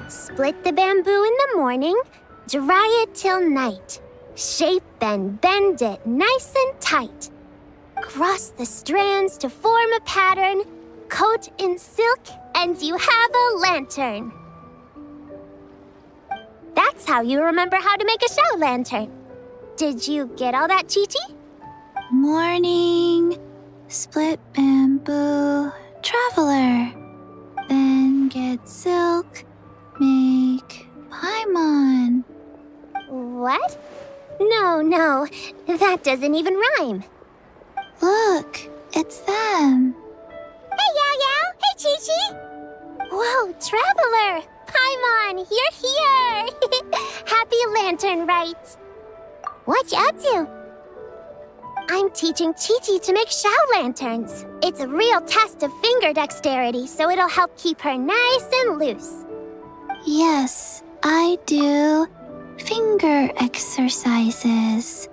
Split the bamboo in the morning, dry it till night. Shape and bend it nice and tight. Cross the strands to form a pattern, coat in silk, and you have a lantern. That's how you remember how to make a show lantern. Did you get all that, Chi-Chi? Morning, split bamboo, traveler. Then get silk, make paimon. What? No, that doesn't even rhyme. Look, it's them. Hey, Yao! Hey, Chi-Chi! Whoa, Traveler! Paimon, you're here! Happy Lantern Rites! What you up to? I'm teaching Chi-Chi to make Shao lanterns. It's a real test of finger dexterity, so it'll help keep her nice and loose. Yes, I do finger exercises.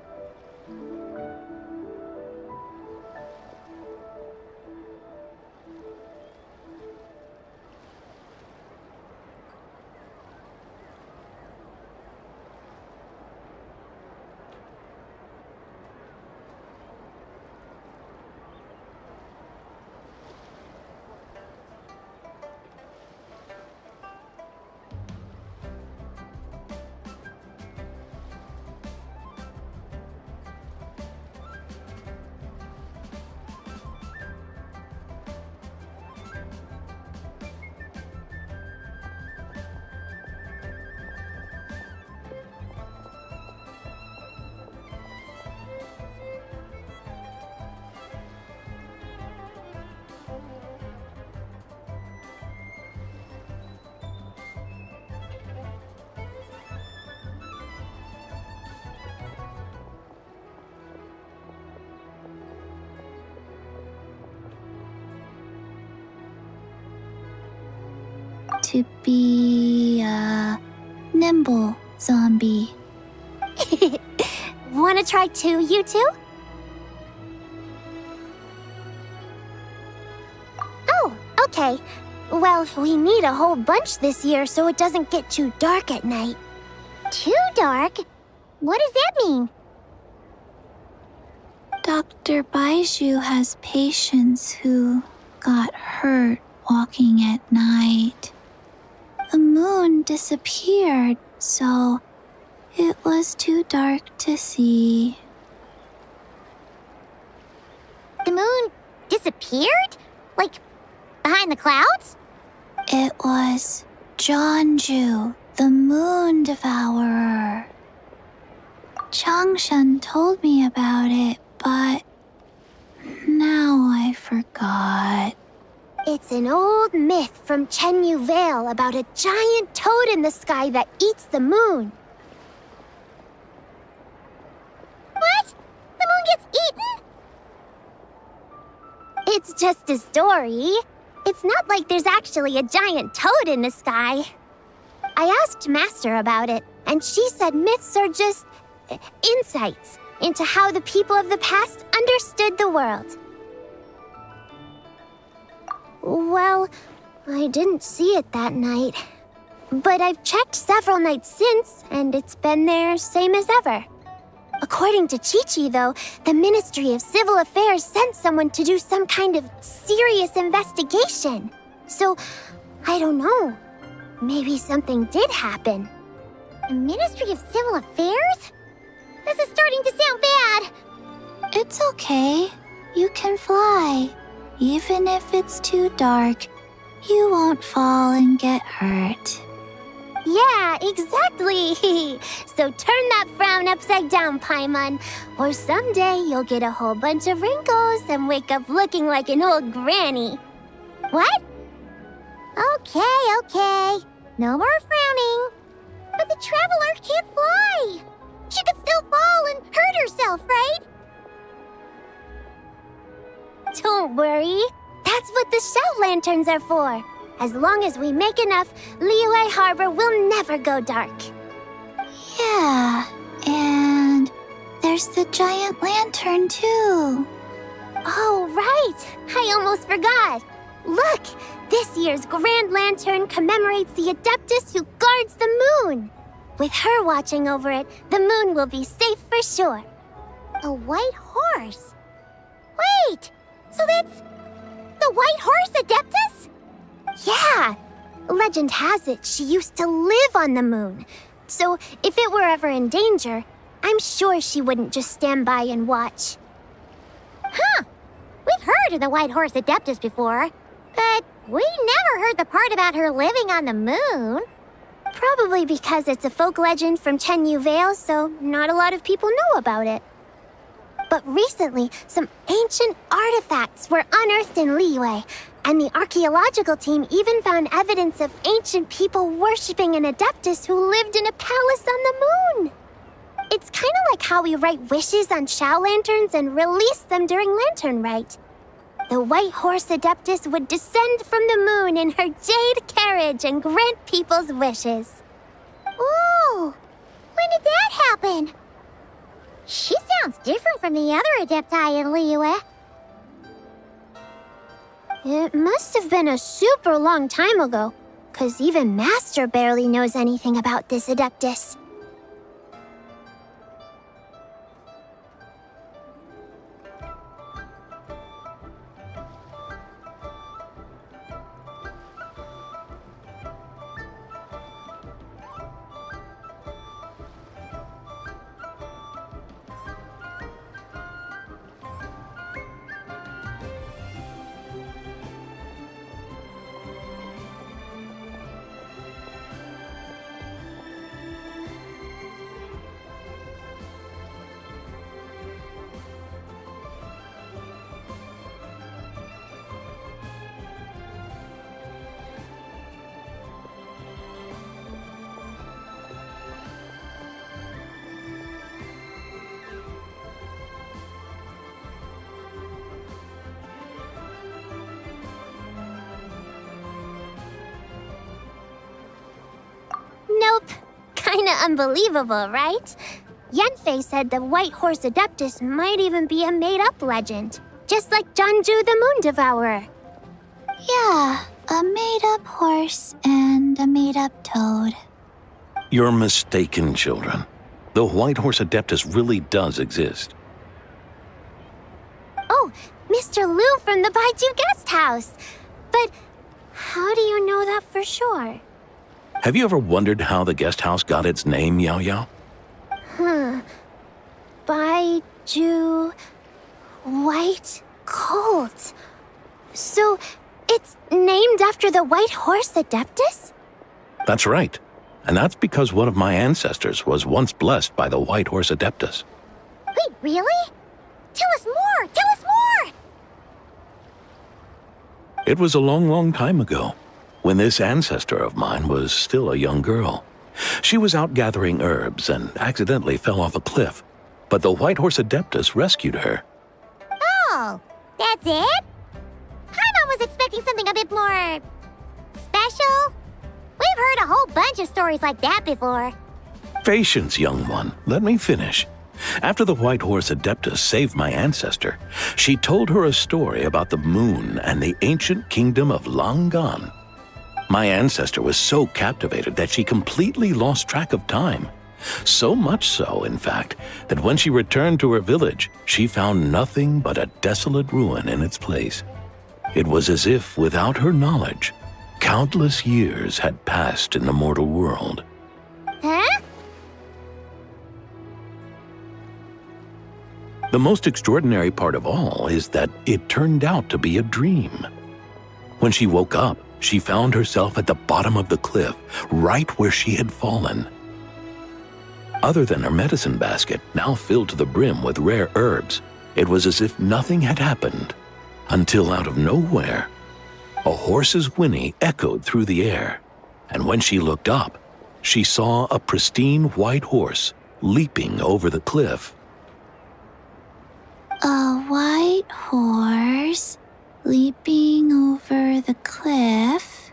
To be a nimble zombie. Wanna try too, you two? Oh, okay. Well, we need a whole bunch this year so it doesn't get too dark at night. Too dark? What does that mean? Dr. Baiju has patients who got hurt walking at night. The moon disappeared, so it was too dark to see. The moon disappeared? Like, behind the clouds? It was Jeonju, the moon devourer. Changshan told me about it, but now I forgot. It's an old myth from Chenyu Vale about a giant toad in the sky that eats the moon. What? The moon gets eaten? It's just a story. It's not like there's actually a giant toad in the sky. I asked Master about it, and she said myths are just insights into how the people of the past understood the world. Well, I didn't see it that night. But I've checked several nights since, and it's been there same as ever. According to Chi-Chi, though, the Ministry of Civil Affairs sent someone to do some kind of serious investigation. So, I don't know. Maybe something did happen. The Ministry of Civil Affairs? This is starting to sound bad. It's okay. You can fly. Even if it's too dark, you won't fall and get hurt. Yeah, exactly. So turn that frown upside down, Paimon. Or someday you'll get a whole bunch of wrinkles and wake up looking like an old granny. What? Okay. No more frowning. But the traveler can't fly. She could still fall and hurt herself, right? Don't worry. That's what the shout lanterns are for. As long as we make enough, Liyue Harbor will never go dark. Yeah, and there's the giant lantern too. Oh, right! I almost forgot. Look! This year's Grand Lantern commemorates the Adeptus who guards the moon. With her watching over it, the moon will be safe for sure. A white horse? Wait! So that's the White Horse Adeptus? Yeah! Legend has it she used to live on the moon. So if it were ever in danger, I'm sure she wouldn't just stand by and watch. Huh! We've heard of the White Horse Adeptus before, but we never heard the part about her living on the moon. Probably because it's a folk legend from Chenyu Vale, so not a lot of people know about it. But recently, some ancient artifacts were unearthed in Liyue, and the archaeological team even found evidence of ancient people worshipping an Adeptus who lived in a palace on the moon. It's kind of like how we write wishes on Shao lanterns and release them during Lantern Rite. The White Horse Adeptus would descend from the moon in her jade carriage and grant people's wishes. Ooh! When did that happen? She sounds different from the other Adepti in Liyue. It must have been a super long time ago, 'cause even Master barely knows anything about this Adeptus. Nope. Kinda unbelievable, right? Yanfei said the White Horse Adeptus might even be a made-up legend, just like Janju the Moon Devourer. Yeah, a made-up horse and a made-up toad. You're mistaken, children. The White Horse Adeptus really does exist. Oh, Mr. Liu from the Baiju Guest House. But how do you know that for sure? Have you ever wondered how the guest house got its name, Yao Yao? Baiju... White Colt. So, it's named after the White Horse Adeptus? That's right. And that's because one of my ancestors was once blessed by the White Horse Adeptus. Wait, really? Tell us more! Tell us more! It was a long, long time ago, when this ancestor of mine was still a young girl. She was out gathering herbs and accidentally fell off a cliff, but the White Horse Adeptus rescued her. Oh, that's it? Paimon was expecting something a bit more... special? We've heard a whole bunch of stories like that before. Patience, young one. Let me finish. After the White Horse Adeptus saved my ancestor, she told her a story about the moon and the ancient kingdom of Langan. My ancestor was so captivated that she completely lost track of time. So much so, in fact, that when she returned to her village, she found nothing but a desolate ruin in its place. It was as if, without her knowledge, countless years had passed in the mortal world. Huh? The most extraordinary part of all is that it turned out to be a dream. When she woke up, she found herself at the bottom of the cliff, right where she had fallen. Other than her medicine basket, now filled to the brim with rare herbs, it was as if nothing had happened, until out of nowhere, A horse's whinny echoed through the air, and when she looked up, she saw a pristine white horse leaping over the cliff. A white horse leaping over the cliff?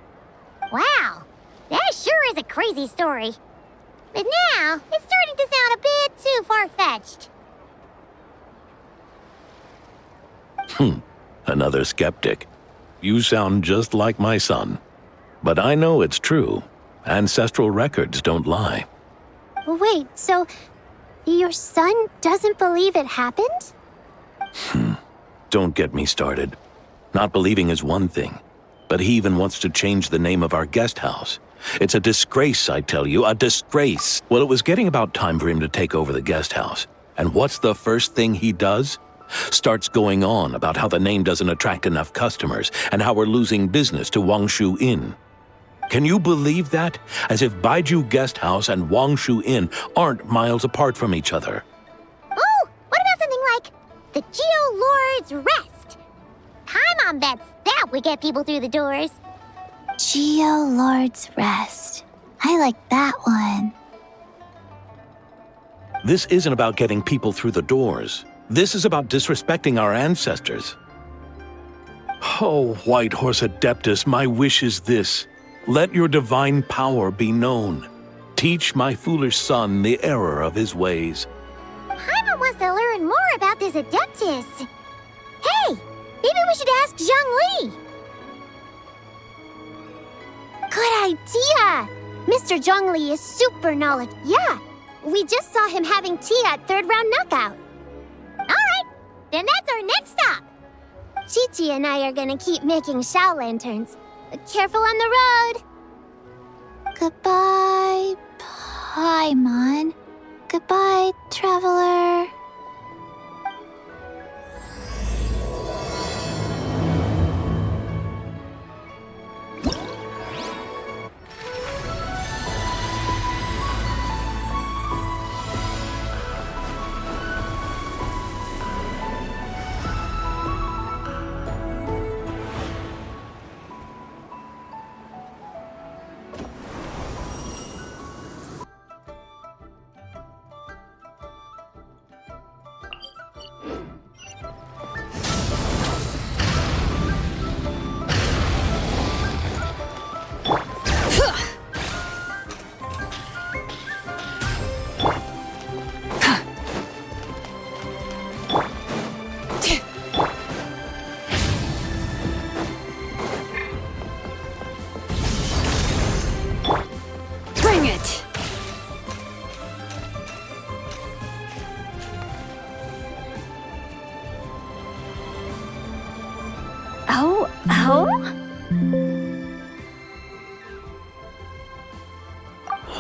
Wow, that sure is a crazy story. But now, it's starting to sound a bit too far-fetched. Another skeptic. You sound just like my son. But I know it's true. Ancestral records don't lie. Wait, so your son doesn't believe it happened? Don't get me started. Not believing is one thing, but he even wants to change the name of our guest house. It's a disgrace, I tell you, a disgrace. Well, it was getting about time for him to take over the guest house. And what's the first thing he does? Starts going on about how the name doesn't attract enough customers and how we're losing business to Wangshu Inn. Can you believe that? As if Baiju Guest House and Wangshu Inn aren't miles apart from each other. Oh, what about something like the Geo Lord's Rest? Paimon bets that would get people through the doors. Geo Lord's Rest. I like that one. This isn't about getting people through the doors. This is about disrespecting our ancestors. Oh, White Horse Adeptus, my wish is this. Let your divine power be known. Teach my foolish son the error of his ways. Paimon wants to learn more about this Adeptus. Hey, maybe we should ask Zhang Li. Good idea! Mr. Zhang Li is super knowledge. Yeah, we just saw him having tea at third round knockout. Alright, then that's our next stop. Chi-Chi and I are gonna keep making Shao lanterns. Careful on the road. Goodbye, Paimon. Goodbye, traveler.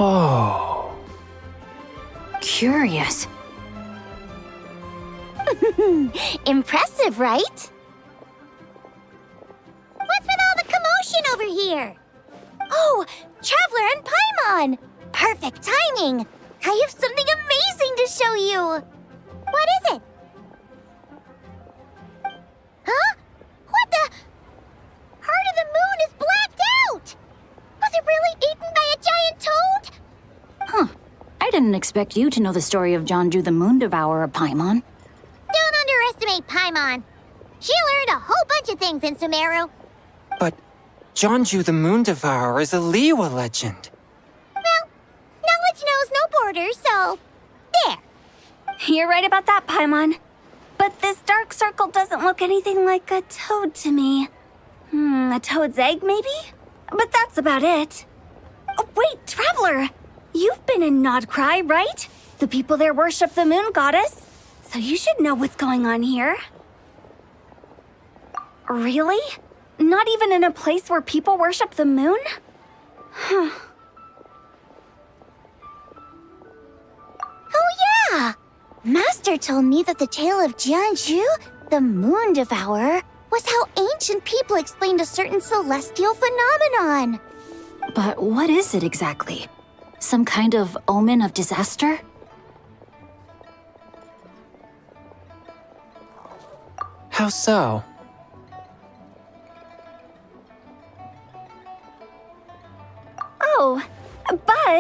Oh. Curious. Impressive, right? What's with all the commotion over here? Oh, Traveler and Paimon! Perfect timing! I have something amazing to show you! What is it? Huh? What the? Heart of the Moon is blacked out! Was it really eaten by a giant toad? Huh. I didn't expect you to know the story of Jonju the Moon Devourer, Paimon. Don't underestimate Paimon. She learned a whole bunch of things in Sumeru. But Jonju the Moon Devourer is a Liyue legend. Well, knowledge knows no borders, so there. You're right about that, Paimon. But this dark circle doesn't look anything like a toad to me. A toad's egg, maybe? But that's about it. Oh, wait, Traveler! You've been in Nodcry, right? The people there worship the moon goddess. So you should know what's going on here. Really? Not even in a place where people worship the moon? Huh. Oh yeah! Master told me that the tale of Jianzhu, the moon devourer, was how ancient people explained a certain celestial phenomenon. But what is it exactly? Some kind of omen of disaster? How so?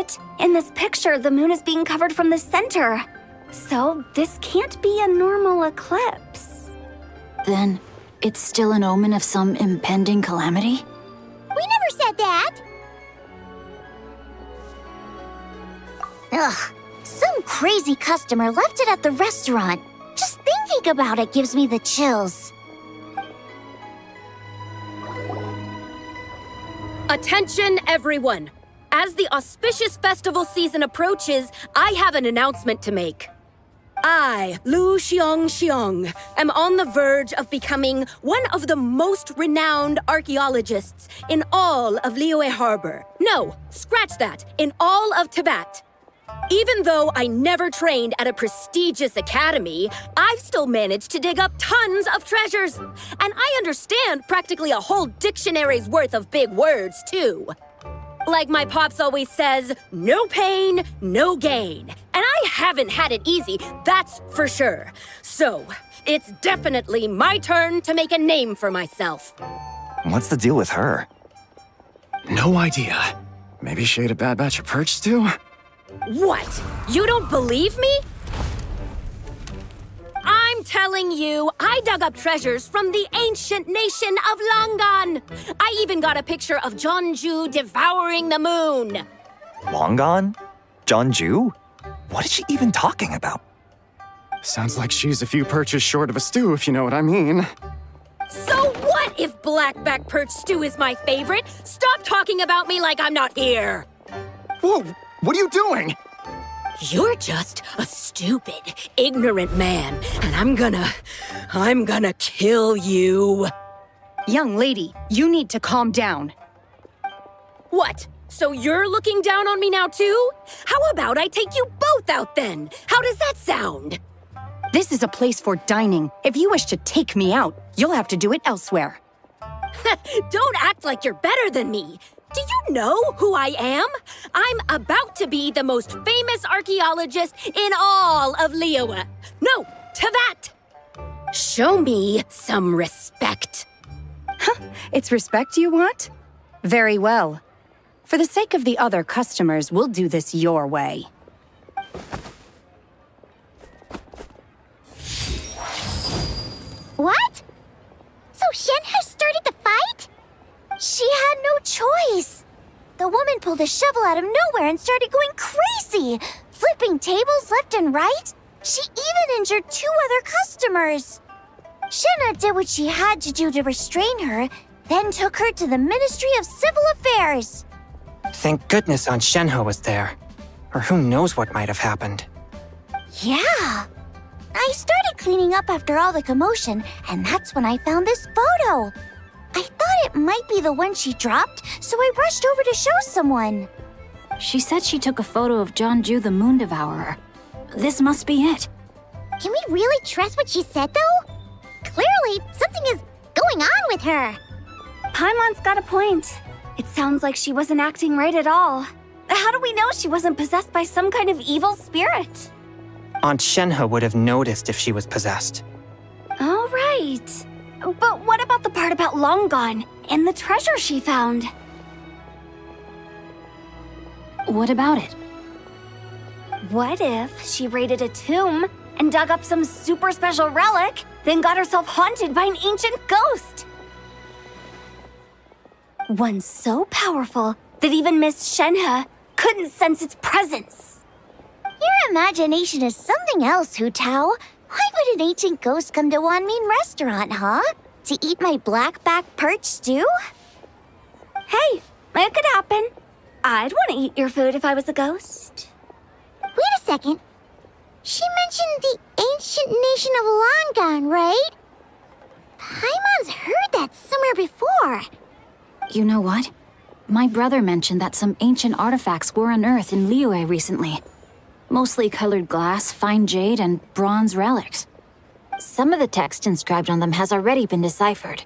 right? In this picture, the moon is being covered from the center. So this can't be a normal eclipse. Then, it's still an omen of some impending calamity? We never said that! Ugh, some crazy customer left it at the restaurant. Just thinking about it gives me the chills. Attention, everyone! As the auspicious festival season approaches, I have an announcement to make. I, Lu Xiong, am on the verge of becoming one of the most renowned archaeologists in all of Liyue Harbor. No, scratch that, in all of Tibet. Even though I never trained at a prestigious academy, I've still managed to dig up tons of treasures. And I understand practically a whole dictionary's worth of big words, too. Like my pops always says, no pain, no gain. And I haven't had it easy, that's for sure. So, it's definitely my turn to make a name for myself. What's the deal with her? No idea. Maybe she ate a bad batch of perch stew? What? You don't believe me? I'm telling you, I dug up treasures from the ancient nation of Longan. I even got a picture of Jeonju devouring the moon. Longan? Jeonju? What is she even talking about? Sounds like she's a few perches short of a stew, if you know what I mean. So what if blackback perch stew is my favorite? Stop talking about me like I'm not here. Whoa, what are you doing? You're just a stupid, ignorant man, and I'm gonna kill you. Young lady, you need to calm down. What? So you're looking down on me now too? How about I take you both out then? How does that sound? This is a place for dining. If you wish to take me out, you'll have to do it elsewhere. Don't act like you're better than me. Do you know who I am? I'm about to be the most famous archaeologist in all of Liyue. No, Tibet. Show me some respect. It's respect you want? Very well. For the sake of the other customers, we'll do this your way. What? So Shen has started the fight? She had no choice. The woman pulled a shovel out of nowhere and started going crazy, flipping tables left and right. She even injured 2 other customers. Shenna did what she had to do to restrain her, then took her to the Ministry of Civil Affairs. Thank goodness Aunt Shenhe was there. Or who knows what might have happened. Yeah. I started cleaning up after all the commotion, and that's when I found this photo. I thought it might be the one she dropped, so I rushed over to show someone. She said she took a photo of Jeonju the Moon Devourer. This must be it. Can we really trust what she said, though? Clearly, something is going on with her. Paimon's got a point. It sounds like she wasn't acting right at all. How do we know she wasn't possessed by some kind of evil spirit? Aunt Shenhe would have noticed if she was possessed. All right. But what about the part about Longan and the treasure she found? What about it? What if she raided a tomb and dug up some super special relic, then got herself haunted by an ancient ghost? One so powerful that even Miss Shenhe couldn't sense its presence. Your imagination is something else, Hu Tao. Why would an ancient ghost come to Wanmin restaurant, huh? To eat my blackback perch stew? Hey, it could happen. I'd want to eat your food if I was a ghost. Wait a second. She mentioned the ancient nation of Longan, right? Paimon's heard that somewhere before. You know what? My brother mentioned that some ancient artifacts were unearthed in Liyue recently. Mostly colored glass, fine jade, and bronze relics. Some of the text inscribed on them has already been deciphered.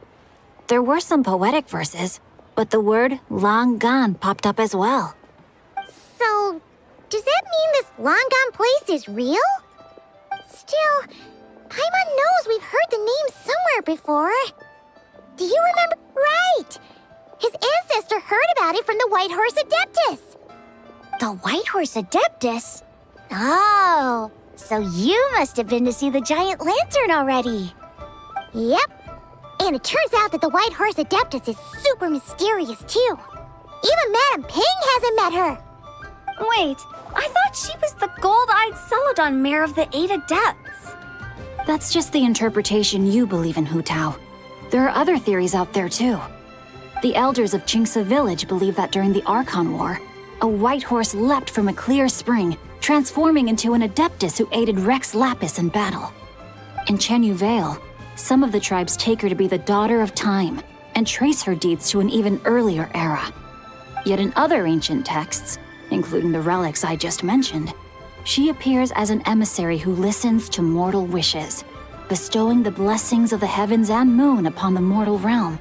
There were some poetic verses, but the word Longan popped up as well. So, does that mean this Longan place is real? Still, Paimon knows we've heard the name somewhere before. Do you remember? Right! His ancestor heard about it from the White Horse Adeptus. The White Horse Adeptus? Oh, so you must have been to see the giant lantern already. Yep. And it turns out that the White Horse Adeptus is super mysterious, too. Even Madame Ping hasn't met her. Wait, I thought she was the gold-eyed Celadon mare of the 8 Adepts. That's just the interpretation you believe in, Hu Tao. There are other theories out there, too. The elders of Qingce village believe that during the Archon War, a white horse leapt from a clear spring, transforming into an Adeptus who aided Rex Lapis in battle. In Chenyu Vale, some of the tribes take her to be the daughter of time and trace her deeds to an even earlier era. Yet in other ancient texts, including the relics I just mentioned, she appears as an emissary who listens to mortal wishes, bestowing the blessings of the heavens and moon upon the mortal realm,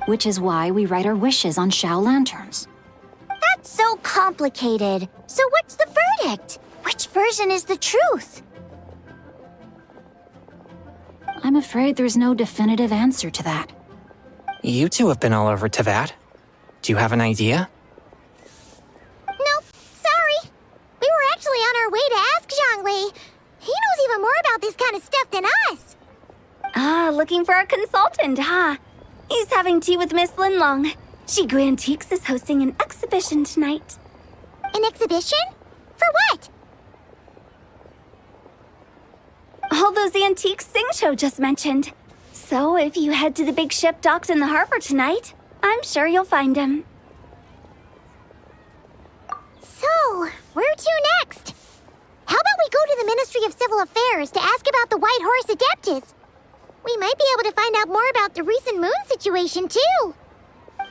which is why we write our wishes on Shao lanterns. That's so complicated. So what's the verdict? Which version is the truth? I'm afraid there's no definitive answer to that. You two have been all over Tevat. Do you have an idea? Nope, sorry. We were actually on our way to ask Zhongli. He knows even more about this kind of stuff than us. Ah, looking for a consultant, huh? He's having tea with Miss Linlong. Shigu Antiques is hosting an exhibition tonight. An exhibition? For what? All those antiques Sing just mentioned. So if you head to the big ship docked in the harbor tonight, I'm sure you'll find him. So, where to next? How about we go to the Ministry of Civil Affairs to ask about the White Horse Adeptus? We might be able to find out more about the recent moon situation, too.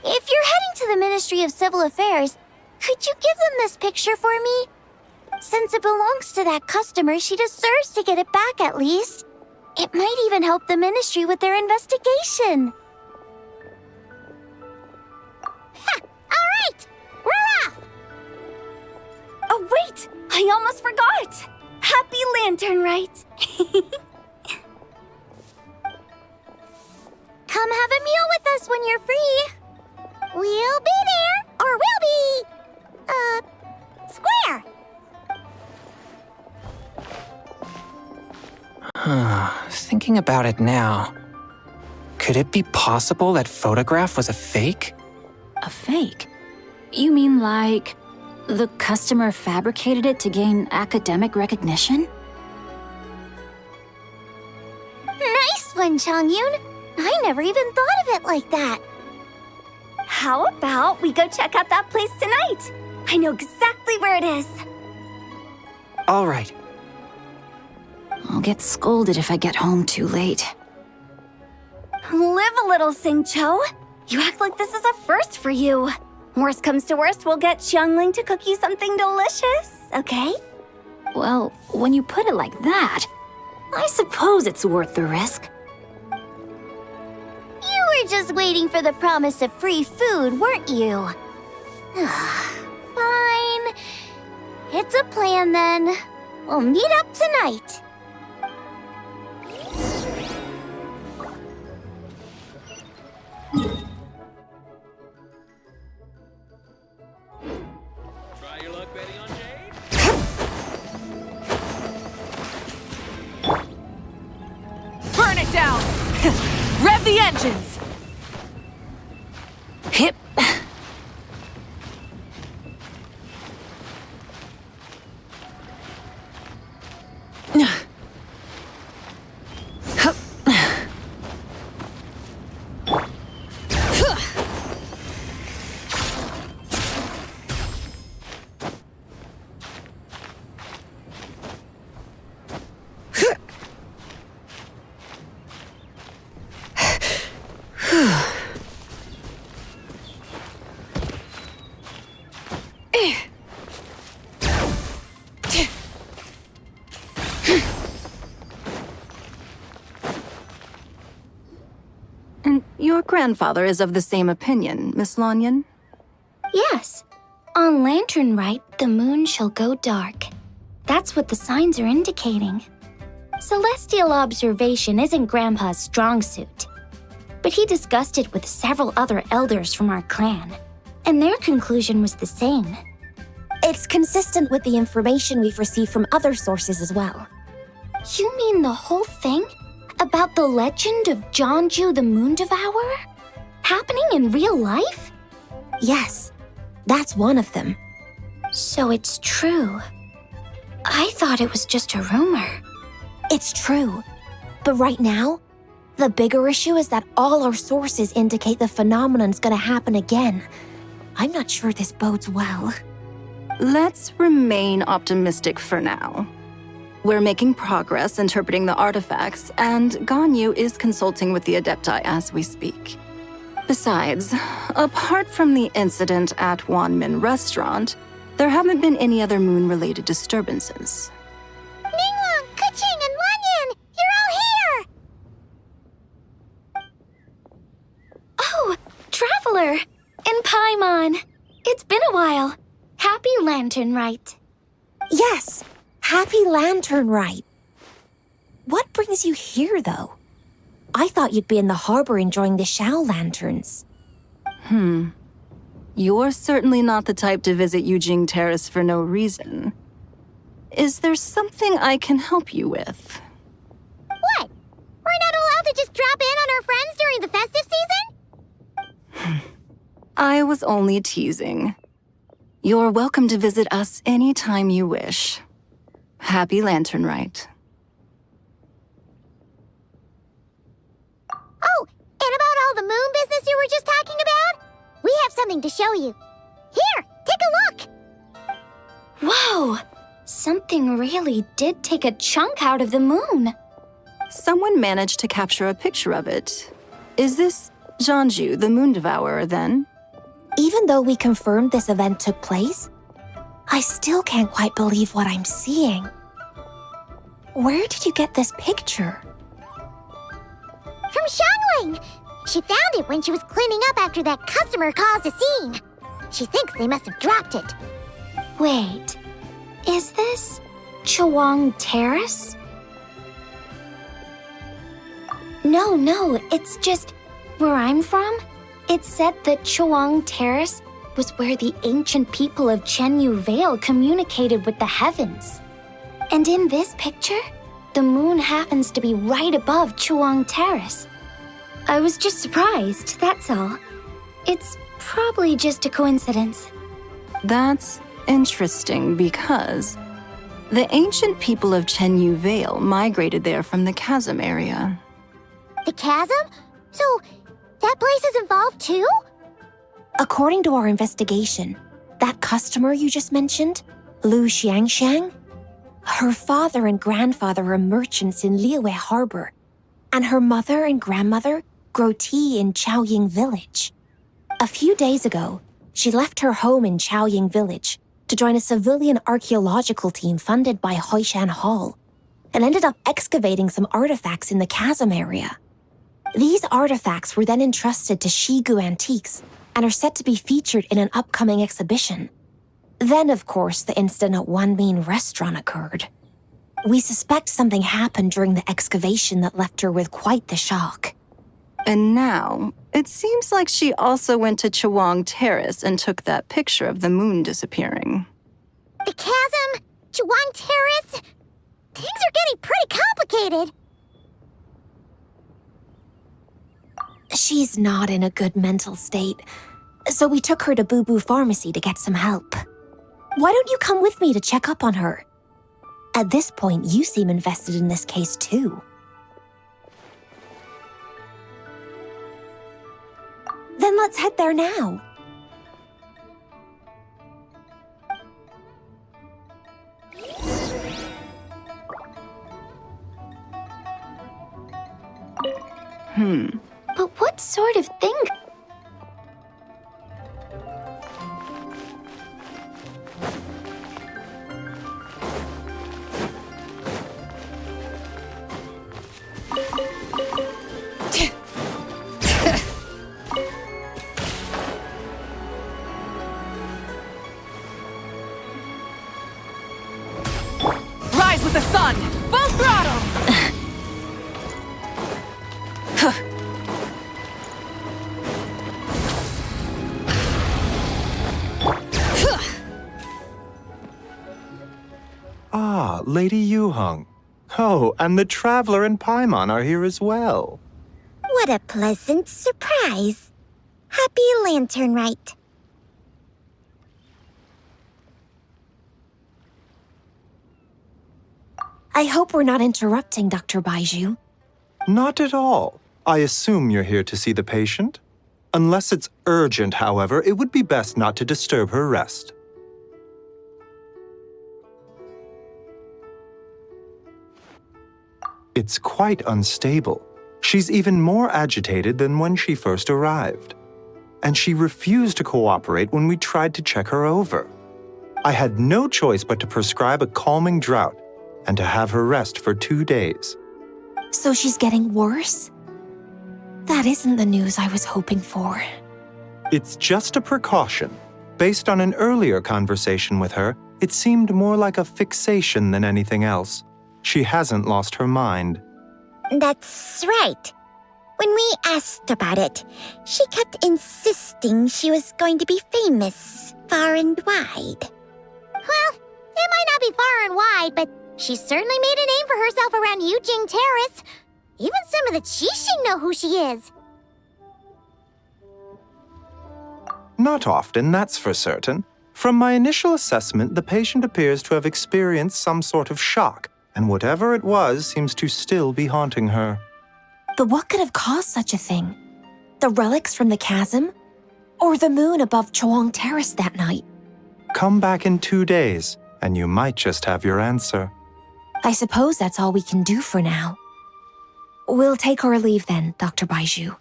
If you're heading to the Ministry of Civil Affairs, could you give them this picture for me? Since it belongs to that customer, she deserves to get it back at least. It might even help the ministry with their investigation. Ha! All right! We're off! Oh, wait! I almost forgot! Happy Lantern Rite! Come have a meal with us when you're free. We'll be there, or we'll be... square. Thinking about it now, could it be possible that photograph was a fake? A fake? You mean like the customer fabricated it to gain academic recognition? Nice one, Chongyun. I never even thought of it like that. How about we go check out that place tonight? I know exactly where it is. All right. I'll get scolded if I get home too late. Live a little, Sing-Cho. You act like this is a first for you. Worst comes to worst, we'll get Xiangling to cook you something delicious, okay? Well, when you put it like that, I suppose it's worth the risk. You were just waiting for the promise of free food, weren't you? Fine. It's a plan, then. We'll meet up tonight. Try your luck betting on Jade? Burn it down! Rev the engines! Hip! And your grandfather is of the same opinion, Miss Lanyan? Yes. On Lantern Rite, the moon shall go dark. That's what the signs are indicating. Celestial observation isn't Grandpa's strong suit. But he discussed it with several other elders from our clan, and their conclusion was the same. It's consistent with the information we've received from other sources as well. You mean the whole thing? About the legend of Jeonju the Moon Devourer? Happening in real life? Yes, that's one of them. So it's true. I thought it was just a rumor. It's true. But right now, the bigger issue is that all our sources indicate the phenomenon's gonna happen again. I'm not sure this bodes well. Let's remain optimistic for now. We're making progress interpreting the artifacts, and Ganyu is consulting with the Adepti as we speak. Besides, apart from the incident at Wanmin Restaurant, there haven't been any other moon-related disturbances. Ningguang, Keqing, and Lanyan! You're all here! Oh, Traveler! And Paimon! It's been a while. Happy Lantern Rite. Yes, Happy Lantern Rite. What brings you here, though? I thought you'd be in the harbor enjoying the Shao lanterns. You're certainly not the type to visit Yujing Terrace for no reason. Is there something I can help you with? What? We're not allowed to just drop in on our friends during the festive season? I was only teasing. You're welcome to visit us anytime you wish. Happy Lantern Rite. Oh, and about all the moon business you were just talking about? We have something to show you. Here, take a look! Whoa! Something really did take a chunk out of the moon. Someone managed to capture a picture of it. Is this Jeonju, the Moon Devourer, then? Even though we confirmed this event took place, I still can't quite believe what I'm seeing. Where did you get this picture? From Xiangling! She found it when she was cleaning up after that customer caused a scene. She thinks they must have dropped it. Wait, is this Chawang Terrace? No, it's just where I'm from. It said that Chawang Terrace was where the ancient people of Chenyu Vale communicated with the heavens. And in this picture, the moon happens to be right above Chawang Terrace. I was just surprised, that's all. It's probably just a coincidence. That's interesting because the ancient people of Chenyu Vale migrated there from the chasm area. The chasm? So, that place is involved too? According to our investigation, that customer you just mentioned, Lu Xiangxiang, her father and grandfather are merchants in Liyue Harbor, and her mother and grandmother grow tea in Chaoying Village. A few days ago, she left her home in Chaoying Village to join a civilian archaeological team funded by Hoishan Hall, and ended up excavating some artifacts in the chasm area. These artifacts were then entrusted to Shigu Antiques and are set to be featured in an upcoming exhibition. Then, of course, the incident at Wanmin Restaurant occurred. We suspect something happened during the excavation that left her with quite the shock. And now, it seems like she also went to Chawang Terrace and took that picture of the moon disappearing. The chasm? Chawang Terrace? Things are getting pretty complicated. She's not in a good mental state, so we took her to Boo Boo Pharmacy to get some help. Why don't you come with me to check up on her? At this point, you seem invested in this case too. Then let's head there now. But what sort of thing? Rise with the sun! Full throttle! Lady Yuheng. Oh, and the Traveler and Paimon are here as well. What a pleasant surprise. Happy Lantern Rite. I hope we're not interrupting, Dr. Baiju. Not at all. I assume you're here to see the patient? Unless it's urgent, however, it would be best not to disturb her rest. It's quite unstable. She's even more agitated than when she first arrived. And she refused to cooperate when we tried to check her over. I had no choice but to prescribe a calming draught and to have her rest for 2 days. So she's getting worse? That isn't the news I was hoping for. It's just a precaution. Based on an earlier conversation with her, it seemed more like a fixation than anything else. She hasn't lost her mind. That's right. When we asked about it, she kept insisting she was going to be famous far and wide. Well, it might not be far and wide, but she certainly made a name for herself around Yujing Terrace. Even some of the Qixing know who she is. Not often, that's for certain. From my initial assessment, the patient appears to have experienced some sort of shock, and whatever it was seems to still be haunting her. But what could have caused such a thing? The relics from the chasm? Or the moon above Chuang Terrace that night? Come back in 2 days, and you might just have your answer. I suppose that's all we can do for now. We'll take our leave then, Dr. Baiju.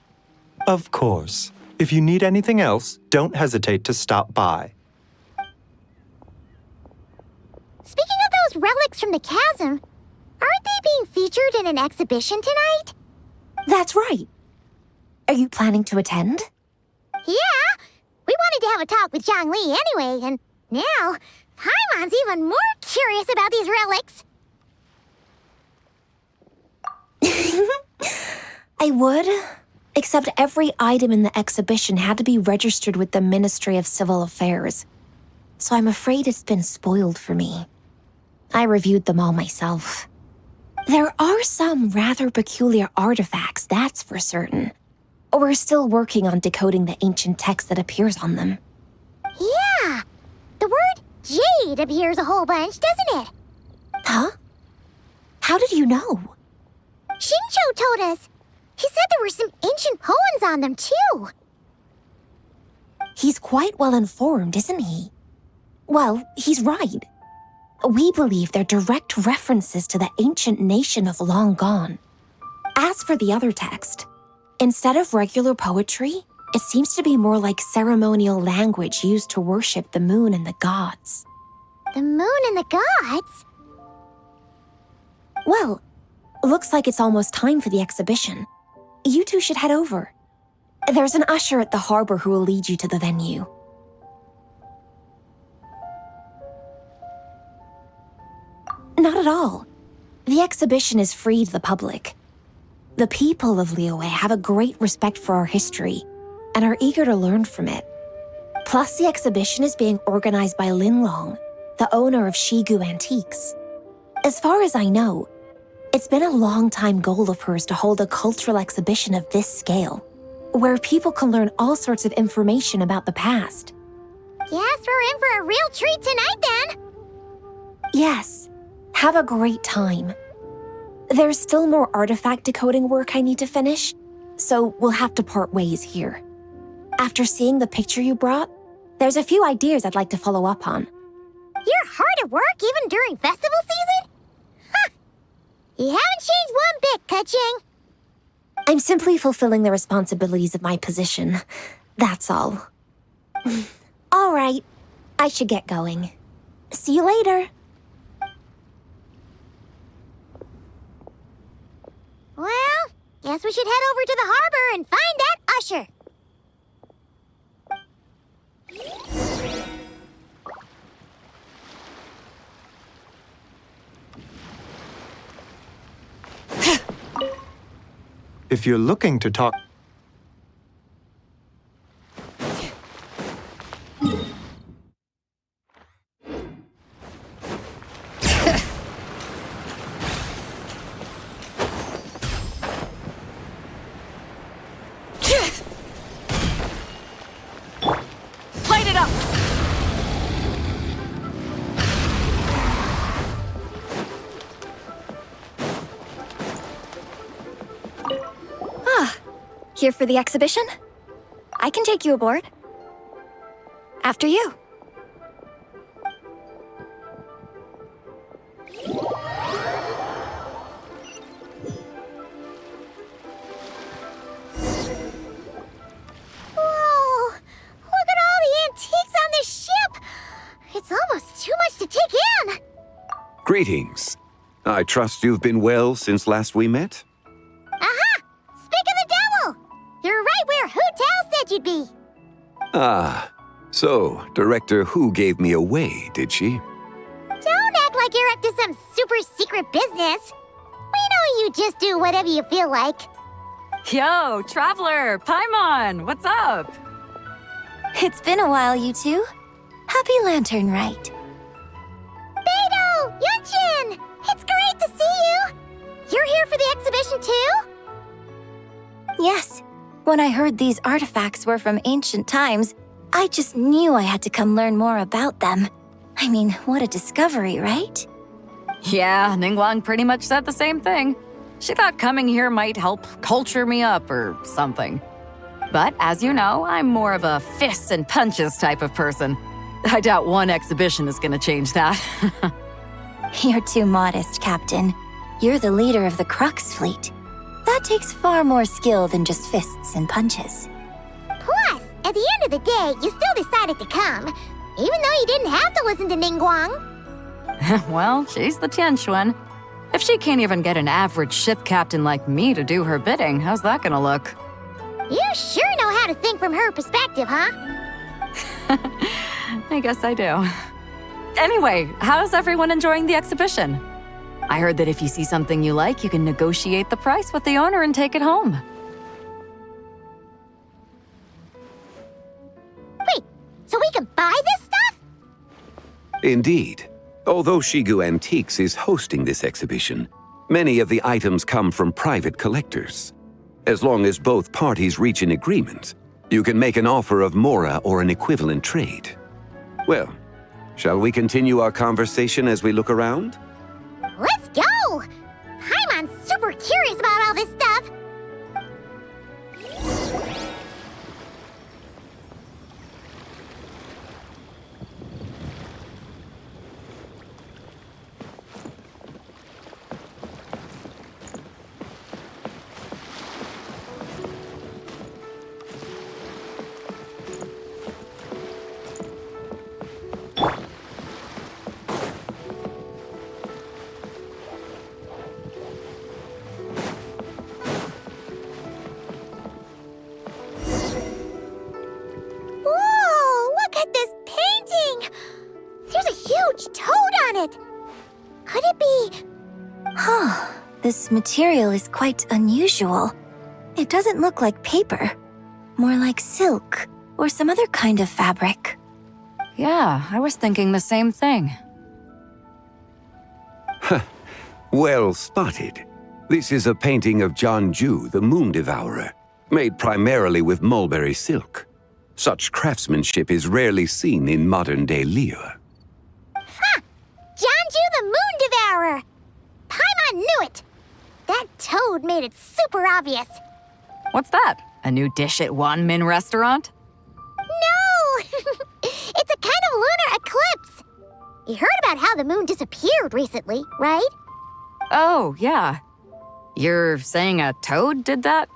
Of course. If you need anything else, don't hesitate to stop by. Speaking of those relics from the chasm, aren't they being featured in an exhibition tonight? That's right. Are you planning to attend? Yeah! We wanted to have a talk with Zhangli anyway, and now Paimon's even more curious about these relics. I would, except every item in the exhibition had to be registered with the Ministry of Civil Affairs. So I'm afraid it's been spoiled for me. I reviewed them all myself. There are some rather peculiar artifacts, that's for certain. We're still working on decoding the ancient text that appears on them. Yeah! The word jade appears a whole bunch, doesn't it? Huh? How did you know? Shincho told us. He said there were some ancient poems on them, too. He's quite well informed, isn't he? Well, he's right. We believe they're direct references to the ancient nation of long gone. As for the other text, instead of regular poetry, it seems to be more like ceremonial language used to worship the moon and the gods. The moon and the gods? Well, looks like it's almost time for the exhibition. You two should head over. There's an usher at the harbor who will lead you to the venue. Not at all. The exhibition is free to the public. The people of Liyue have a great respect for our history and are eager to learn from it. Plus, the exhibition is being organized by Linlong, the owner of Shigu Antiques. As far as I know, it's been a long-time goal of hers to hold a cultural exhibition of this scale, where people can learn all sorts of information about the past. Guess we're in for a real treat tonight, then. Yes, have a great time. There's still more artifact decoding work I need to finish, so we'll have to part ways here. After seeing the picture you brought, there's a few ideas I'd like to follow up on. You're hard at work even during festival season? Huh. You haven't changed one bit, Ka-Ching. I'm simply fulfilling the responsibilities of my position. That's all. All right, I should get going. See you later. Well, guess we should head over to the harbor and find that usher. If you're looking to talk... Here for the exhibition? I can take you aboard. After you. Whoa! Look at all the antiques on this ship! It's almost too much to take in! Greetings. I trust you've been well since last we met? Aha! Speak of the devil! You're right where Hu Tao said you'd be! Ah, so Director Hu gave me away, did she? Don't act like you're up to some super secret business. We know you just do whatever you feel like. Yo, Traveler, Paimon, what's up? It's been a while, you two. Happy Lantern Rite. Beidou! Yunchin! It's great to see you! You're here for the exhibition too? Yes. When I heard these artifacts were from ancient times, I just knew I had to come learn more about them. I mean, what a discovery, right? Yeah, Ningguang pretty much said the same thing. She thought coming here might help culture me up or something. But as you know, I'm more of a fists and punches type of person. I doubt one exhibition is gonna change that. You're too modest, Captain. You're the leader of the Crux fleet. That takes far more skill than just fists and punches. Plus, at the end of the day, you still decided to come, even though you didn't have to listen to Ningguang. Well, she's the Tianquan. If she can't even get an average ship captain like me to do her bidding, how's that gonna look? You sure know how to think from her perspective, huh? I guess I do. Anyway, how's everyone enjoying the exhibition? I heard that if you see something you like, you can negotiate the price with the owner and take it home. Wait, so we can buy this stuff? Indeed. Although Shigu Antiques is hosting this exhibition, many of the items come from private collectors. As long as both parties reach an agreement, you can make an offer of mora or an equivalent trade. Well, shall we continue our conversation as we look around? Let's go! Paimon's super curious about all this stuff. Could it be? Huh. This material is quite unusual. It doesn't look like paper. More like silk or some other kind of fabric. Yeah, I was thinking the same thing. Well spotted. This is a painting of Jianju, the Moon Devourer, made primarily with mulberry silk. Such craftsmanship is rarely seen in modern-day Liyue. Ha! Jianju the Moon Devourer! Paimon knew it! That toad made it super obvious. What's that? A new dish at Wanmin restaurant? No! It's a kind of lunar eclipse. You heard about how the moon disappeared recently, right? Oh, yeah. You're saying a toad did that?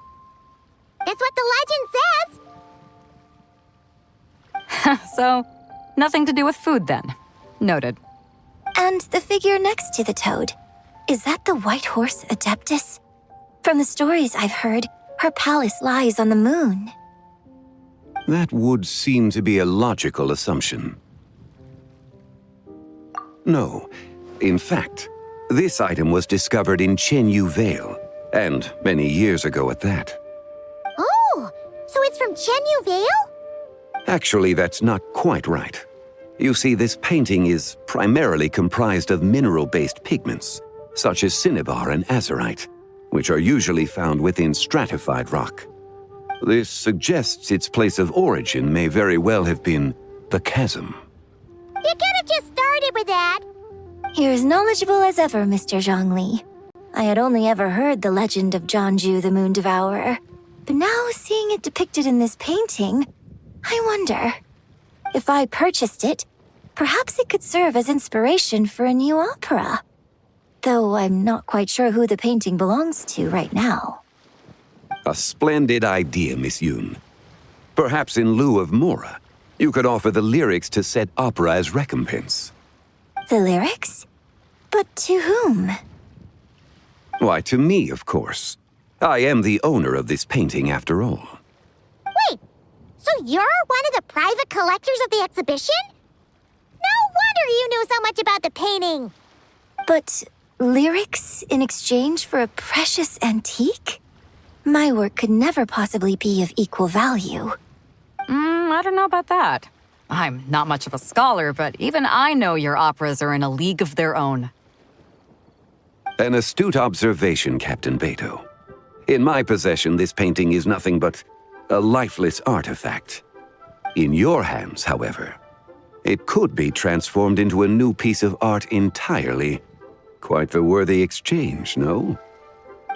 It's what the legend says. So, nothing to do with food then. Noted. And the figure next to the toad, is that the White Horse Adeptus? From the stories I've heard, her palace lies on the moon. That would seem to be a logical assumption. No. In fact, this item was discovered in Chenyu Vale, and many years ago at that. Oh, so it's from Chenyu Vale? Actually, that's not quite right. You see, this painting is primarily comprised of mineral-based pigments, such as cinnabar and azurite, which are usually found within stratified rock. This suggests its place of origin may very well have been the chasm. You could have just started with that. You're as knowledgeable as ever, Mr. Zhongli. I had only ever heard the legend of Jianju the Moon Devourer. But now, seeing it depicted in this painting, I wonder, if I purchased it, perhaps it could serve as inspiration for a new opera. Though I'm not quite sure who the painting belongs to right now. A splendid idea, Miss Yoon. Perhaps in lieu of Mora, you could offer the lyrics to said opera as recompense. The lyrics? But to whom? Why, to me, of course. I am the owner of this painting, after all. Wait, so you're one of the private collectors of the exhibition? No wonder you knew so much about the painting. But lyrics in exchange for a precious antique? My work could never possibly be of equal value. I don't know about that. I'm not much of a scholar, but even I know your operas are in a league of their own. An astute observation, Captain Beto. In my possession, this painting is nothing but a lifeless artifact. In your hands, however, it could be transformed into a new piece of art entirely. Quite the worthy exchange, no?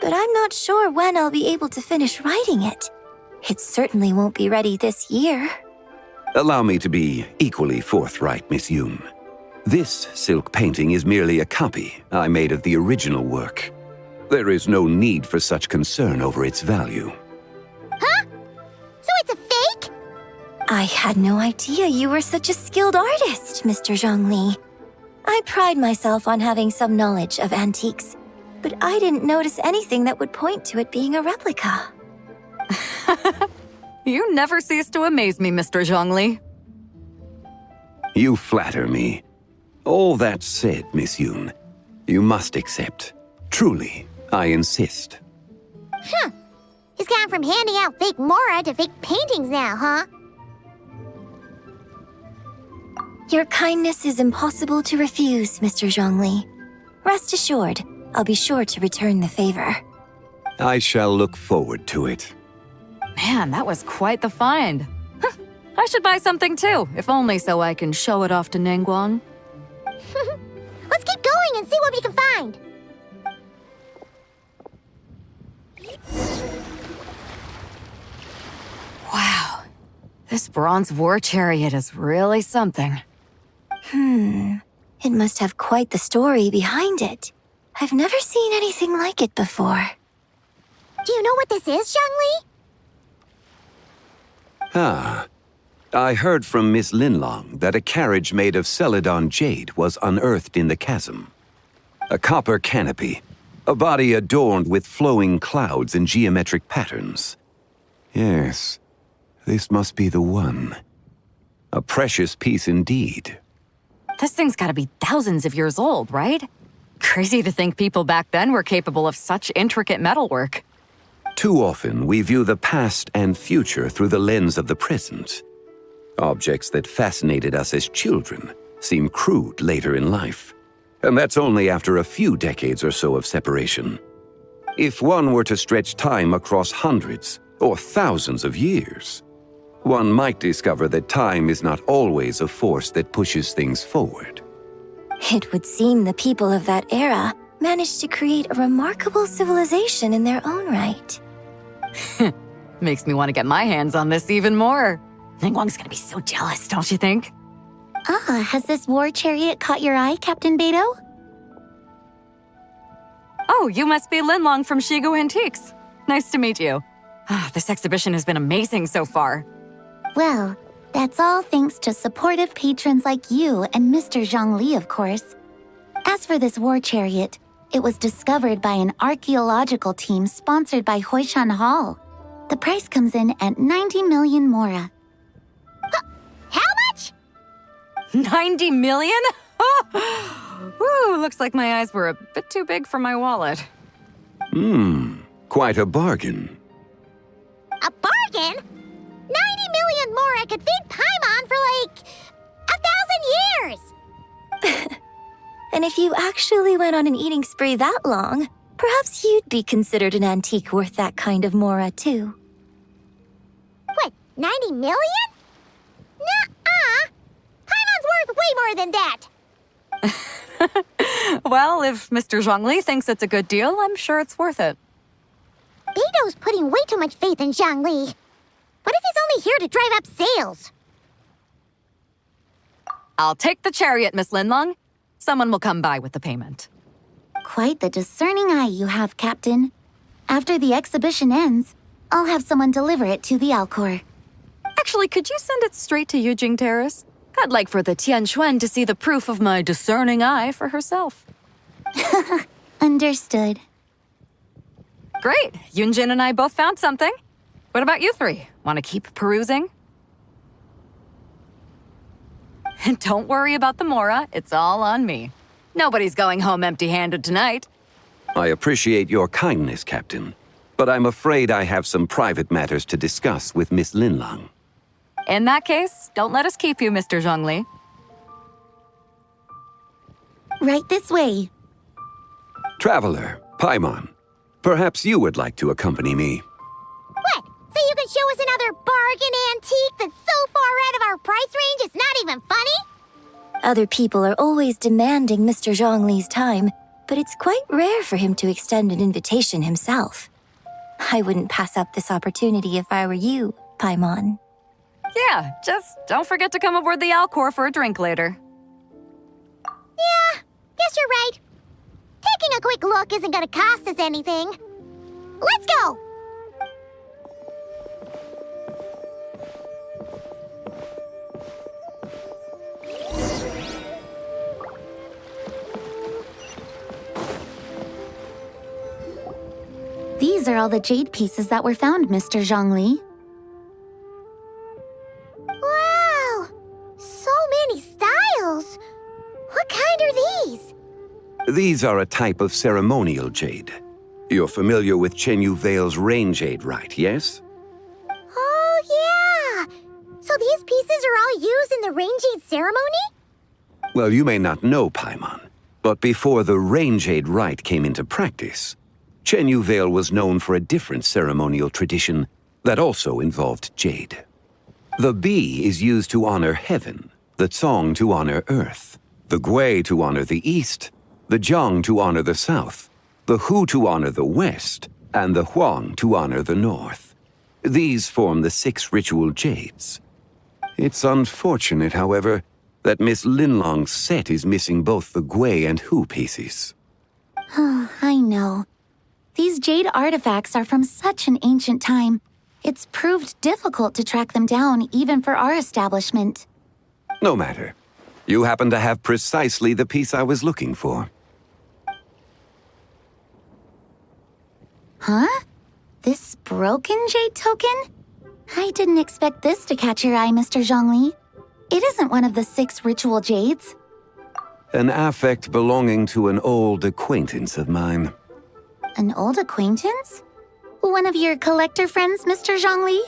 But I'm not sure when I'll be able to finish writing it. It certainly won't be ready this year. Allow me to be equally forthright, Miss Yoon. This silk painting is merely a copy I made of the original work. There is no need for such concern over its value. Huh? So it's a fake? I had no idea you were such a skilled artist, Mr. Zhongli. I pride myself on having some knowledge of antiques, but I didn't notice anything that would point to it being a replica. You never cease to amaze me, Mr. Zhongli. You flatter me. All that said, Miss Yoon, you must accept. Truly, I insist. Huh. He's gone from handing out fake Mora to fake paintings now, huh? Your kindness is impossible to refuse, Mr. Zhongli. Rest assured, I'll be sure to return the favor. I shall look forward to it. Man, that was quite the find. I should buy something too, if only so I can show it off to Ningguang. Let's keep going and see what we can find. Wow, this bronze war chariot is really something. It must have quite the story behind it. I've never seen anything like it before. Do you know what this is, Zhongli? Ah, I heard from Miss Linlong that a carriage made of Celadon jade was unearthed in the chasm. A copper canopy, a body adorned with flowing clouds and geometric patterns. Yes, this must be the one. A precious piece indeed. This thing's gotta be thousands of years old, right? Crazy to think people back then were capable of such intricate metalwork. Too often, we view the past and future through the lens of the present. Objects that fascinated us as children seem crude later in life. And that's only after a few decades or so of separation. If one were to stretch time across hundreds or thousands of years, one might discover that time is not always a force that pushes things forward. It would seem the people of that era managed to create a remarkable civilization in their own right. Makes me want to get my hands on this even more. Ningguang's gonna be so jealous, don't you think? Has this war chariot caught your eye, Captain Beto? Oh, you must be Linlong from Shigu Antiques. Nice to meet you. This exhibition has been amazing so far. Well, that's all thanks to supportive patrons like you and Mr. Zhongli, of course. As for this war chariot, it was discovered by an archaeological team sponsored by Hoishan Hall. The price comes in at 90 million Mora. How much? 90 million? Woo, looks like my eyes were a bit too big for my wallet. Quite a bargain. A bargain? 90 million Mora could feed Paimon for like 1,000 years! And if you actually went on an eating spree that long, perhaps you'd be considered an antique worth that kind of Mora, too. What, 90 million? Nuh-uh! Paimon's worth way more than that! Well, if Mr. Zhongli thinks it's a good deal, I'm sure it's worth it. Big Beidou's putting way too much faith in Zhangli. What if he's only here to drive up sales? I'll take the chariot, Miss Linlong. Someone will come by with the payment. Quite the discerning eye you have, Captain. After the exhibition ends, I'll have someone deliver it to the Alcor. Actually, could you send it straight to Yujing Terrace? I'd like for the Tianquan to see the proof of my discerning eye for herself. Understood. Great. Yunjin and I both found something. What about you three? Want to keep perusing? And don't worry about the Mora. It's all on me. Nobody's going home empty-handed tonight. I appreciate your kindness, Captain, but I'm afraid I have some private matters to discuss with Miss Linlong. In that case, don't let us keep you, Mr. Zhongli. Right this way. Traveler, Paimon, perhaps you would like to accompany me. What? So you can show us another bargain antique that's so far out of our price range it's not even funny? Other people are always demanding Mr. Zhongli's time, but it's quite rare for him to extend an invitation himself. I wouldn't pass up this opportunity if I were you, Paimon. Yeah, just don't forget to come aboard the Alcor for a drink later. Yeah, guess you're right. Taking a quick look isn't gonna cost us anything. Let's go! These are all the jade pieces that were found, Mr. Zhongli. Wow! So many styles! What kind are these? These are a type of ceremonial jade. You're familiar with Chenyu Vale's rain jade, right, yes? Oh, yeah! So these pieces are all used in the rain jade ceremony? Well, you may not know, Paimon, but before the rain jade rite came into practice, Chenyu Vale was known for a different ceremonial tradition that also involved jade. The bee is used to honor heaven, the Tsong to honor earth, the Gui to honor the east, the Jiang to honor the south, the Hu to honor the west, and the Huang to honor the north. These form the 6 ritual jades. It's unfortunate, however, that Miss Linlong's set is missing both the Gui and Hu pieces. I know. These jade artifacts are from such an ancient time. It's proved difficult to track them down, even for our establishment. No matter. You happen to have precisely the piece I was looking for. Huh? This broken jade token? I didn't expect this to catch your eye, Mr. Zhongli. It isn't one of the 6 ritual jades. An affect belonging to an old acquaintance of mine. An old acquaintance? One of your collector friends, Mr. Zhongli?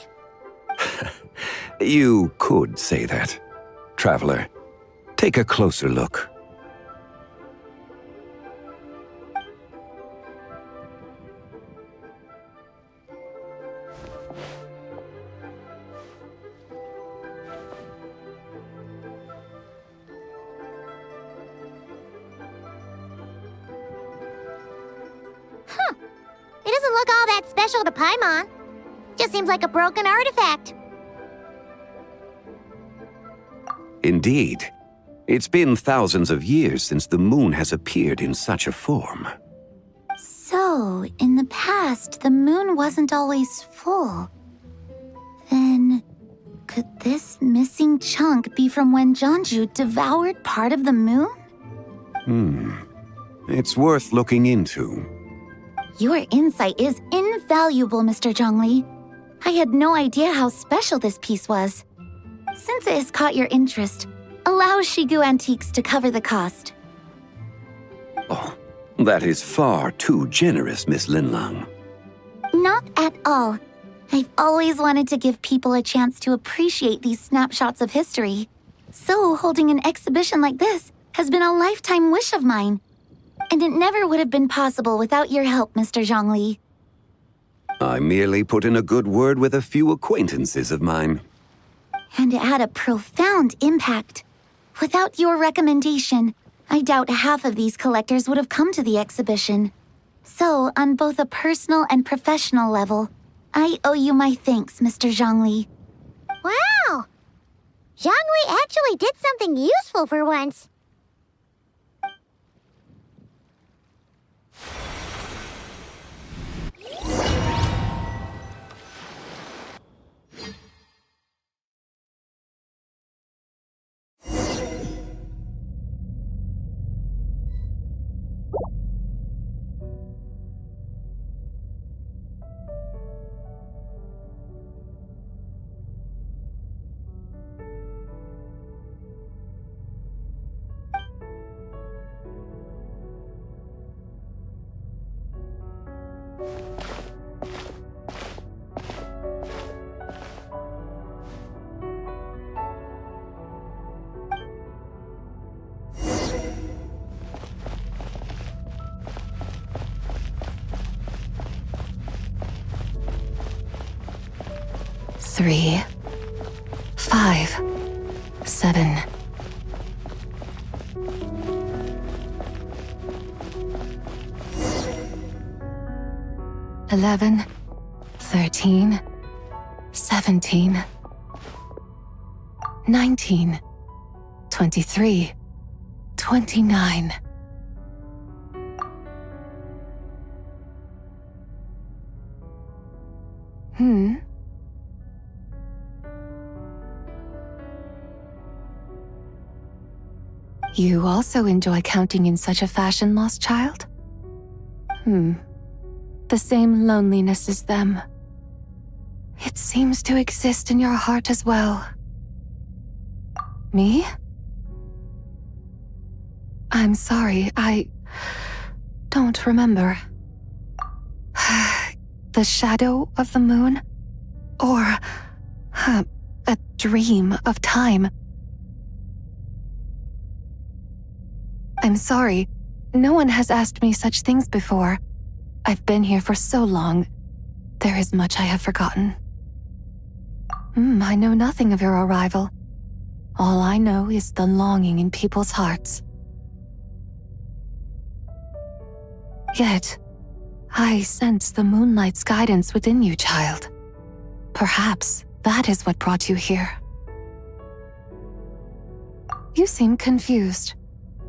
You could say that. Traveler, take a closer look. It doesn't look all that special to Paimon. Just seems like a broken artifact. Indeed. It's been thousands of years since the moon has appeared in such a form. So, in the past, the moon wasn't always full. Then, could this missing chunk be from when Jianzhu devoured part of the moon? It's worth looking into. Your insight is invaluable, Mr. Zhongli. I had no idea how special this piece was. Since it has caught your interest, allow Shigu Antiques to cover the cost. Oh, that is far too generous, Miss Linlong. Not at all. I've always wanted to give people a chance to appreciate these snapshots of history. So holding an exhibition like this has been a lifetime wish of mine. And it never would have been possible without your help, Mr. Zhongli. I merely put in a good word with a few acquaintances of mine. And it had a profound impact. Without your recommendation, I doubt half of these collectors would have come to the exhibition. So, on both a personal and professional level, I owe you my thanks, Mr. Zhongli. Wow! Zhongli actually did something useful for once. Three, 5, 7. $11, 13, 17, 19, 23, 29. You also enjoy counting in such a fashion, lost child? The same loneliness as them. It seems to exist in your heart as well. Me? I'm sorry, I don't remember. The shadow of the moon? Or a dream of time? I'm sorry. No one has asked me such things before. I've been here for so long. There is much I have forgotten. I know nothing of your arrival. All I know is the longing in people's hearts. Yet, I sense the moonlight's guidance within you, child. Perhaps that is what brought you here. You seem confused.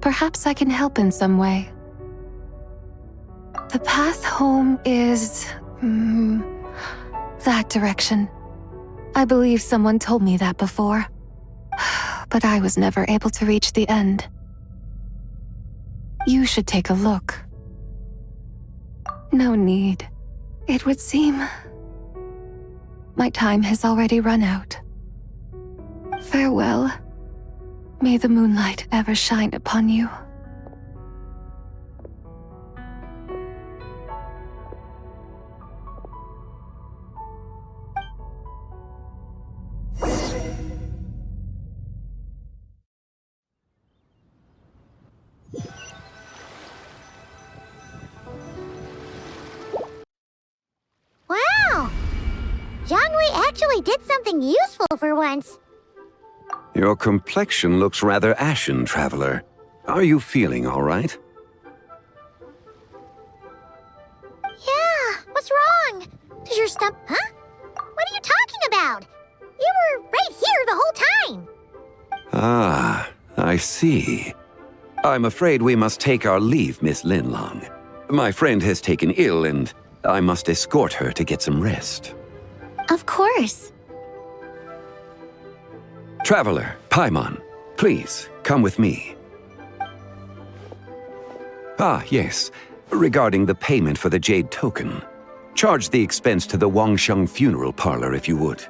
Perhaps I can help in some way. The path home is... that direction. I believe someone told me that before. But I was never able to reach the end. You should take a look. No need. It would seem... my time has already run out. Farewell. May the moonlight ever shine upon you. Wow! Zhongli actually did something useful for once. Your complexion looks rather ashen, traveler. Are you feeling all right? Yeah, what's wrong? Does your stump... Huh? What are you talking about? You were right here the whole time. Ah, I see. I'm afraid we must take our leave, Miss Linlong. My friend has taken ill and I must escort her to get some rest. Of course. Traveler, Paimon, please, come with me. Ah, yes. Regarding the payment for the jade token. Charge the expense to the Wangsheng funeral parlor if you would.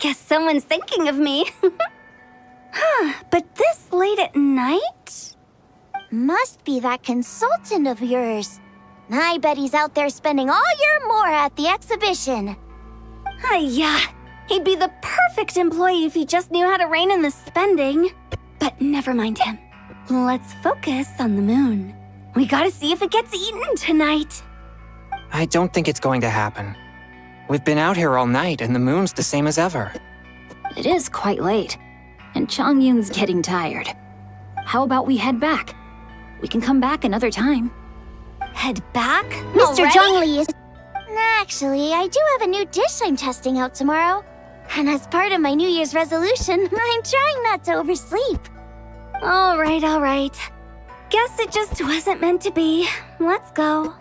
Guess someone's thinking of me. But this late at night? Must be that consultant of yours. I bet he's out there spending all year more at the exhibition. Yeah, he'd be the perfect employee if he just knew how to rein in the spending. But never mind him. Let's focus on the moon. We gotta see if it gets eaten tonight. I don't think it's going to happen. We've been out here all night and the moon's the same as ever. It is quite late, and Chongyun's getting tired. How about we head back? We can come back another time. Head back? Mr. Already? Zhongli is... Actually, I do have a new dish I'm testing out tomorrow. And as part of my New Year's resolution, I'm trying not to oversleep. All right. Guess it just wasn't meant to be. Let's go.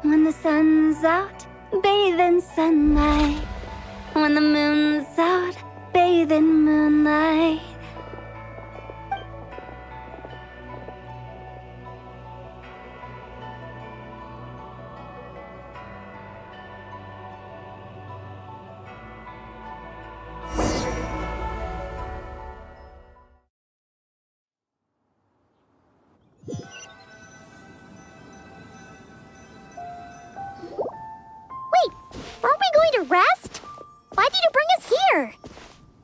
When the sun's out, bathe in sunlight. When the moon's out, bathe in moonlight. Aren't we going to rest? Why did you bring us here?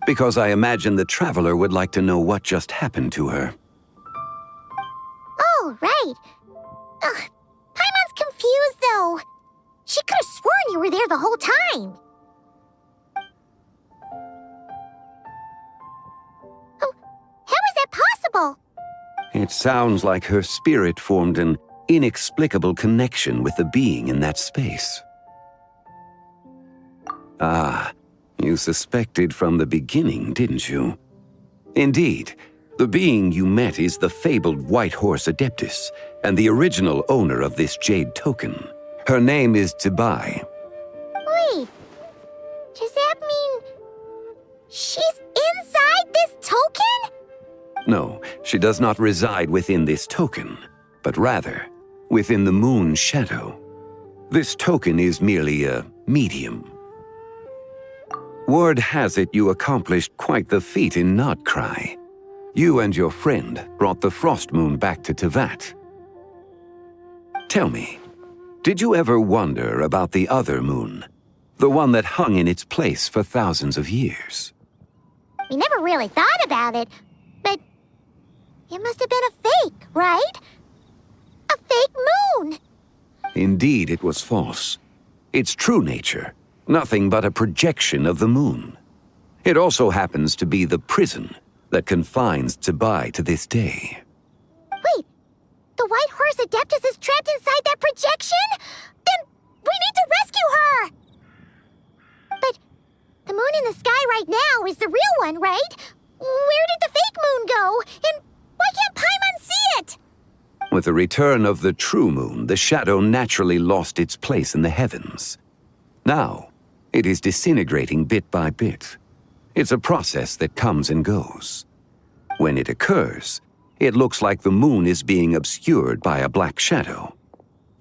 Because I imagine the traveler would like to know what just happened to her. Oh, right. Paimon's confused, though. She could have sworn you were there the whole time. Oh, how is that possible? It sounds like her spirit formed an inexplicable connection with the being in that space. Ah, you suspected from the beginning, didn't you? Indeed, the being you met is the fabled White Horse Adeptus, and the original owner of this jade token. Her name is Zibai. Wait, does that mean she's inside this token? No, she does not reside within this token, but rather within the moon's shadow. This token is merely a medium. Word has it you accomplished quite the feat in Nodcry. You and your friend brought the Frost Moon back to Tevat. Tell me, did you ever wonder about the other moon? The one that hung in its place for thousands of years? We never really thought about it, but it must have been a fake, right? A fake moon! Indeed, it was false. Its true nature, nothing but a projection of the moon. It also happens to be the prison that confines Zibai to this day. Wait, the White Horse Adeptus is trapped inside that projection? Then we need to rescue her! But the moon in the sky right now is the real one, right? Where did the fake moon go? And why can't Paimon see it? With the return of the true moon, the shadow naturally lost its place in the heavens. Now, it is disintegrating bit by bit. It's a process that comes and goes. When it occurs, it looks like the moon is being obscured by a black shadow.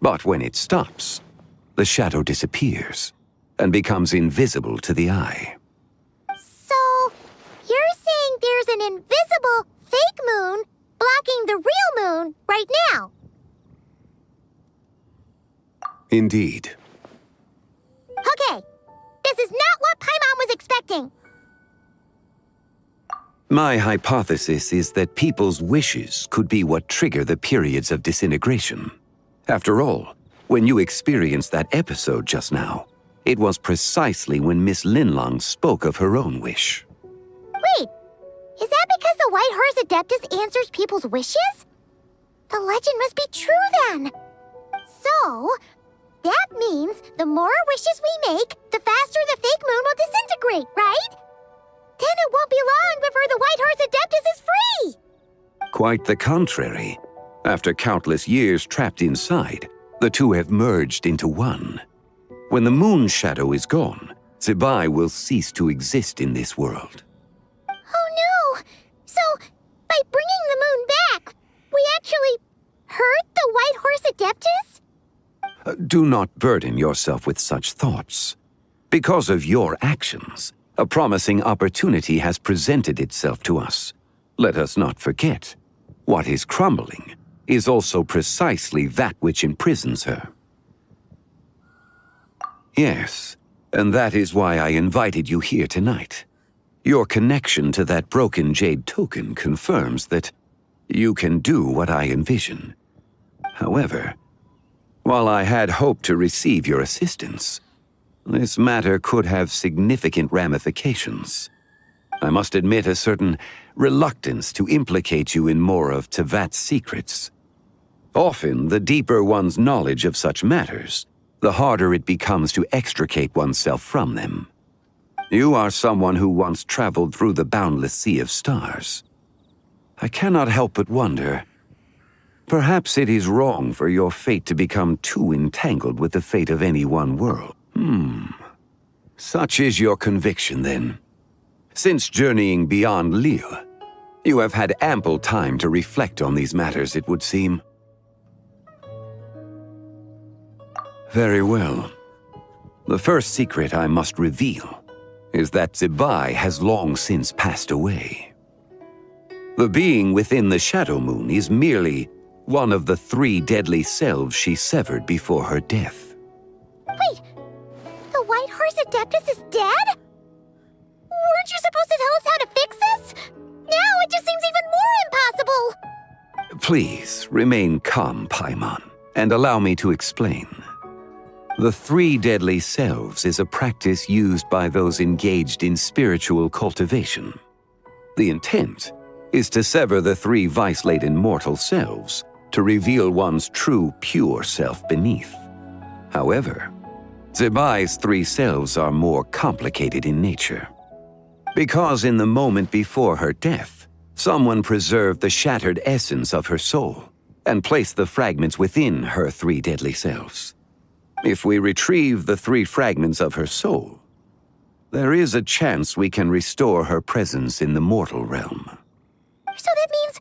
But when it stops, the shadow disappears and becomes invisible to the eye. So, you're saying there's an invisible fake moon blocking the real moon right now? Indeed. Okay, this is not what Paimon was expecting. My hypothesis is that people's wishes could be what trigger the periods of disintegration. After all, when you experienced that episode just now, it was precisely when Miss Linlong spoke of her own wish. Wait, is that because the White Horse Adeptus answers people's wishes? The legend must be true then. So, that means the more wishes we make, the faster the fake moon will disintegrate, right? Then it won't be long before the White Horse Adeptus is free! Quite the contrary. After countless years trapped inside, the two have merged into one. When the moon's shadow is gone, Zibai will cease to exist in this world. Oh no! So, by bringing the moon back, we actually hurt the White Horse Adeptus? Do not burden yourself with such thoughts. Because of your actions, a promising opportunity has presented itself to us. Let us not forget, what is crumbling is also precisely that which imprisons her. Yes, and that is why I invited you here tonight. Your connection to that broken jade token confirms that you can do what I envision. However, while I had hoped to receive your assistance, this matter could have significant ramifications. I must admit a certain reluctance to implicate you in more of Tevat's secrets. Often, the deeper one's knowledge of such matters, the harder it becomes to extricate oneself from them. You are someone who once traveled through the boundless sea of stars. I cannot help but wonder, perhaps it is wrong for your fate to become too entangled with the fate of any one world. Such is your conviction, then. Since journeying beyond Liyue, you have had ample time to reflect on these matters, it would seem. Very well. The first secret I must reveal is that Zibai has long since passed away. The being within the Shadow Moon is merely one of the 3 deadly selves she severed before her death. Wait, the White Horse Adeptus is dead? Weren't you supposed to tell us how to fix this? Now it just seems even more impossible! Please, remain calm, Paimon, and allow me to explain. The 3 deadly selves is a practice used by those engaged in spiritual cultivation. The intent is to sever the 3 vice-laden mortal selves to reveal one's true, pure self beneath. However, Zibai's 3 selves are more complicated in nature. Because in the moment before her death, someone preserved the shattered essence of her soul and placed the fragments within her 3 deadly selves. If we retrieve the 3 fragments of her soul, there is a chance we can restore her presence in the mortal realm. So that means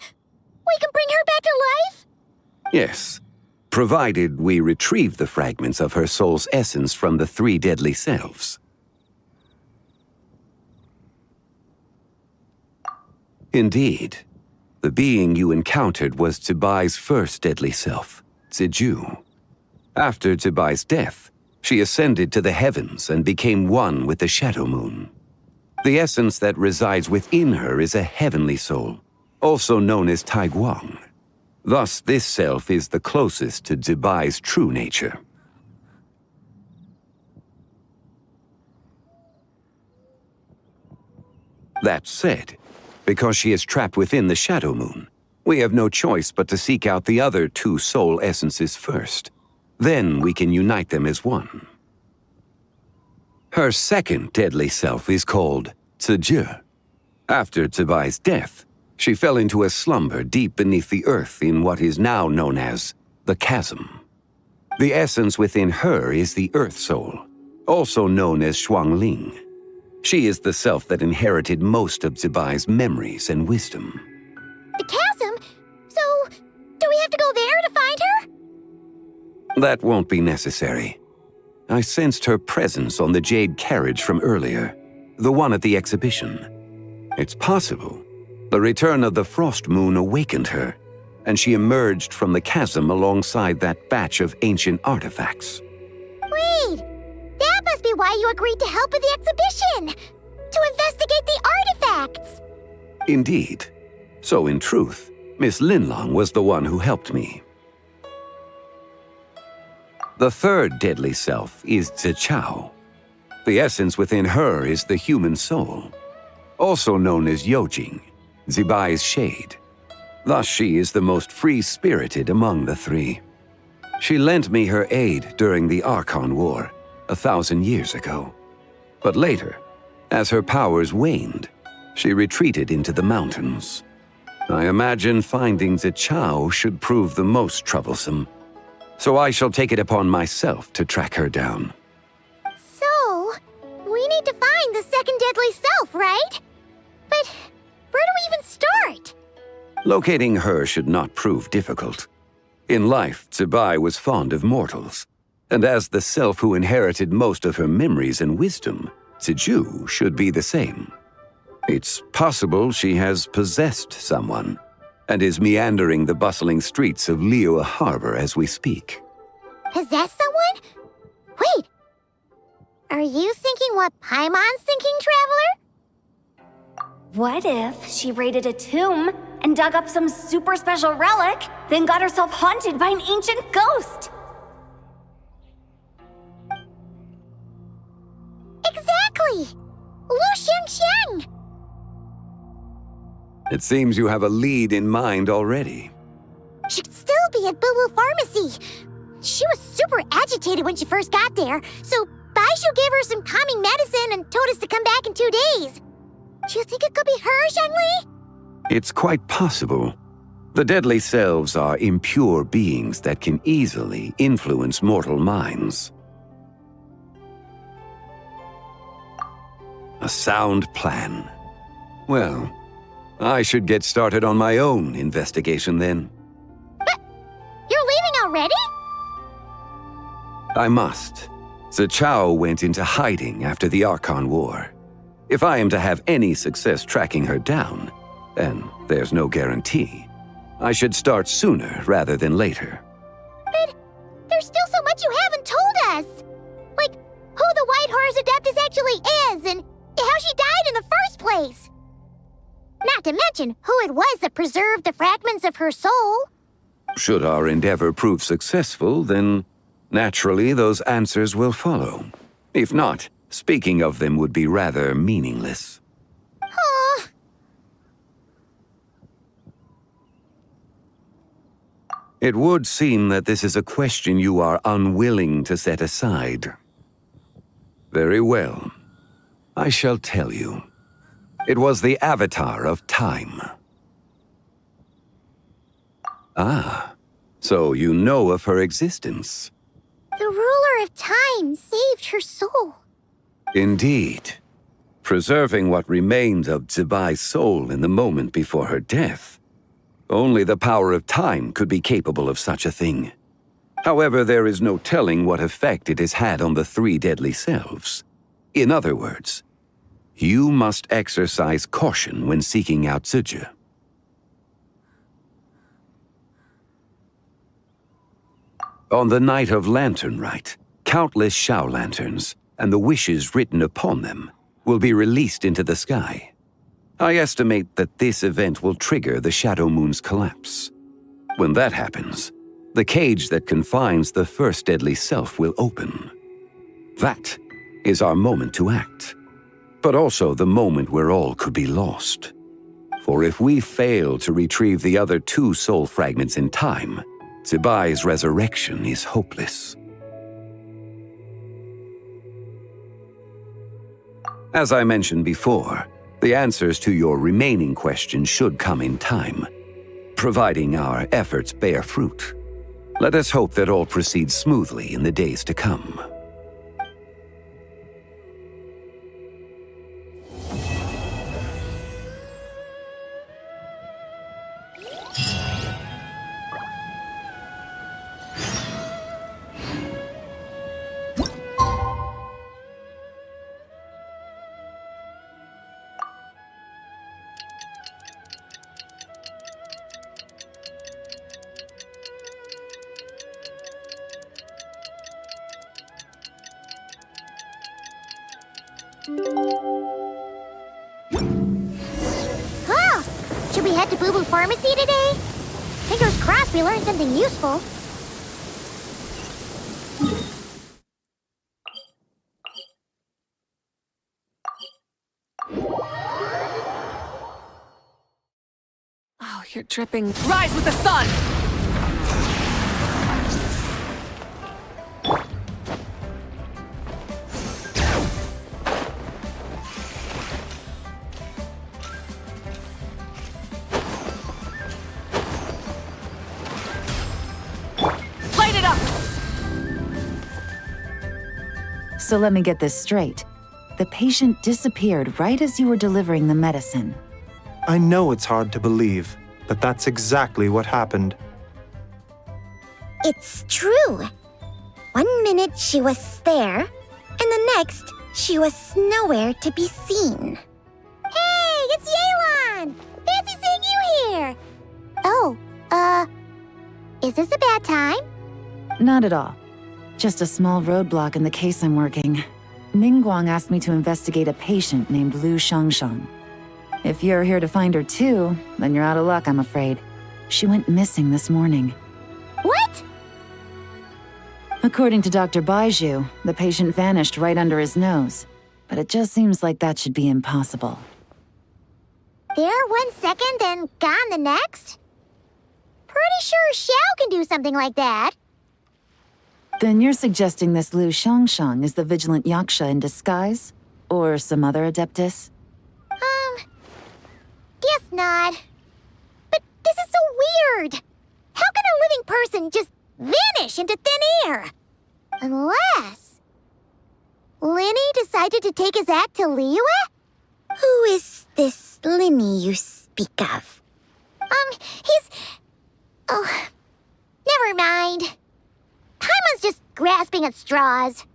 we can bring her back to life? Yes, provided we retrieve the fragments of her soul's essence from the 3 deadly selves. Indeed, the being you encountered was Zibai's first deadly self, Ziju. After Zibai's death, she ascended to the heavens and became one with the Shadow Moon. The essence that resides within her is a heavenly soul, also known as Taiguang. Thus, this self is the closest to Zibai's true nature. That said, because she is trapped within the Shadow Moon, we have no choice but to seek out the other 2 soul essences first. Then we can unite them as one. Her second deadly self is called Ziju. After Zibai's death, she fell into a slumber deep beneath the earth in what is now known as the Chasm. The essence within her is the Earth Soul, also known as Shuangling. She is the self that inherited most of Zibai's memories and wisdom. The chasm? So, do we have to go there to find her? That won't be necessary. I sensed her presence on the jade carriage from earlier, the one at the exhibition. It's possible the return of the Frost Moon awakened her, and she emerged from the chasm alongside that batch of ancient artifacts. Wait! That must be why you agreed to help with the exhibition! To investigate the artifacts! Indeed. So in truth, Miss Linlong was the one who helped me. The third deadly self is Zichao. The essence within her is the human soul, also known as Yojing, Zibai's shade. Thus she is the most free-spirited among the 3. She lent me her aid during the Archon War 1,000 years ago. But later, as her powers waned, she retreated into the mountains. I imagine finding Zichao should prove the most troublesome, so I shall take it upon myself to track her down. So, we need to find the second deadly self, right? But where do we even start? Locating her should not prove difficult. In life, Zibai was fond of mortals, and as the self who inherited most of her memories and wisdom, Ziju should be the same. It's possible she has possessed someone, and is meandering the bustling streets of Liyue Harbor as we speak. Possess someone? Wait. Are you thinking what Paimon's thinking, Traveler? What if she raided a tomb and dug up some super special relic, then got herself haunted by an ancient ghost? Exactly! Lu Xiangxiang! It seems you have a lead in mind already. She'd still be at Boo Boo Pharmacy. She was super agitated when she first got there, so Baishu gave her some calming medicine and told us to come back in 2 days. Do you think it could be her, Zhengli? It's quite possible. The deadly selves are impure beings that can easily influence mortal minds. A sound plan. Well, I should get started on my own investigation then. But you're leaving already? I must. Zichao went into hiding after the Archon War. If I am to have any success tracking her down, and there's no guarantee, I should start sooner rather than later. But there's still so much you haven't told us. Like, who the White Horse Adeptus actually is, and how she died in the first place. Not to mention who it was that preserved the fragments of her soul. Should our endeavor prove successful, then naturally those answers will follow. If not, speaking of them would be rather meaningless. Aw. It would seem that this is a question you are unwilling to set aside. Very well. I shall tell you. It was the Avatar of Time. Ah, so you know of her existence. The ruler of time saved her soul. Indeed. Preserving what remained of Zibai's soul in the moment before her death. Only the power of time could be capable of such a thing. However, there is no telling what effect it has had on the three deadly selves. In other words, you must exercise caution when seeking out Ziji. On the night of Lantern Rite, countless Shao lanterns, and the wishes written upon them, will be released into the sky. I estimate that this event will trigger the Shadow Moon's collapse. When that happens, the cage that confines the first deadly self will open. That is our moment to act, but also the moment where all could be lost. For if we fail to retrieve the other two soul fragments in time, Zibai's resurrection is hopeless. As I mentioned before, the answers to your remaining questions should come in time, providing our efforts bear fruit. Let us hope that all proceeds smoothly in the days to come. Oh! Should we head to Boo Boo Pharmacy today? Fingers crossed we learned something useful. Oh, you're dripping. Rise with the sun! Light it up! So let me get this straight. The patient disappeared right as you were delivering the medicine. I know it's hard to believe, but that's exactly what happened. It's true. 1 minute she was there, and the next she was nowhere to be seen. Hey, it's Yelan! Fancy seeing you here! Is this a bad time? Not at all. Just a small roadblock in the case I'm working. Ningguang asked me to investigate a patient named Lu Shangshang. If you're here to find her too, then you're out of luck, I'm afraid. She went missing this morning. What? According to Dr. Baiju, the patient vanished right under his nose. But it just seems like that should be impossible. There 1 second and gone the next? Pretty sure Xiao can do something like that. Then you're suggesting this Lu Shangshang is the vigilant Yaksha in disguise? Or some other adeptus? Guess not. But this is so weird. How can a living person just vanish into thin air? Unless... Linny decided to take his act to Liyue? Who is this Linny you speak of? He's... Oh, never mind. Paimon's just grasping at straws.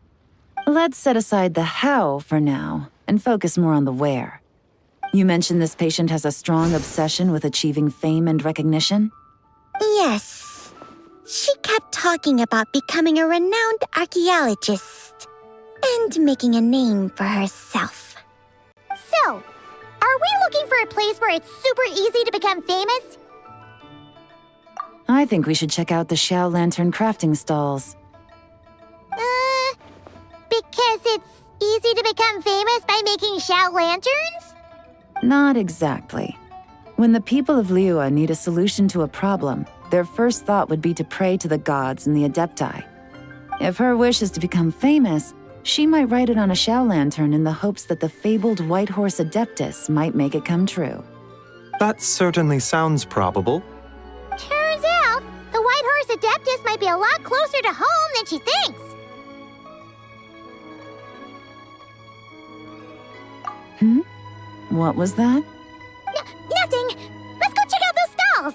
Let's set aside the how for now, and focus more on the where. You mentioned this patient has a strong obsession with achieving fame and recognition? Yes. She kept talking about becoming a renowned archaeologist and making a name for herself. So, are we looking for a place where it's super easy to become famous? I think we should check out the Xiao Lantern crafting stalls. Because it's easy to become famous by making Xiao lanterns? Not exactly. When the people of Liyue need a solution to a problem, their first thought would be to pray to the gods and the Adepti. If her wish is to become famous, she might write it on a Xiao lantern in the hopes that the fabled White Horse Adeptus might make it come true. That certainly sounds probable. Turns out, the White Horse Adeptus might be a lot closer to home than she thinks. What was that? Nothing! Let's go check out those stalls!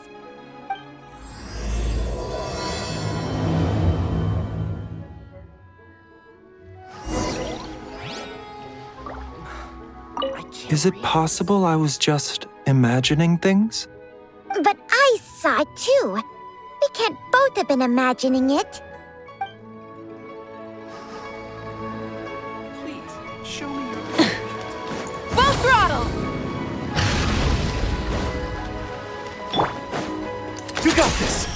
Is it possible I was just imagining things? But I saw it too. We can't both have been imagining it. Please, show me your... Full throttle! You got this!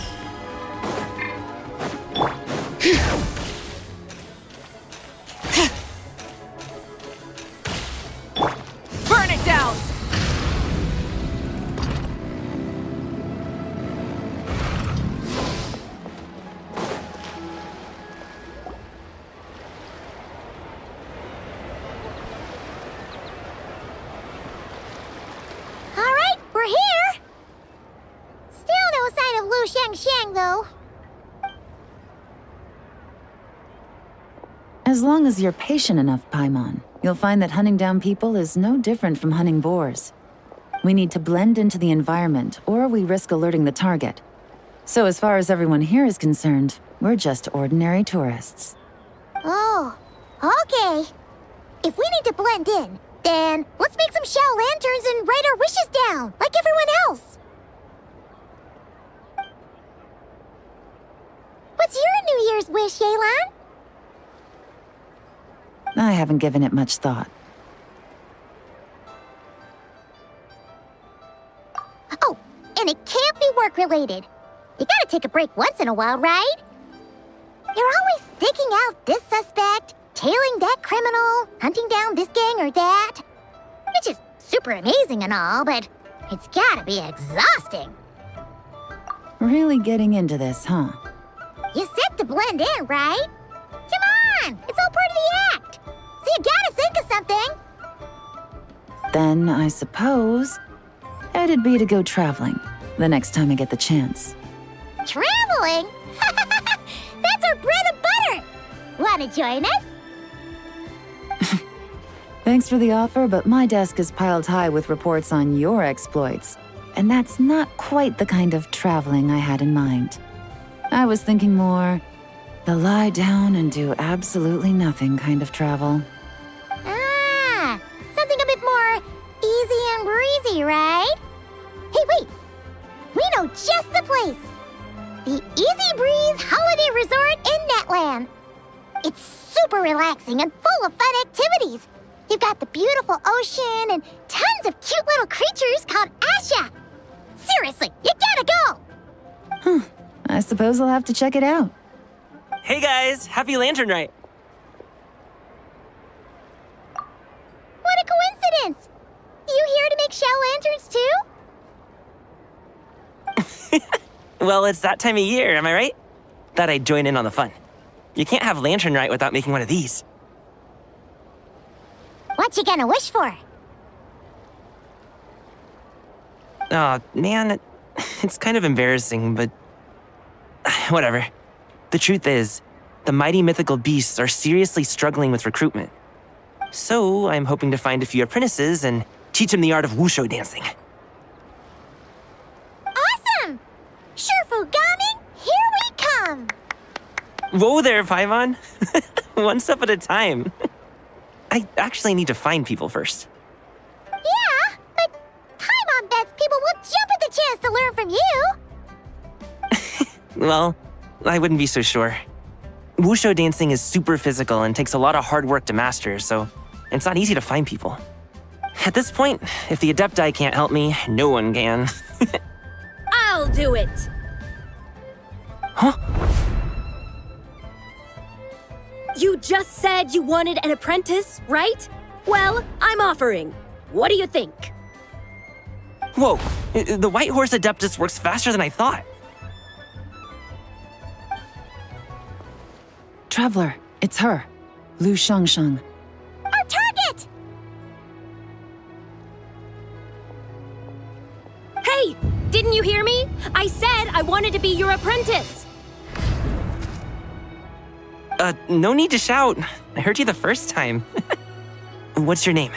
Burn it down! Alright, we're here! Still no sign of Lu Shangshang, though. As long as you're patient enough, Paimon, you'll find that hunting down people is no different from hunting boars. We need to blend into the environment, or we risk alerting the target. So as far as everyone here is concerned, we're just ordinary tourists. Oh, okay. If we need to blend in, then let's make some Xiao lanterns and write our wishes down, like everyone else. What's your New Year's wish, Yelan? I haven't given it much thought. Oh, and it can't be work-related. You gotta take a break once in a while, right? You're always digging out this suspect, tailing that criminal, hunting down this gang or that. Which is super amazing and all, but it's gotta be exhausting. Really getting into this, huh? You said to blend in, right? Come on, it's all part of the act. So you gotta think of something. Then, I suppose, it'd be to go traveling, the next time I get the chance. Traveling? That's our bread and butter. Wanna join us? Thanks for the offer, but my desk is piled high with reports on your exploits. And that's not quite the kind of traveling I had in mind. I was thinking more, the lie down and do absolutely nothing kind of travel. Ah, something a bit more easy and breezy, right? Hey, wait! We know just the place! the Easy Breeze Holiday Resort in Netland. It's super relaxing and full of fun activities. You've got the beautiful ocean and tons of cute little creatures called Asha. Seriously, you gotta go! I suppose I'll have to check it out. Hey guys, happy Lantern Rite! What a coincidence! You here to make shell lanterns too? Well, it's that time of year, am I right? Thought I'd join in on the fun. You can't have Lantern Rite without making one of these. What you gonna wish for? Aw, man, it's kind of embarrassing, but whatever. The truth is, the mighty mythical beasts are seriously struggling with recruitment. So I'm hoping to find a few apprentices and teach them the art of wushu dancing. Awesome! Shurfugami, here we come! Whoa there, Paimon. One step at a time. I actually need to find people first. Yeah, but Paimon bets people will jump at the chance to learn from you! Well, I wouldn't be so sure. Wushu dancing is super physical and takes a lot of hard work to master, so it's not easy to find people. At this point, if the Adepti can't help me, no one can. I'll do it! Huh? You just said you wanted an apprentice, right? Well, I'm offering. What do you think? Whoa, the White Horse Adeptus works faster than I thought. Traveler, it's her. Lu Shangshang. Our target! Hey, didn't you hear me? I said I wanted to be your apprentice. No need to shout. I heard you the first time. What's your name?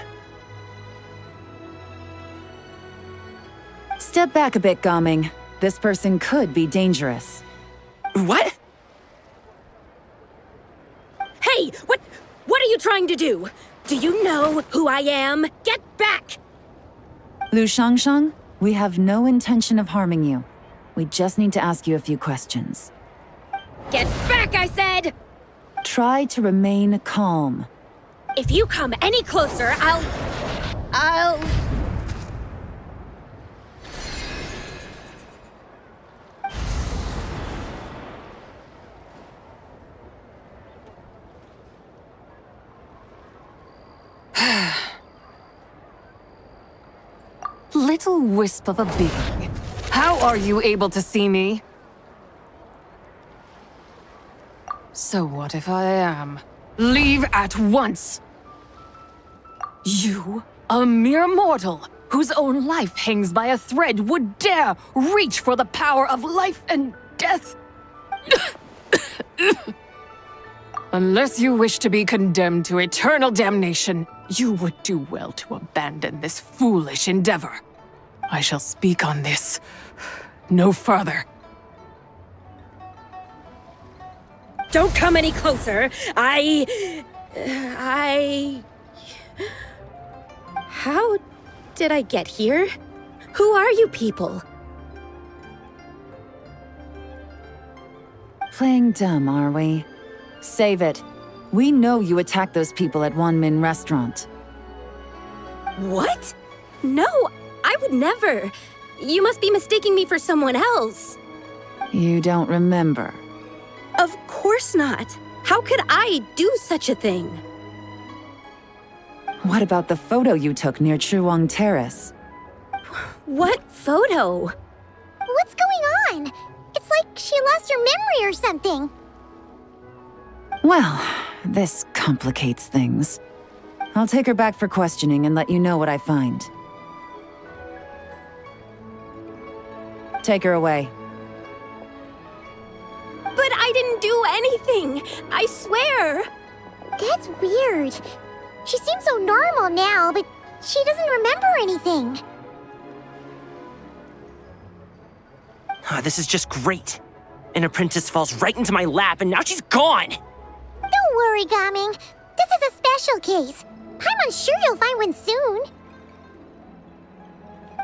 Step back a bit, Gaming. This person could be dangerous. What? Hey, what are you trying to do? Do you know who I am? Get back! Lu Shangshang, we have no intention of harming you. We just need to ask you a few questions. Get back, I said! Try to remain calm. If you come any closer, I'll... Little wisp of a being. How are you able to see me? So what if I am? Leave at once! You, a mere mortal, whose own life hangs by a thread, would dare reach for the power of life and death? Unless you wish to be condemned to eternal damnation, you would do well to abandon this foolish endeavor. I shall speak on this no further. Don't come any closer. How did I get here? Who are you people? Playing dumb, are we? Save it. We know you attacked those people at Wanmin Restaurant. What? No, I would never. You must be mistaking me for someone else. You don't remember. Of course not. How could I do such a thing? What about the photo you took near Chuang Terrace? What photo? What's going on? It's like she lost her memory or something. Well, this complicates things. I'll take her back for questioning and let you know what I find. Take her away. But I didn't do anything! I swear! That's weird. She seems so normal now, but she doesn't remember anything. This is just great. An apprentice falls right into my lap and now she's gone! Don't worry, Gaming. This is a special case. I'm sure you'll find one soon.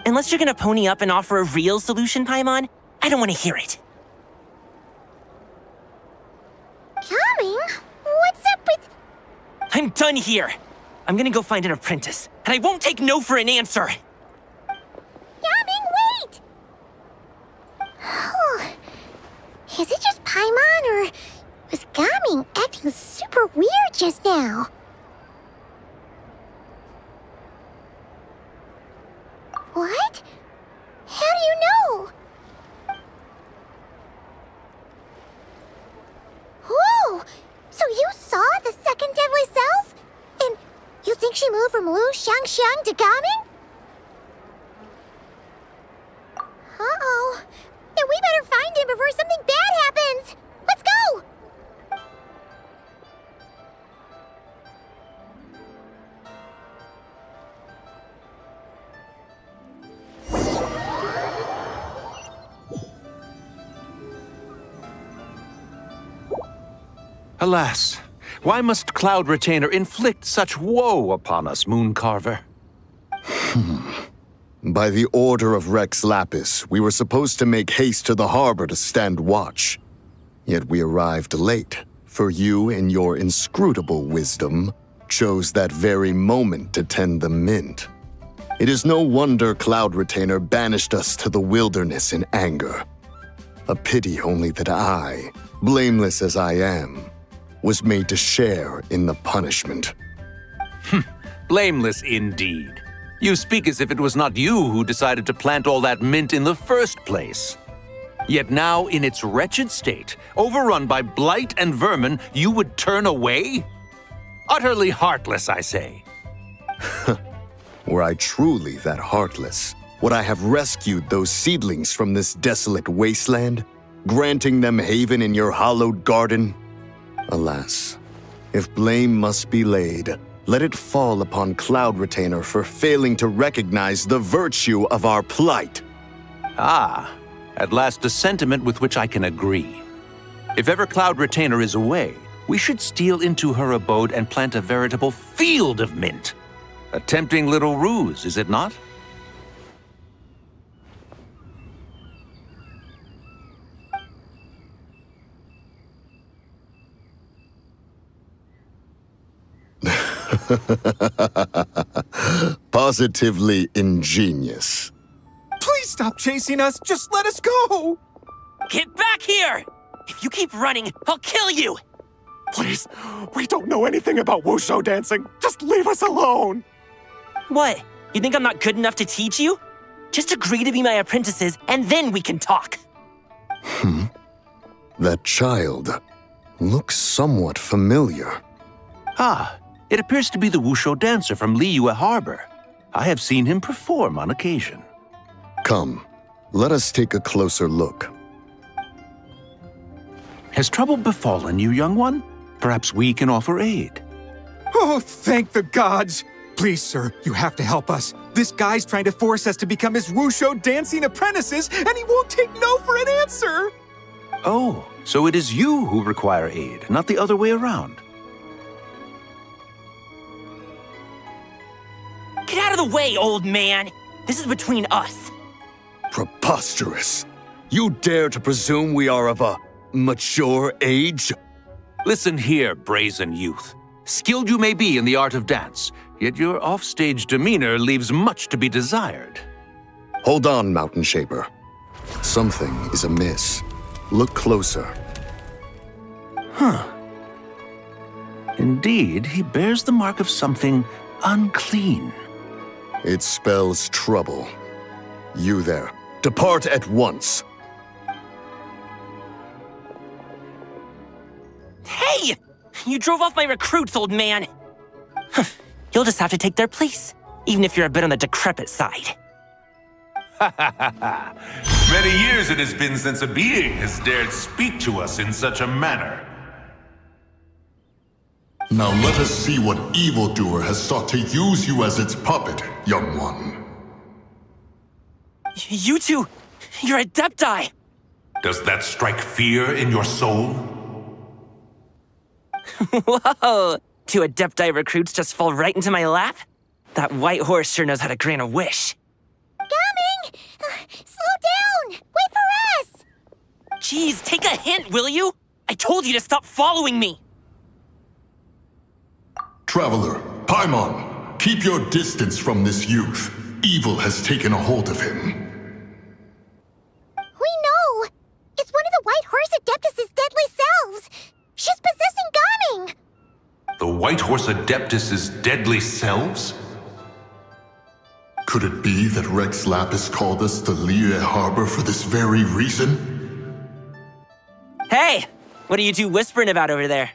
Unless you're gonna pony up and offer a real solution, Paimon, I don't want to hear it. I'm done here. I'm gonna go find an apprentice, and I won't take no for an answer. Gaming, wait! Is it just Paimon, or was Gaming acting super weird just now? What? How do you know? Whoa! So you saw the second deadly self? And you think she moved from Lu Xiangxiang to Gaming? Uh-oh. Then we better find him before something bad happens! Let's go! Alas, why must Cloud Retainer inflict such woe upon us, Mooncarver? By the order of Rex Lapis, we were supposed to make haste to the harbor to stand watch. Yet we arrived late, for you, in your inscrutable wisdom, chose that very moment to tend the mint. It is no wonder Cloud Retainer banished us to the wilderness in anger. A pity only that I, blameless as I am, was made to share in the punishment. Blameless indeed. You speak as if it was not you who decided to plant all that mint in the first place. Yet now, in its wretched state, overrun by blight and vermin, you would turn away? Utterly heartless, I say. Were I truly that heartless, would I have rescued those seedlings from this desolate wasteland, granting them haven in your hallowed garden? Alas, if blame must be laid, let it fall upon Cloud Retainer for failing to recognize the virtue of our plight. Ah, at last a sentiment with which I can agree. If ever Cloud Retainer is away, we should steal into her abode and plant a veritable field of mint. A tempting little ruse, is it not? Positively ingenious. Please stop chasing us. Just let us go. Get back here! If you keep running, I'll kill you! Please, we don't know anything about wushu dancing. Just leave us alone. What? You think I'm not good enough to teach you? Just agree to be my apprentices, and then we can talk. That child looks somewhat familiar. Ah, it appears to be the wushu dancer from Liyue Harbor. I have seen him perform on occasion. Come, let us take a closer look. Has trouble befallen you, young one? Perhaps we can offer aid. Oh, thank the gods. Please, sir, you have to help us. This guy's trying to force us to become his wushu dancing apprentices, and he won't take no for an answer. Oh, so it is you who require aid, not the other way around. Get out of the way, old man! This is between us. Preposterous. You dare to presume we are of a mature age? Listen here, brazen youth. Skilled you may be in the art of dance, yet your offstage demeanor leaves much to be desired. Hold on, Mountain Shaper. Something is amiss. Look closer. Huh. Indeed, he bears the mark of something unclean. It spells trouble. You there, depart at once. Hey! You drove off my recruits, old man! You'll just have to take their place, even if you're a bit on the decrepit side. Many years it has been since a being has dared speak to us in such a manner. Now let us see what evildoer has sought to use you as its puppet, young one. You two, you're Adepti! Does that strike fear in your soul? Whoa! Two Adepti recruits just fall right into my lap? That white horse sure knows how to grant a wish. Coming! Slow down! Wait for us! Jeez, take a hint, will you? I told you to stop following me! Traveler, Paimon, keep your distance from this youth. Evil has taken a hold of him. We know! It's one of the White Horse Adeptus' deadly selves! She's possessing Gaming! The White Horse Adeptus' deadly selves? Could it be that Rex Lapis called us to Liyue Harbor for this very reason? Hey! What are you two whispering about over there?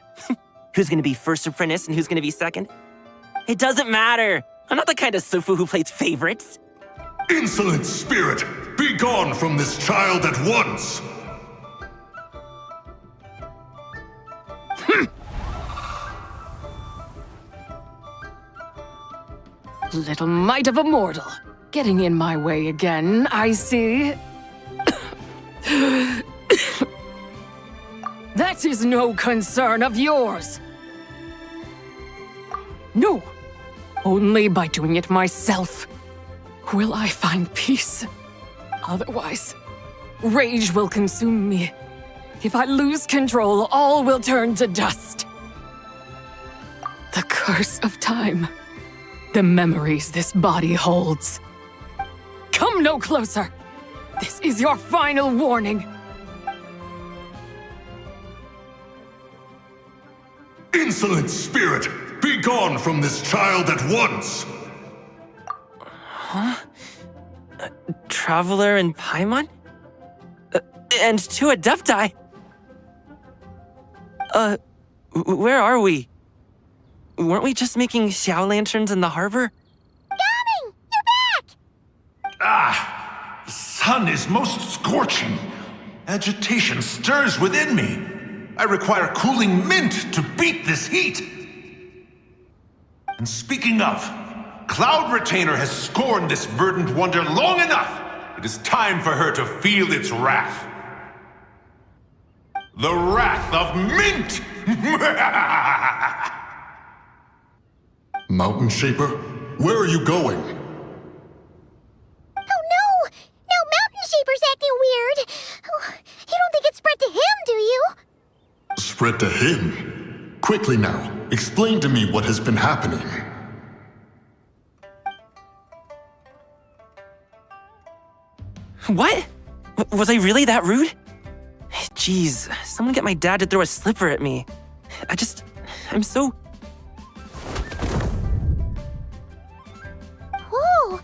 Who's gonna be first apprentice and who's gonna be second? It doesn't matter! I'm not the kind of Sufu who plays favorites. Insolent spirit! Be gone from this child at once! Little mite of a mortal. Getting in my way again, I see. That is no concern of yours. No. Only by doing it myself will I find peace. Otherwise, rage will consume me. If I lose control, all will turn to dust. The curse of time. The memories this body holds. Come no closer! This is your final warning. Insolent spirit! Be gone from this child at once! Huh? Traveler and Paimon? And two Adepti? Where are we? Weren't we just making Xiao lanterns in the harbor? Gaming! You're back! Ah! The sun is most scorching. Agitation stirs within me. I require cooling mint to beat this heat. And speaking of, Cloud Retainer has scorned this verdant wonder long enough. It is time for her to feel its wrath. The wrath of mint! Mountain Shaper, where are you going? Oh no! Now Mountain Shaper's acting weird! Oh, you don't think it's spread to him, do you? Spread to him? Quickly now, explain to me what has been happening. What? Was I really that rude? Jeez, someone get my dad to throw a slipper at me. I'm so... Whoa!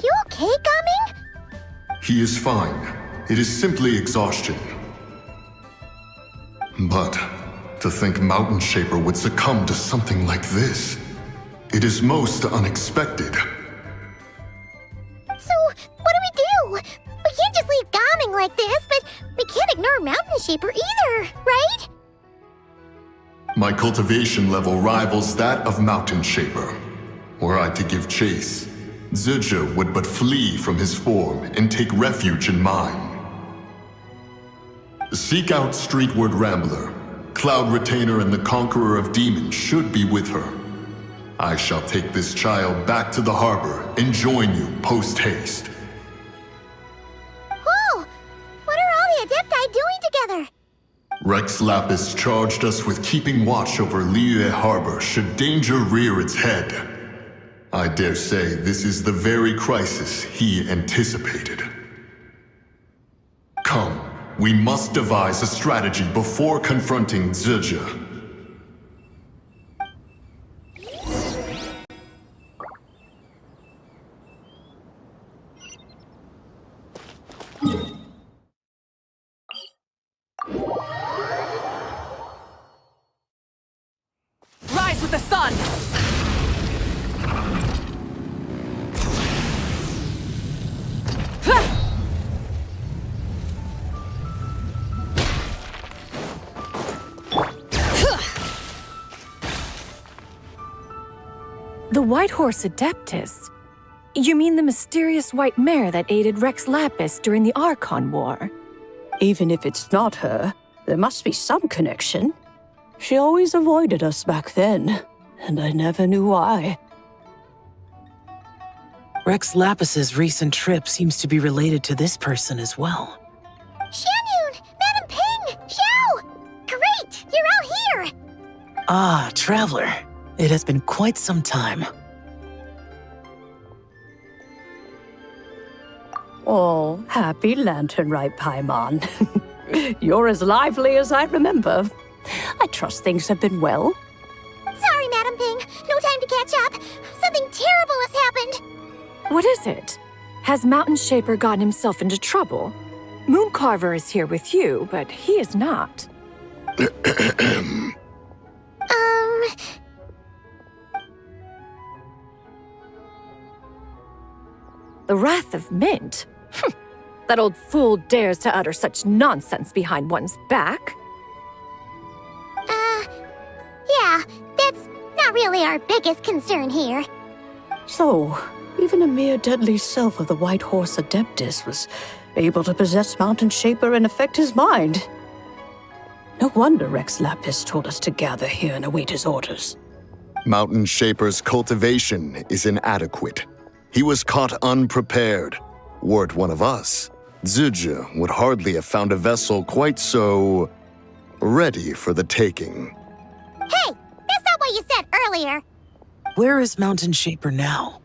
You okay, Gaming? He is fine. It is simply exhaustion. But to think Mountain Shaper would succumb to something like this, it is most unexpected. So, what do? We can't just leave Gaming like this, but we can't ignore Mountain Shaper either, right? My cultivation level rivals that of Mountain Shaper. Were I to give chase, Zizha would but flee from his form and take refuge in mine. Seek out Streetward Rambler. Cloud Retainer and the Conqueror of Demons should be with her. I shall take this child back to the harbor and join you post-haste. Whoa! What are all the Adepti doing together? Rex Lapis charged us with keeping watch over Liyue Harbor should danger rear its head. I dare say this is the very crisis he anticipated. Come, we must devise a strategy before confronting Zizha. Rise with the sun! The White Horse Adeptus? You mean the mysterious white mare that aided Rex Lapis during the Archon War? Even if it's not her, there must be some connection. She always avoided us back then, and I never knew why. Rex Lapis's recent trip seems to be related to this person as well. Shanyun! Madam Ping! Xiao! Great! You're out here! Ah, Traveler. It has been quite some time. Oh, happy lantern rite, Paimon. You're as lively as I remember. I trust things have been well. Sorry, Madam Ping. No time to catch up. Something terrible has happened. What is it? Has Mountain Shaper gotten himself into trouble? Mooncarver is here with you, but he is not. The Wrath of Mint? That old fool dares to utter such nonsense behind one's back. Yeah, that's not really our biggest concern here. So, even a mere deadly self of the White Horse Adeptus was able to possess Mountain Shaper and affect his mind. No wonder Rex Lapis told us to gather here and await his orders. Mountain Shaper's cultivation is inadequate. He was caught unprepared. Were it one of us, Zizhi would hardly have found a vessel quite so ready for the taking. Hey, that's not what you said earlier. Where is Mountain Shaper now?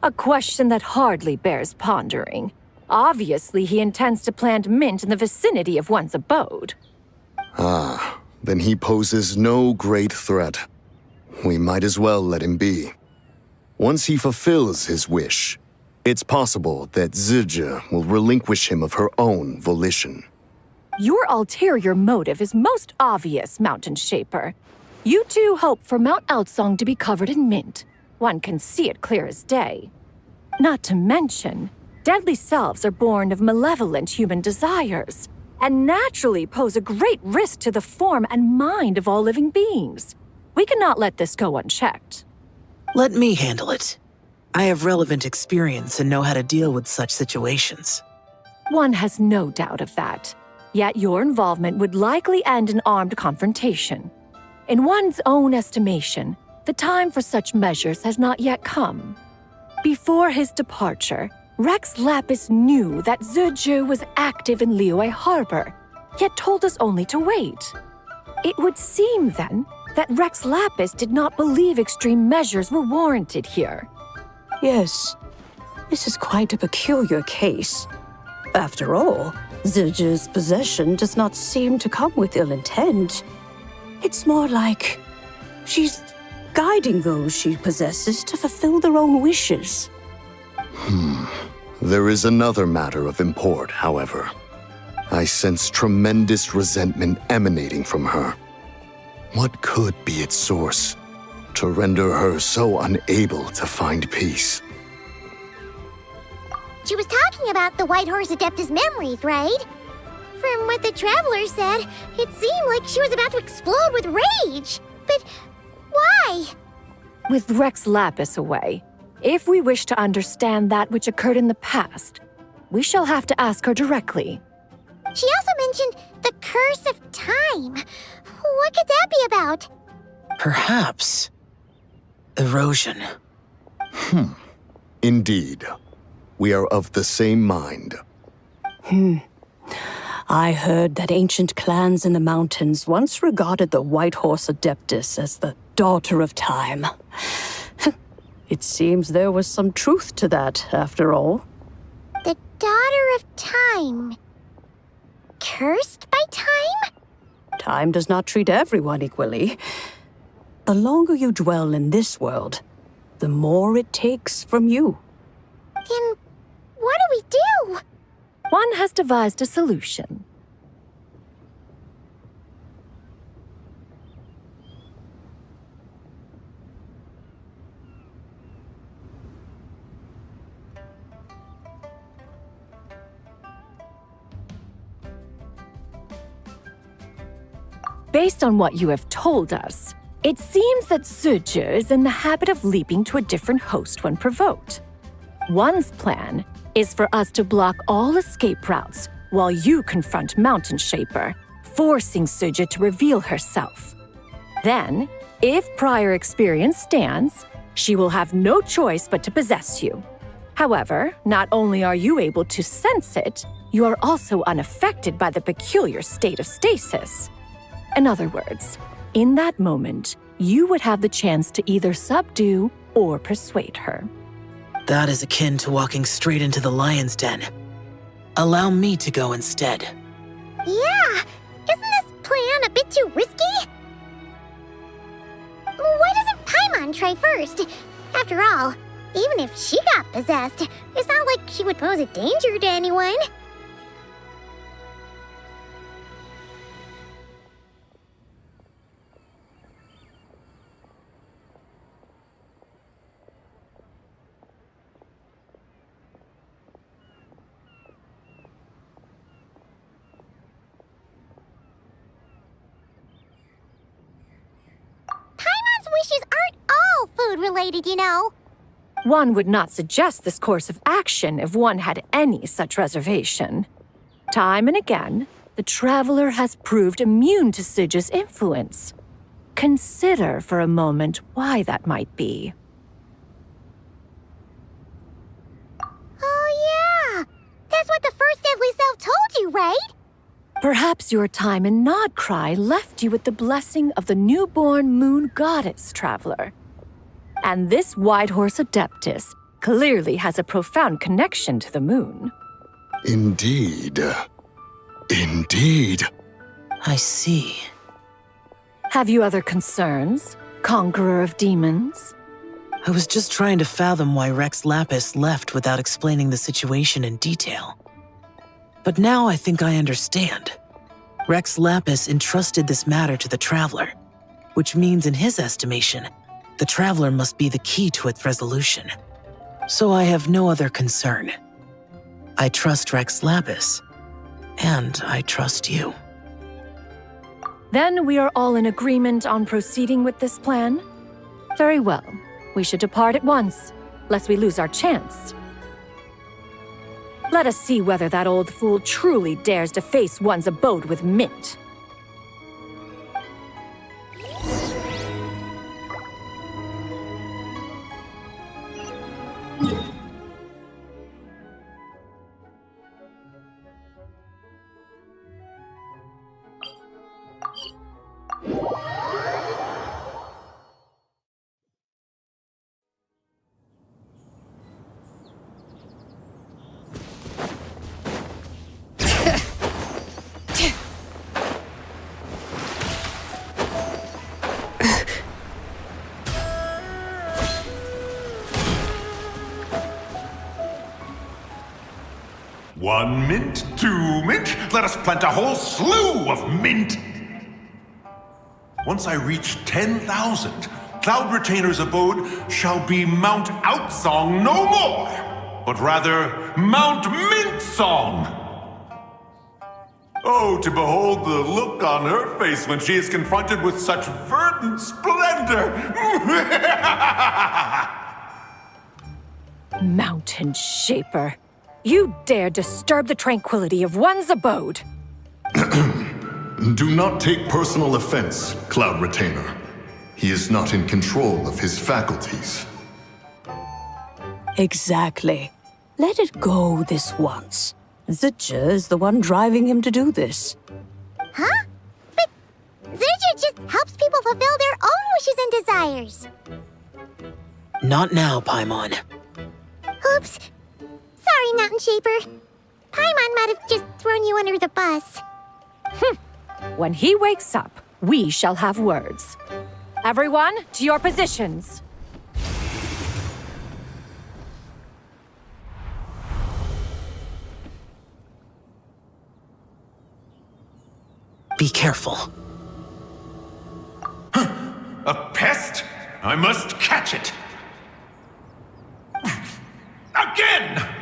A question that hardly bears pondering. Obviously, he intends to plant mint in the vicinity of one's abode. Ah, then he poses no great threat. We might as well let him be. Once he fulfills his wish, it's possible that Zizhi will relinquish him of her own volition. Your ulterior motive is most obvious, Mountain Shaper. You two hope for Mount Outsong to be covered in mint. One can see it clear as day. Not to mention, deadly selves are born of malevolent human desires, and naturally pose a great risk to the form and mind of all living beings. We cannot let this go unchecked. Let me handle it. I have relevant experience and know how to deal with such situations. One has no doubt of that. Yet your involvement would likely end in armed confrontation. In one's own estimation, the time for such measures has not yet come. Before his departure, Rex Lapis knew that Zizhi was active in Liyue Harbor, yet told us only to wait. It would seem, then, that Rex Lapis did not believe extreme measures were warranted here. Yes, this is quite a peculiar case. After all, Zizhi's possession does not seem to come with ill intent. It's more like she's guiding those she possesses to fulfill their own wishes. There is another matter of import, however. I sense tremendous resentment emanating from her. What could be its source to render her so unable to find peace? She was talking about the White Horse Adeptus memories, right? From what the Traveler said, it seemed like she was about to explode with rage. But why? With Rex Lapis away, if we wish to understand that which occurred in the past, we shall have to ask her directly. She also mentioned the Curse of Time. What could that be about? Perhaps erosion. Indeed. We are of the same mind. I heard that ancient clans in the mountains once regarded the White Horse Adeptus as the daughter of time. It seems there was some truth to that, after all. The Daughter of Time. Cursed by time? Time does not treat everyone equally. The longer you dwell in this world, the more it takes from you. Then what do we do? One has devised a solution. Based on what you have told us, it seems that Zizhi is in the habit of leaping to a different host when provoked. One's plan is for us to block all escape routes while you confront Mountain Shaper, forcing Zizhi to reveal herself. Then, if prior experience stands, she will have no choice but to possess you. However, not only are you able to sense it, you are also unaffected by the peculiar state of stasis. In other words, in that moment, you would have the chance to either subdue or persuade her. That is akin to walking straight into the lion's den. Allow me to go instead. Yeah, isn't this plan a bit too risky? Why doesn't Paimon try first? After all, even if she got possessed, it's not like she would pose a danger to anyone. Paimon's wishes aren't all food-related, you know. One would not suggest this course of action if one had any such reservation. Time and again, the traveler has proved immune to Sidge's influence. Consider for a moment why that might be. Oh yeah, that's what the first deadly self told you, right? Perhaps your time in Nodcry left you with the blessing of the newborn moon goddess, traveler. And this Whitehorse Adeptus clearly has a profound connection to the moon. Indeed. Indeed. I see. Have you other concerns, Conqueror of Demons? I was just trying to fathom why Rex Lapis left without explaining the situation in detail. But now I think I understand. Rex Lapis entrusted this matter to the Traveler, which means in his estimation, the Traveler must be the key to its resolution. So I have no other concern. I trust Rex Lapis, and I trust you. Then we are all in agreement on proceeding with this plan? Very well. We should depart at once, lest we lose our chance. Let us see whether that old fool truly dares to face one's abode with Mint. One mint, two mint, let us plant a whole slew of mint! Once I reach 10,000, Cloud Retainer's abode shall be Mount Outsong no more, but rather Mount Mint Song! Oh, to behold the look on her face when she is confronted with such verdant splendor! Mountain Shaper. You dare disturb the tranquility of one's abode. Do not take personal offense, Cloud Retainer. He is not in control of his faculties. Exactly. Let it go this once. Zidja is the one driving him to do this. Huh? But Zidja just helps people fulfill their own wishes and desires. Not now, Paimon. Oops. Sorry, Mountain Shaper. Paimon might have just thrown you under the bus. When he wakes up, we shall have words. Everyone, to your positions. Be careful. A pest? I must catch it! Again!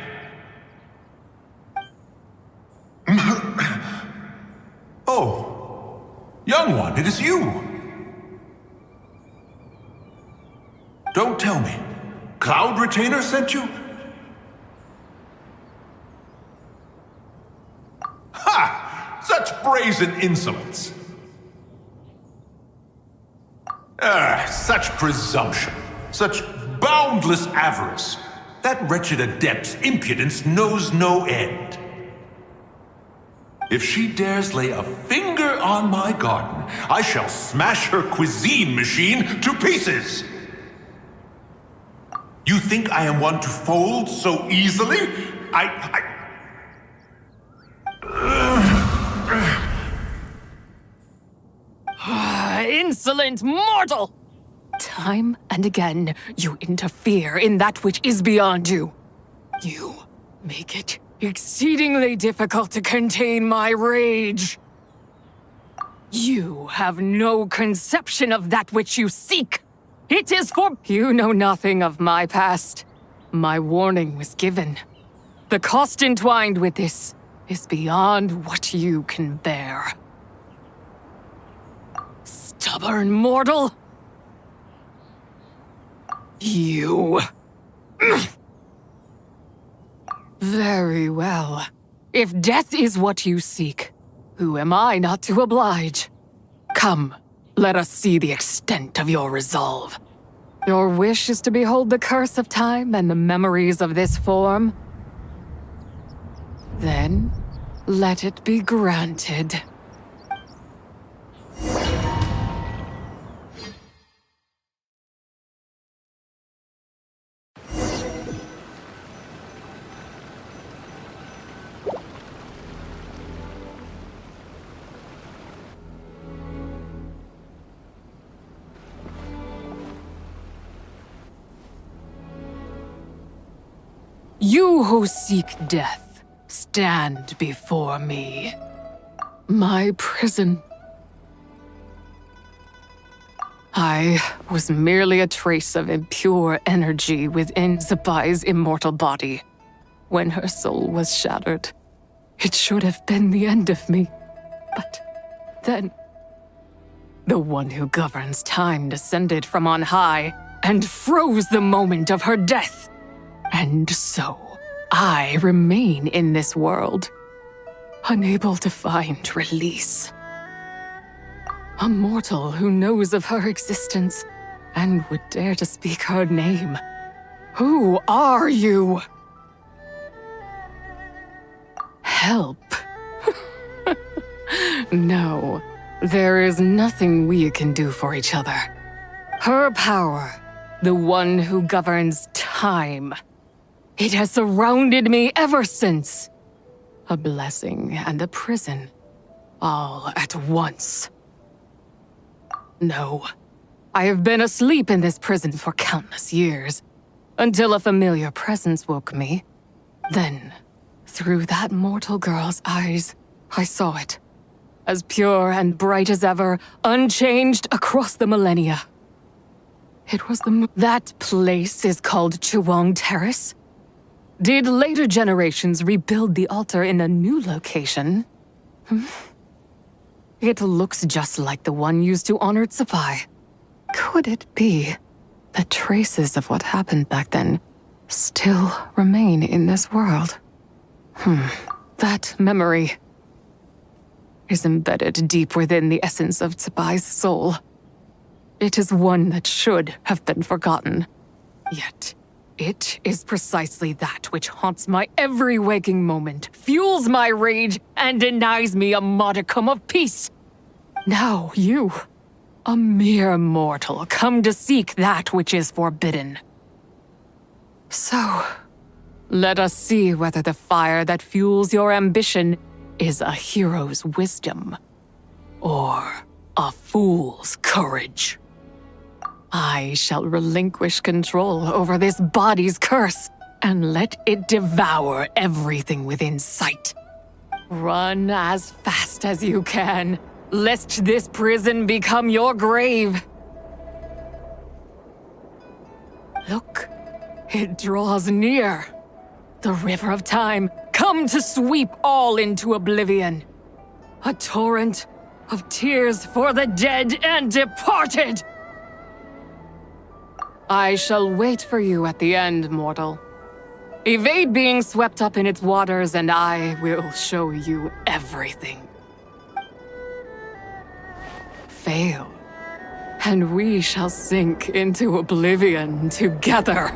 Oh, young one, it is you! Don't tell me. Cloud Retainer sent you? Ha! Such brazen insolence! Such presumption, such boundless avarice. That wretched adept's impudence knows no end. If she dares lay a finger on my garden, I shall smash her cuisine machine to pieces! You think I am one to fold so easily? Insolent mortal! Time and again, you interfere in that which is beyond you. You make it exceedingly difficult to contain my rage. You have no conception of that which you seek. It is for... You know nothing of my past. My warning was given. The cost entwined with this is beyond what you can bear. Stubborn mortal! You... Very well. If death is what you seek, who am I not to oblige? Come, let us see the extent of your resolve. Your wish is to behold the curse of time and the memories of this form? Then, let it be granted. You who seek death, stand before me. My prison. I was merely a trace of impure energy within Zibai's immortal body. When her soul was shattered, it should have been the end of me. But then, the one who governs time descended from on high and froze the moment of her death. And so, I remain in this world, unable to find release. A mortal who knows of her existence and would dare to speak her name. Who are you? Help. No, there is nothing we can do for each other. Her power, the one who governs time, it has surrounded me ever since. A blessing and a prison, all at once. No, I have been asleep in this prison for countless years, until a familiar presence woke me. Then, through that mortal girl's eyes, I saw it, as pure and bright as ever, unchanged across the millennia. It was that place is called Chuang Terrace. Did later generations rebuild the altar in a new location? It looks just like the one used to honor Zibai. Could it be that traces of what happened back then still remain in this world? That memory is embedded deep within the essence of Zibai's soul. It is one that should have been forgotten. Yet, it is precisely that which haunts my every waking moment, fuels my rage, and denies me a modicum of peace. Now you, a mere mortal, come to seek that which is forbidden. So, let us see whether the fire that fuels your ambition is a hero's wisdom, or a fool's courage. I shall relinquish control over this body's curse and let it devour everything within sight. Run as fast as you can, lest this prison become your grave. Look, it draws near. The river of time, come to sweep all into oblivion. A torrent of tears for the dead and departed. I shall wait for you at the end, mortal. Evade being swept up in its waters, and I will show you everything. Fail, and we shall sink into oblivion together.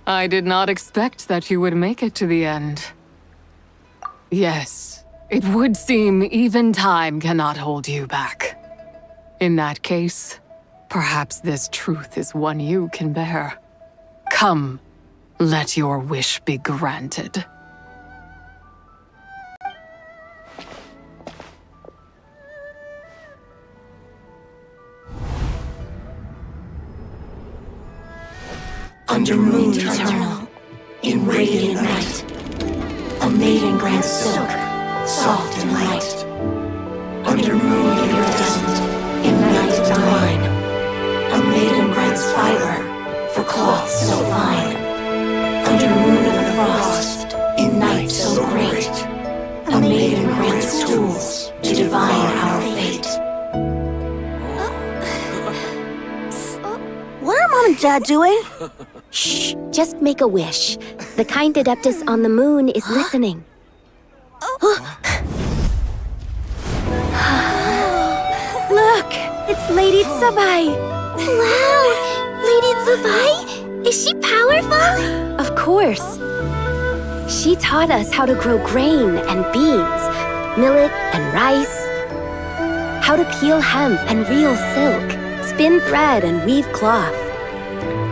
I did not expect that you would make it to the end. Yes, it would seem even time cannot hold you back. In that case, perhaps this truth is one you can bear. Come, let your wish be granted. Under moon eternal, in radiant night, a maiden grants silk, soft and light. Under moon iridescent, in night divine, a maiden grants fiber for cloth so fine. Under moon of frost, in night so great, a maiden grants tools to divine our fate. What are Mom and Dad doing? Shh, just make a wish. The kind Adeptus on the moon is listening. Look, it's Lady Zibai. Wow, Lady Zibai? Is she powerful? Of course. She taught us how to grow grain and beans, millet and rice, how to peel hemp and reel silk, spin thread and weave cloth,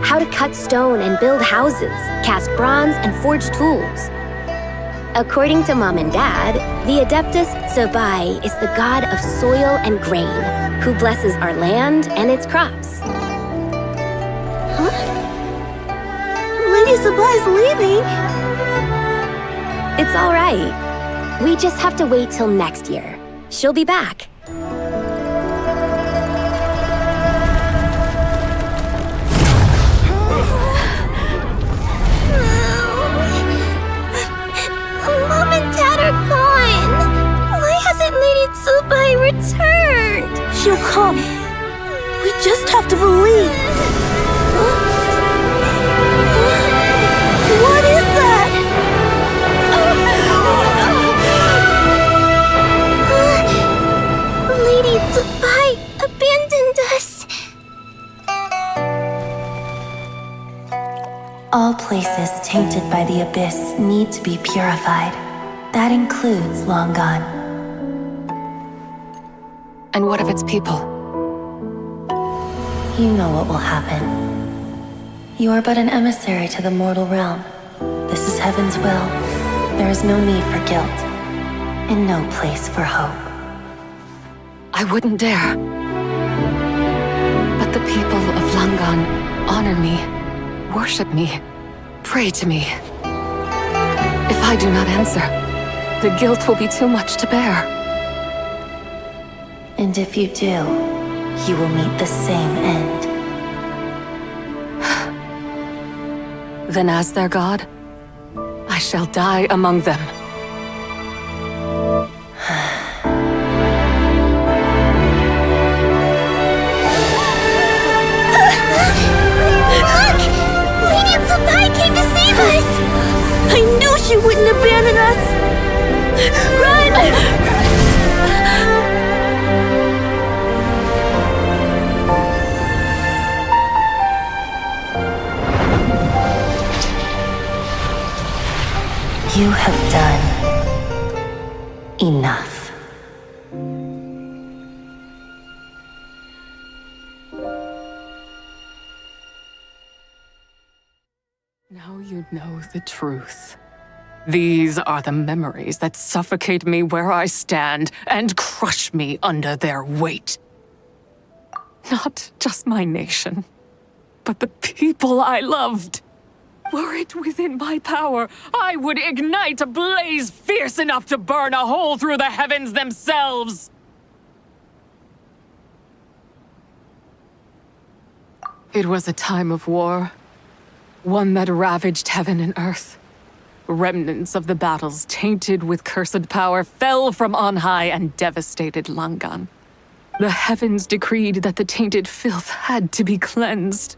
how to cut stone and build houses, cast bronze and forge tools. According to Mom and Dad, the Adeptus Zibai is the god of soil and grain, who blesses our land and its crops. Huh? Lady Zibai's leaving. It's all right. We just have to wait till next year. She'll be back. Mom and Dad are gone. Why hasn't Lady Zibai returned? She'll come. We just have to believe. What is that? Lady Zibai abandoned us. All places tainted by the abyss need to be purified. That includes Long Gone. And what of its people? You know what will happen. You are but an emissary to the mortal realm. This is Heaven's will. There is no need for guilt, and no place for hope. I wouldn't dare. But the people of Langan honor me, worship me, pray to me. If I do not answer, the guilt will be too much to bear. And if you do, you will meet the same end. Then as their god, I shall die among them. Look! Lady Zibai came to save us! I knew she wouldn't abandon us! Run! You have done enough. Now you know the truth. These are the memories that suffocate me where I stand and crush me under their weight. Not just my nation, but the people I loved. Were it within my power, I would ignite a blaze fierce enough to burn a hole through the heavens themselves. It was a time of war, one that ravaged heaven and earth. Remnants of the battles tainted with cursed power fell from on high and devastated Langan. The heavens decreed that the tainted filth had to be cleansed.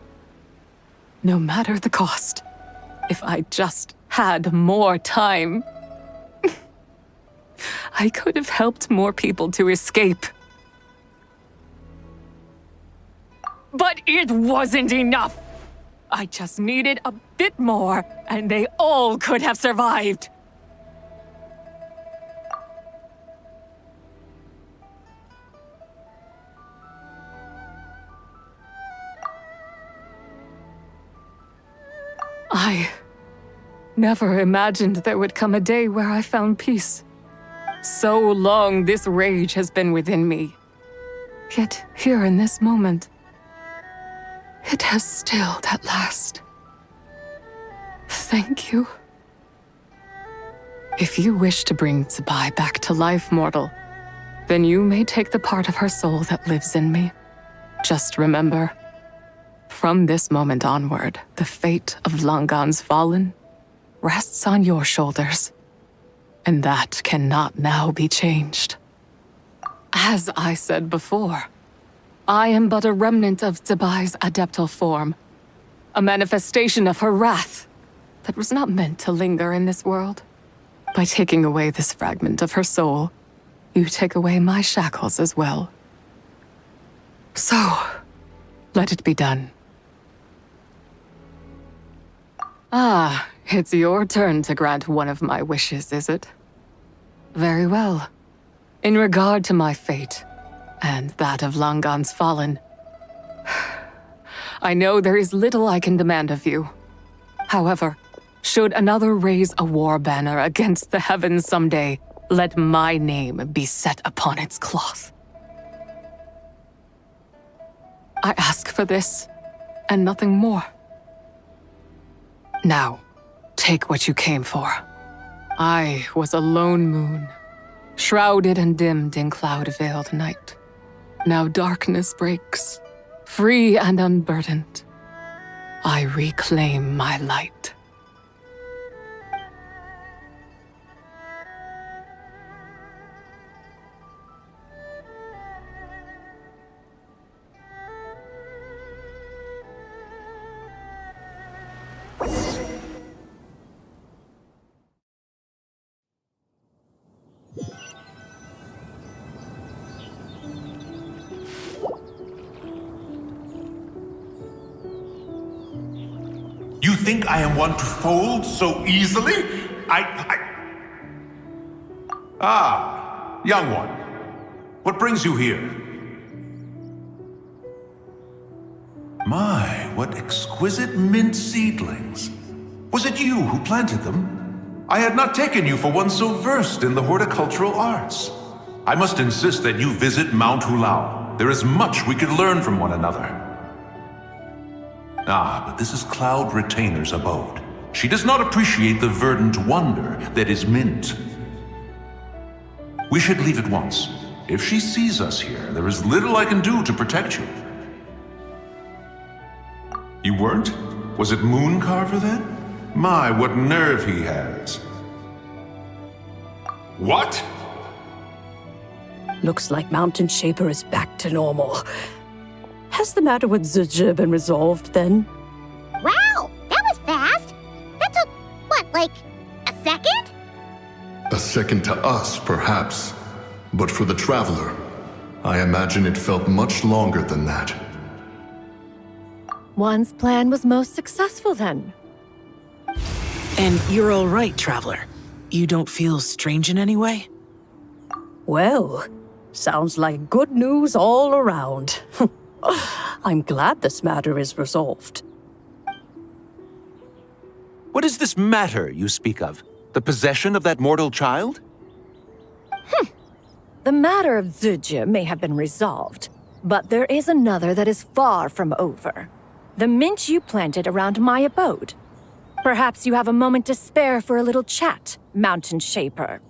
No matter the cost. If I just had more time, I could have helped more people to escape. But it wasn't enough. I just needed a bit more, and they all could have survived. I never imagined there would come a day where I found peace. So long this rage has been within me. Yet here in this moment, it has stilled at last. Thank you. If you wish to bring Zibai back to life, mortal, then you may take the part of her soul that lives in me. Just remember, from this moment onward, the fate of Langan's fallen rests on your shoulders, and that cannot now be changed. As I said before, I am but a remnant of Zibai's adeptal form, a manifestation of her wrath that was not meant to linger in this world. By taking away this fragment of her soul, you take away my shackles as well. So, let it be done. Ah, it's your turn to grant one of my wishes, is it? Very well. In regard to my fate, and that of Langan's fallen, I know there is little I can demand of you. However, should another raise a war banner against the heavens someday, let my name be set upon its cloth. I ask for this, and nothing more. Now, take what you came for. I was a lone moon, shrouded and dimmed in cloud-veiled night. Now darkness breaks, free and unburdened. I reclaim my light. You think I am one to fold so easily? Ah, young one. What brings you here? My, what exquisite mint seedlings. Was it you who planted them? I had not taken you for one so versed in the horticultural arts. I must insist that you visit Mount Hulao. There is much we could learn from one another. Ah, but this is Cloud Retainer's abode. She does not appreciate the verdant wonder that is mint. We should leave at once. If she sees us here, there is little I can do to protect you. You weren't? Was it Mooncarver then? My, what nerve he has. What? Looks like Mountain Shaper is back to normal. Has the matter with Zibai been resolved then? Wow, that was fast. That took, what, like a second? A second to us, perhaps. But for the Traveler, I imagine it felt much longer than that. One's plan was most successful then. And you're all right, Traveler. You don't feel strange in any way? Well, sounds like good news all around. I'm glad this matter is resolved. What is this matter you speak of? The possession of that mortal child? The matter of Zibai may have been resolved, but there is another that is far from over. The mint you planted around my abode. Perhaps you have a moment to spare for a little chat, Mountain Shaper.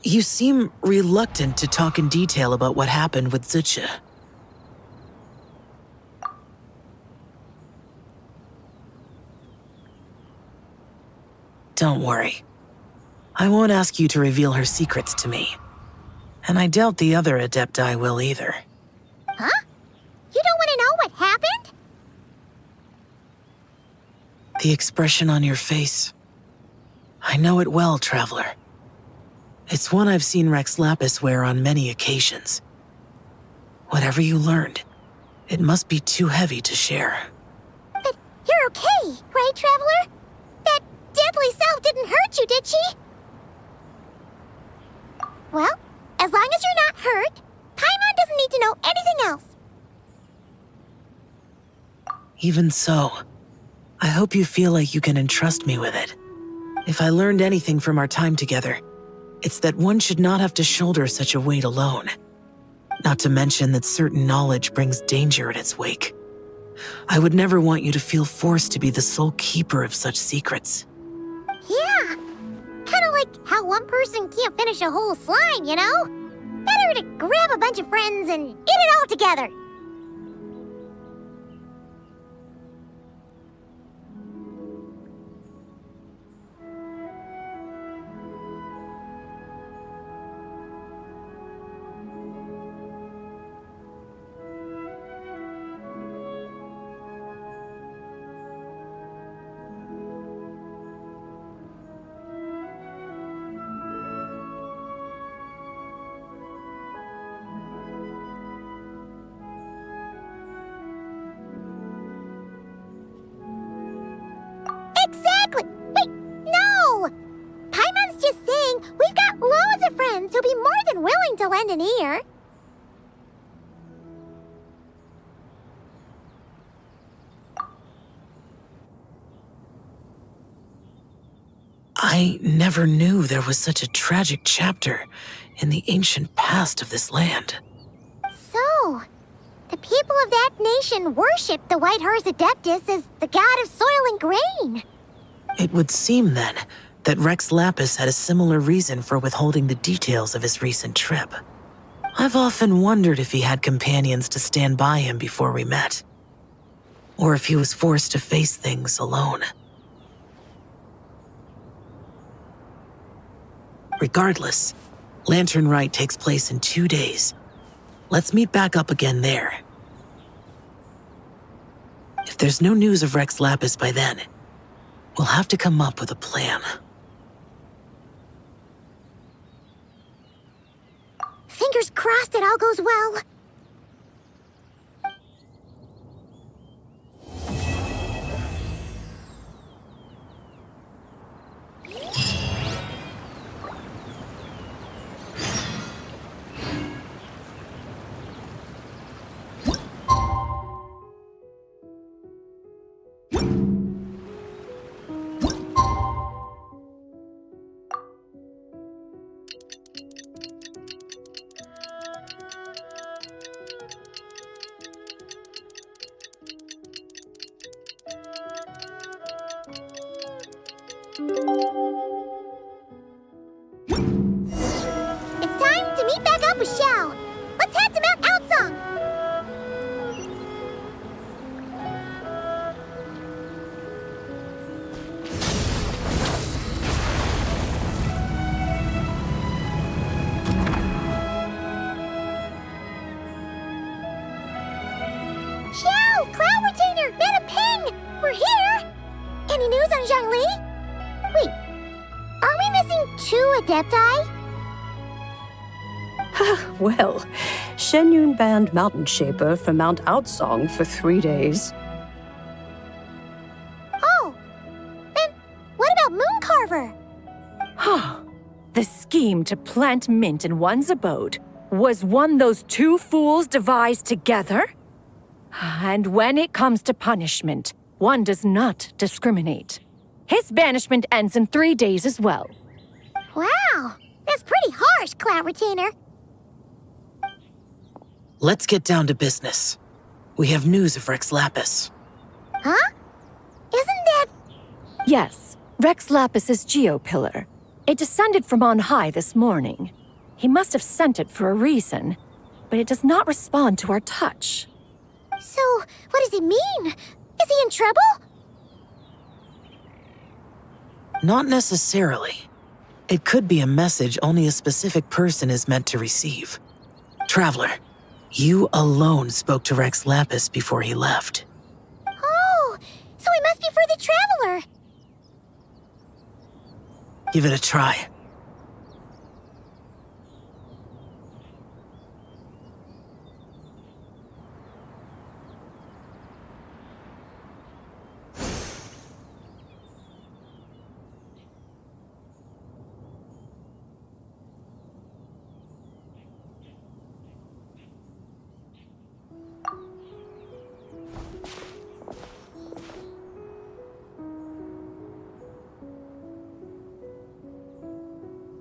You seem reluctant to talk in detail about what happened with Zibai. Don't worry. I won't ask you to reveal her secrets to me. And I doubt the other Adepti will either. Huh? You don't want to know what happened? The expression on your face. I know it well, Traveler. It's one I've seen Rex Lapis wear on many occasions. Whatever you learned, it must be too heavy to share. But you're okay, right, Traveler? That deadly self didn't hurt you, did she? Well, as long as you're not hurt, Paimon doesn't need to know anything else. Even so, I hope you feel like you can entrust me with it. If I learned anything from our time together, it's that one should not have to shoulder such a weight alone. Not to mention that certain knowledge brings danger in its wake. I would never want you to feel forced to be the sole keeper of such secrets. Yeah, kind of like how one person can't finish a whole slime, you know? Better to grab a bunch of friends and eat it all together. Exactly! Wait, no! Paimon's just saying we've got loads of friends who'll be more than willing to lend an ear. I never knew there was such a tragic chapter in the ancient past of this land. So, the people of that nation worship the White Horse Adeptus as the god of soil and grain. It would seem, then, that Rex Lapis had a similar reason for withholding the details of his recent trip. I've often wondered if he had companions to stand by him before we met, or if he was forced to face things alone. Regardless, Lantern Rite takes place in 2 days. Let's meet back up again there. If there's no news of Rex Lapis by then, we'll have to come up with a plan. Fingers crossed it all goes well. It's time to meet back up with Xiao. Let's head to Mount Outsong. Xiao, Cloud Retainer, made a ping! We're here! Any news on Zhongli? Wait, are we missing 2 Adepti? Well, Shenyun banned Mountain Shaper from Mount Outsong for 3 days. Oh, then what about Mooncarver? The scheme to plant mint in one's abode was one those 2 fools devised together? And when it comes to punishment, one does not discriminate. His banishment ends in 3 days as well. Wow, that's pretty harsh, Cloud Retainer. Let's get down to business. We have news of Rex Lapis. Huh? Isn't that... Yes, Rex Lapis's geopillar. It descended from on high this morning. He must have sent it for a reason, but it does not respond to our touch. So, what does it mean? Is he in trouble? Not necessarily. It could be a message only a specific person is meant to receive. Traveler, you alone spoke to Rex Lapis before he left. Oh, so it must be for the Traveler. Give it a try.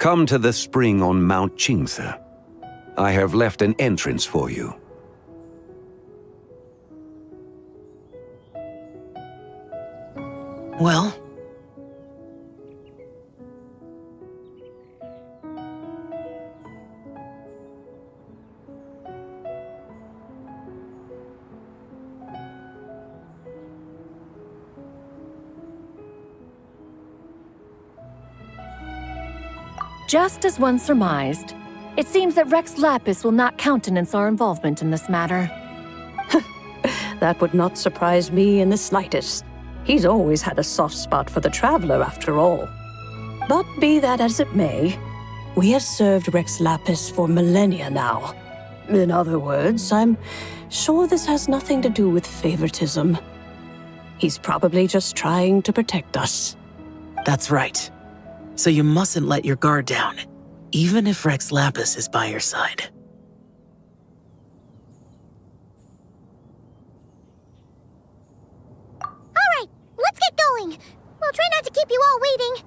Come to the spring on Mount Qingze. I have left an entrance for you. Well? Just as one surmised, it seems that Rex Lapis will not countenance our involvement in this matter. That would not surprise me in the slightest. He's always had a soft spot for the traveler, after all. But be that as it may, we have served Rex Lapis for millennia now. In other words, I'm sure this has nothing to do with favoritism. He's probably just trying to protect us. That's right. So you mustn't let your guard down, even if Rex Lapis is by your side. All right, let's get going. We'll try not to keep you all waiting.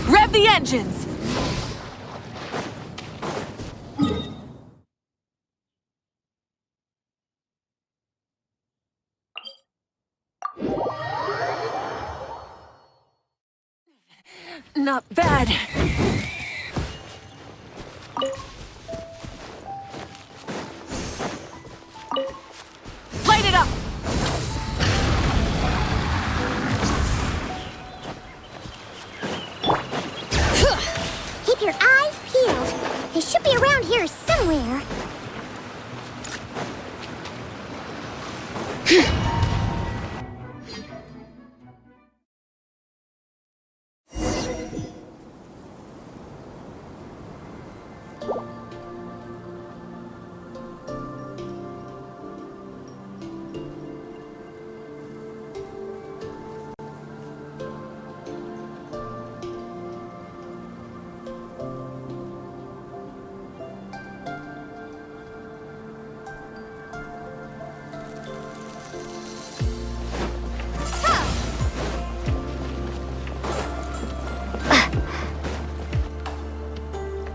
Rev the engines! Not bad. Light it up! Keep your eyes peeled. They should be around here somewhere.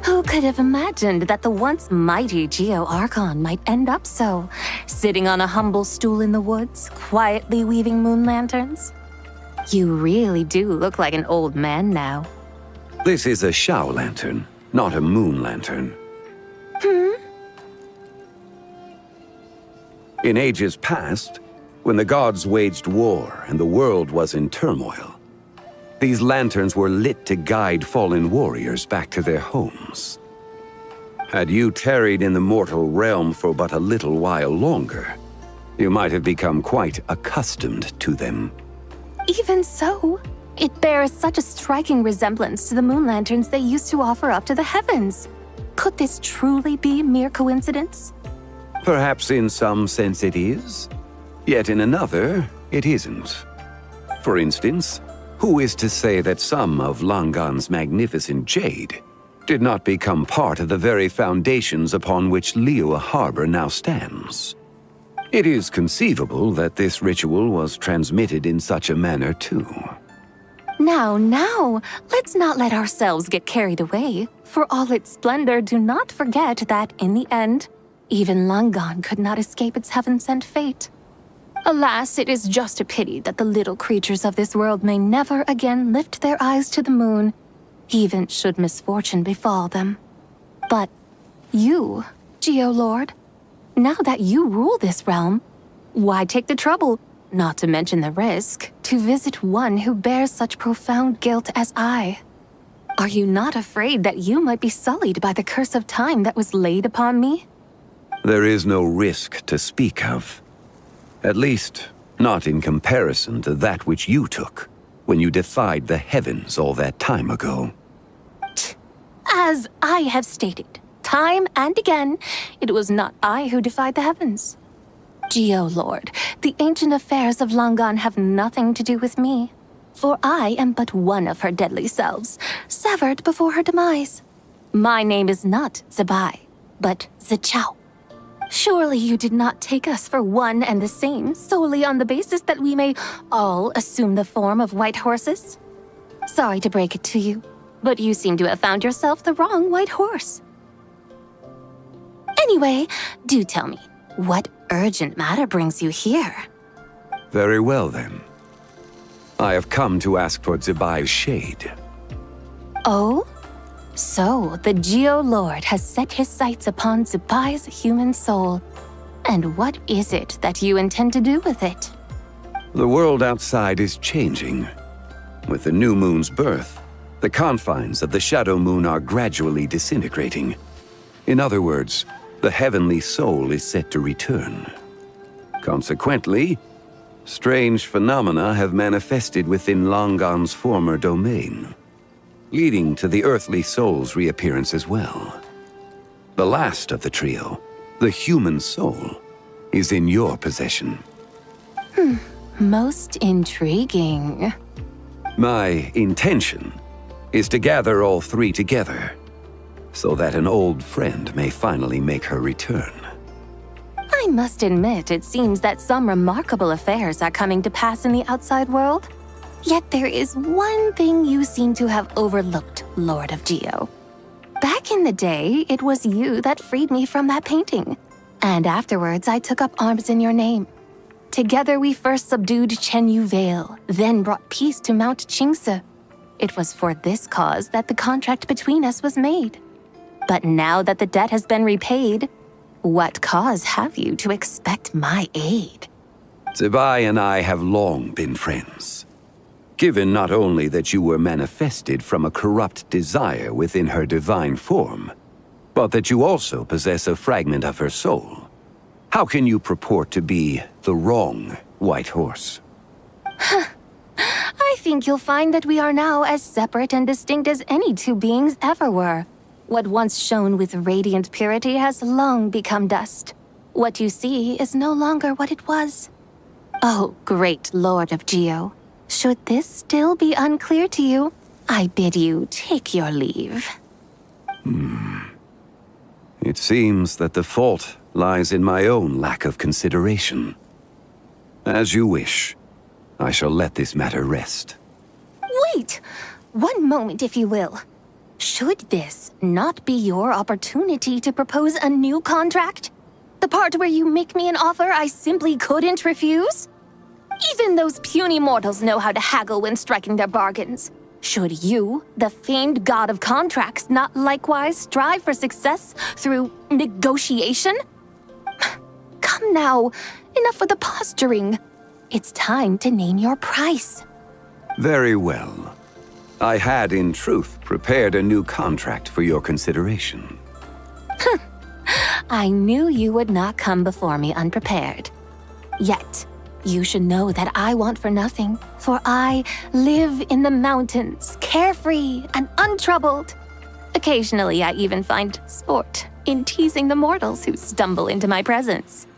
Who could have imagined that the once mighty Geo-Archon might end up so, sitting on a humble stool in the woods, quietly weaving moon lanterns? You really do look like an old man now. This is a Shao lantern, not a moon lantern. In ages past, when the gods waged war and the world was in turmoil, these lanterns were lit to guide fallen warriors back to their homes. Had you tarried in the mortal realm for but a little while longer, you might have become quite accustomed to them. Even so, it bears such a striking resemblance to the moon lanterns they used to offer up to the heavens. Could this truly be mere coincidence? Perhaps in some sense it is, yet in another, it isn't. For instance, who is to say that some of Langan's magnificent jade did not become part of the very foundations upon which Liyue Harbor now stands? It is conceivable that this ritual was transmitted in such a manner too. Now, let's not let ourselves get carried away. For all its splendor, do not forget that, in the end, even Langan could not escape its heaven-sent fate. Alas, it is just a pity that the little creatures of this world may never again lift their eyes to the moon, even should misfortune befall them. But you, Geo-Lord, now that you rule this realm, why take the trouble, not to mention the risk, to visit one who bears such profound guilt as I? Are you not afraid that you might be sullied by the curse of time that was laid upon me? There is no risk to speak of. At least, not in comparison to that which you took when you defied the heavens all that time ago. As I have stated, time and again, it was not I who defied the heavens. Geo-Lord, the ancient affairs of Langan have nothing to do with me. For I am but one of her deadly selves, severed before her demise. My name is not Zibai, but Zichao. Surely you did not take us for one and the same solely on the basis that we may all assume the form of white horses? Sorry to break it to you, but you seem to have found yourself the wrong white horse. Anyway, do tell me, what urgent matter brings you here? Very well, then. I have come to ask for Zibai's shade. Oh? So, the Geo-Lord has set his sights upon Zibai's human soul. And what is it that you intend to do with it? The world outside is changing. With the new moon's birth, the confines of the shadow moon are gradually disintegrating. In other words, the heavenly soul is set to return. Consequently, strange phenomena have manifested within Longon's former domain, leading to the earthly soul's reappearance as well. The last of the trio, the human soul, is in your possession. Most intriguing. My intention is to gather all three together, so that an old friend may finally make her return. I must admit, it seems that some remarkable affairs are coming to pass in the outside world. Yet there is one thing you seem to have overlooked, Lord of Geo. Back in the day, it was you that freed me from that painting. And afterwards, I took up arms in your name. Together, we first subdued Chenyu Vale, then brought peace to Mount Qingse. It was for this cause that the contract between us was made. But now that the debt has been repaid, what cause have you to expect my aid? Zibai and I have long been friends. Given not only that you were manifested from a corrupt desire within her divine form, but that you also possess a fragment of her soul, how can you purport to be the wrong white horse? I think you'll find that we are now as separate and distinct as any two beings ever were. What once shone with radiant purity has long become dust. What you see is no longer what it was. Oh, great Lord of Geo, should this still be unclear to you, I bid you take your leave. It seems that the fault lies in my own lack of consideration. As you wish, I shall let this matter rest. Wait! One moment, if you will. Should this not be your opportunity to propose a new contract? The part where you make me an offer I simply couldn't refuse? Even those puny mortals know how to haggle when striking their bargains. Should you, the famed god of contracts, not likewise strive for success through negotiation? Come now, enough with the posturing. It's time to name your price. Very well. I had, in truth, prepared a new contract for your consideration. I knew you would not come before me unprepared. Yet, you should know that I want for nothing, for I live in the mountains, carefree and untroubled. Occasionally, I even find sport in teasing the mortals who stumble into my presence.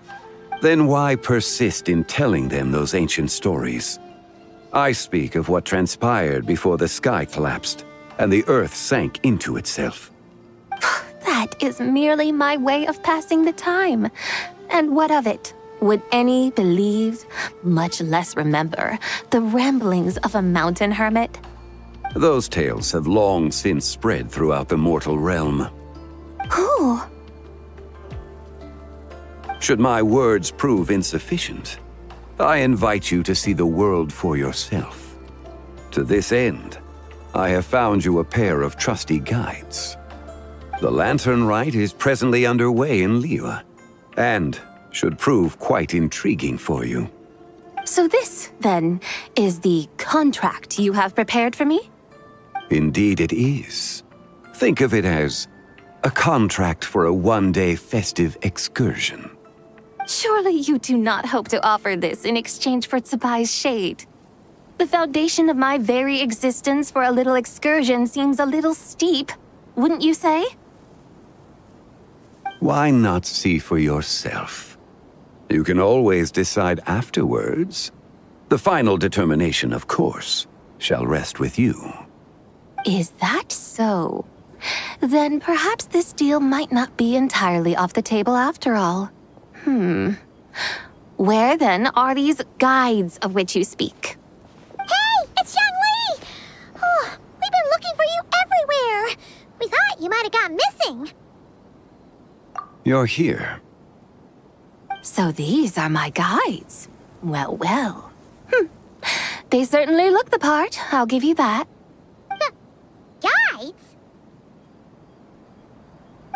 Then why persist in telling them those ancient stories? I speak of what transpired before the sky collapsed and the earth sank into itself. That is merely my way of passing the time. And what of it? Would any believe, much less remember, the ramblings of a mountain hermit? Those tales have long since spread throughout the mortal realm. Who? Should my words prove insufficient, I invite you to see the world for yourself. To this end, I have found you a pair of trusty guides. The Lantern Rite is presently underway in Liyue, and should prove quite intriguing for you. So this, then, is the contract you have prepared for me? Indeed it is. Think of it as a contract for a one-day festive excursion. Surely you do not hope to offer this in exchange for Zibai's shade. The foundation of my very existence for a little excursion seems a little steep, wouldn't you say? Why not see for yourself? You can always decide afterwards. The final determination, of course, shall rest with you. Is that so? Then perhaps this deal might not be entirely off the table after all. Where then are these guides of which you speak? Hey, it's Young Lee! Oh, we've been looking for you everywhere. We thought you might have gone missing. You're here. So these are my guides. Well, well. They certainly look the part, I'll give you that. Guides?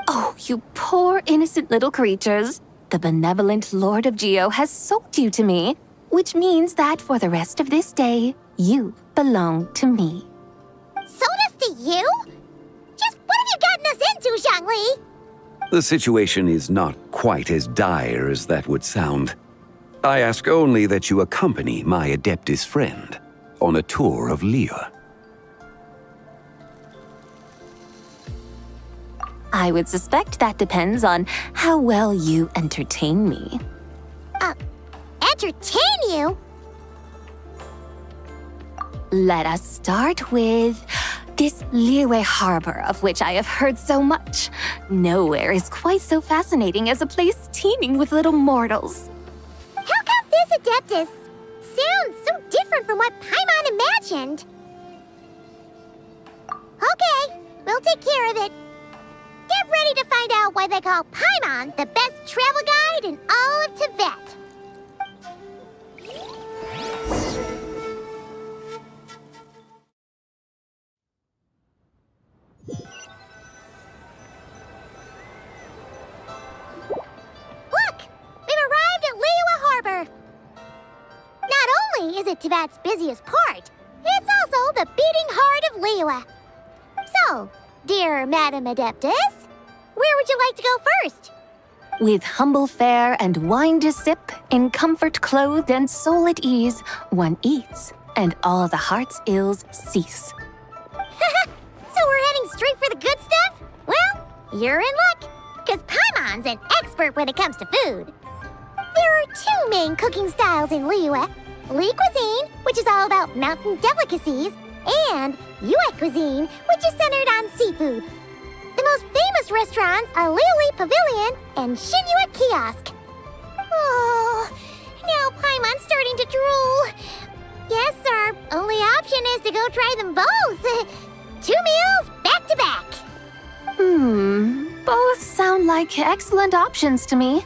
Oh, you poor innocent little creatures. The benevolent Lord of Geo has sold you to me, which means that for the rest of this day, you belong to me. Sold us to you? Just what have you gotten us into, Zhangli? The situation is not quite as dire as that would sound. I ask only that you accompany my Adeptus friend on a tour of Liyue. I would suspect that depends on how well you entertain me. Entertain you? Let us start with this Liyue harbor of which I have heard so much. Nowhere is quite so fascinating as a place teeming with little mortals. How come this Adeptus sounds so different from what Paimon imagined? Okay, we'll take care of it. Get ready to find out why they call Paimon the best travel guide in all of Tibet. Look! We've arrived at Liyue Harbor. Not only is it Tibet's busiest port, it's also the beating heart of Liyue. So, dear Madam Adeptus, where would you like to go first? With humble fare and wine to sip, in comfort clothed and soul at ease, one eats, and all the heart's ills cease. So we're heading straight for the good stuff? Well, you're in luck, because Paimon's an expert when it comes to food. There are two main cooking styles in Liyue: Li cuisine, which is all about mountain delicacies, and Yue cuisine, which is centered on seafood. The most famous restaurants are Liuli Pavilion and Shinyue Kiosk. Oh, now Paimon's starting to drool. Guess our only option is to go try them both. 2 meals back to back. Both sound like excellent options to me.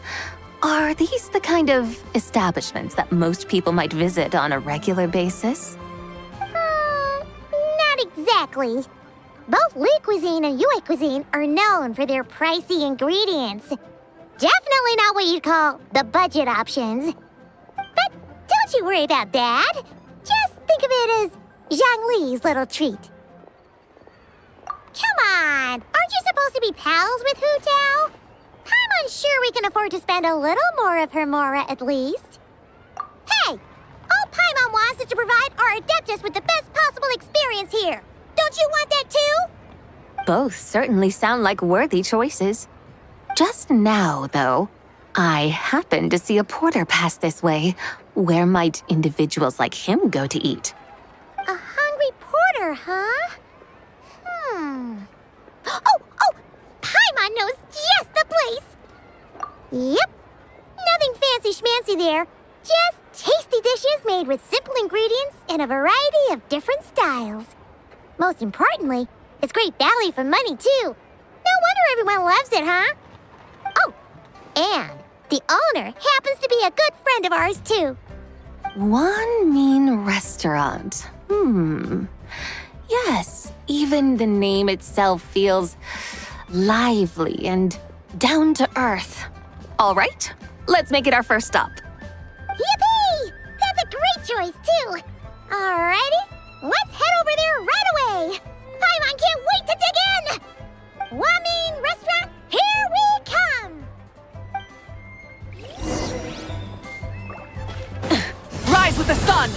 Are these the kind of establishments that most people might visit on a regular basis? Not exactly. Both Li cuisine and Yue cuisine are known for their pricey ingredients. Definitely not what you'd call the budget options. But don't you worry about that. Just think of it as Zhang Li's little treat. Come on, aren't you supposed to be pals with Hu Tao? I'm unsure we can afford to spend a little more of her mora at least. Hey, all Paimon wants is to provide our Adeptus with the best possible experience here. Don't you want that too? Both certainly sound like worthy choices. Just now, though, I happened to see a porter pass this way. Where might individuals like him go to eat? A hungry porter, huh? Oh! Paimon knows just the place! Yep. Nothing fancy schmancy there. Just tasty dishes made with simple ingredients in a variety of different styles. Most importantly, it's great value for money, too. No wonder everyone loves it, huh? Oh, and the owner happens to be a good friend of ours, too. One mean restaurant. Yes, even the name itself feels lively and down to earth. All right, let's make it our first stop. Yippee! That's a great choice, too. Alrighty, let's head over there right away. Paimon can't wait to dig in. Wamin Restaurant, here we come. Rise with the sun!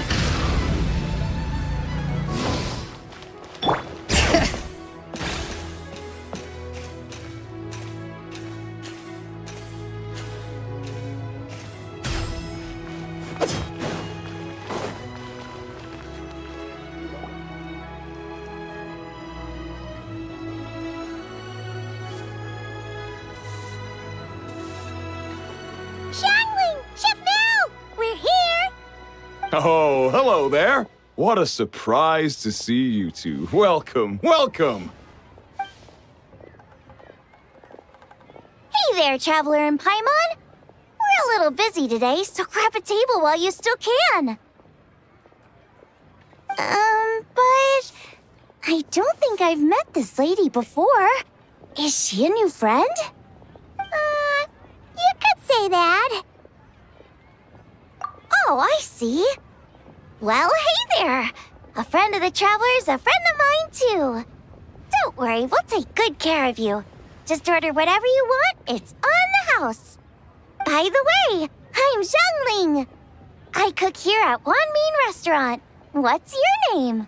hello there. What a surprise to see you two. Welcome, welcome. Hey there, Traveler and Paimon. We're a little busy today, so grab a table while you still can. But I don't think I've met this lady before. Is she a new friend? You could say that. Oh, I see. Well, hey there. A friend of the Traveler's a friend of mine, too. Don't worry, we'll take good care of you. Just order whatever you want, it's on the house. By the way, I'm Zhangling. I cook here at Wanmin Restaurant. What's your name?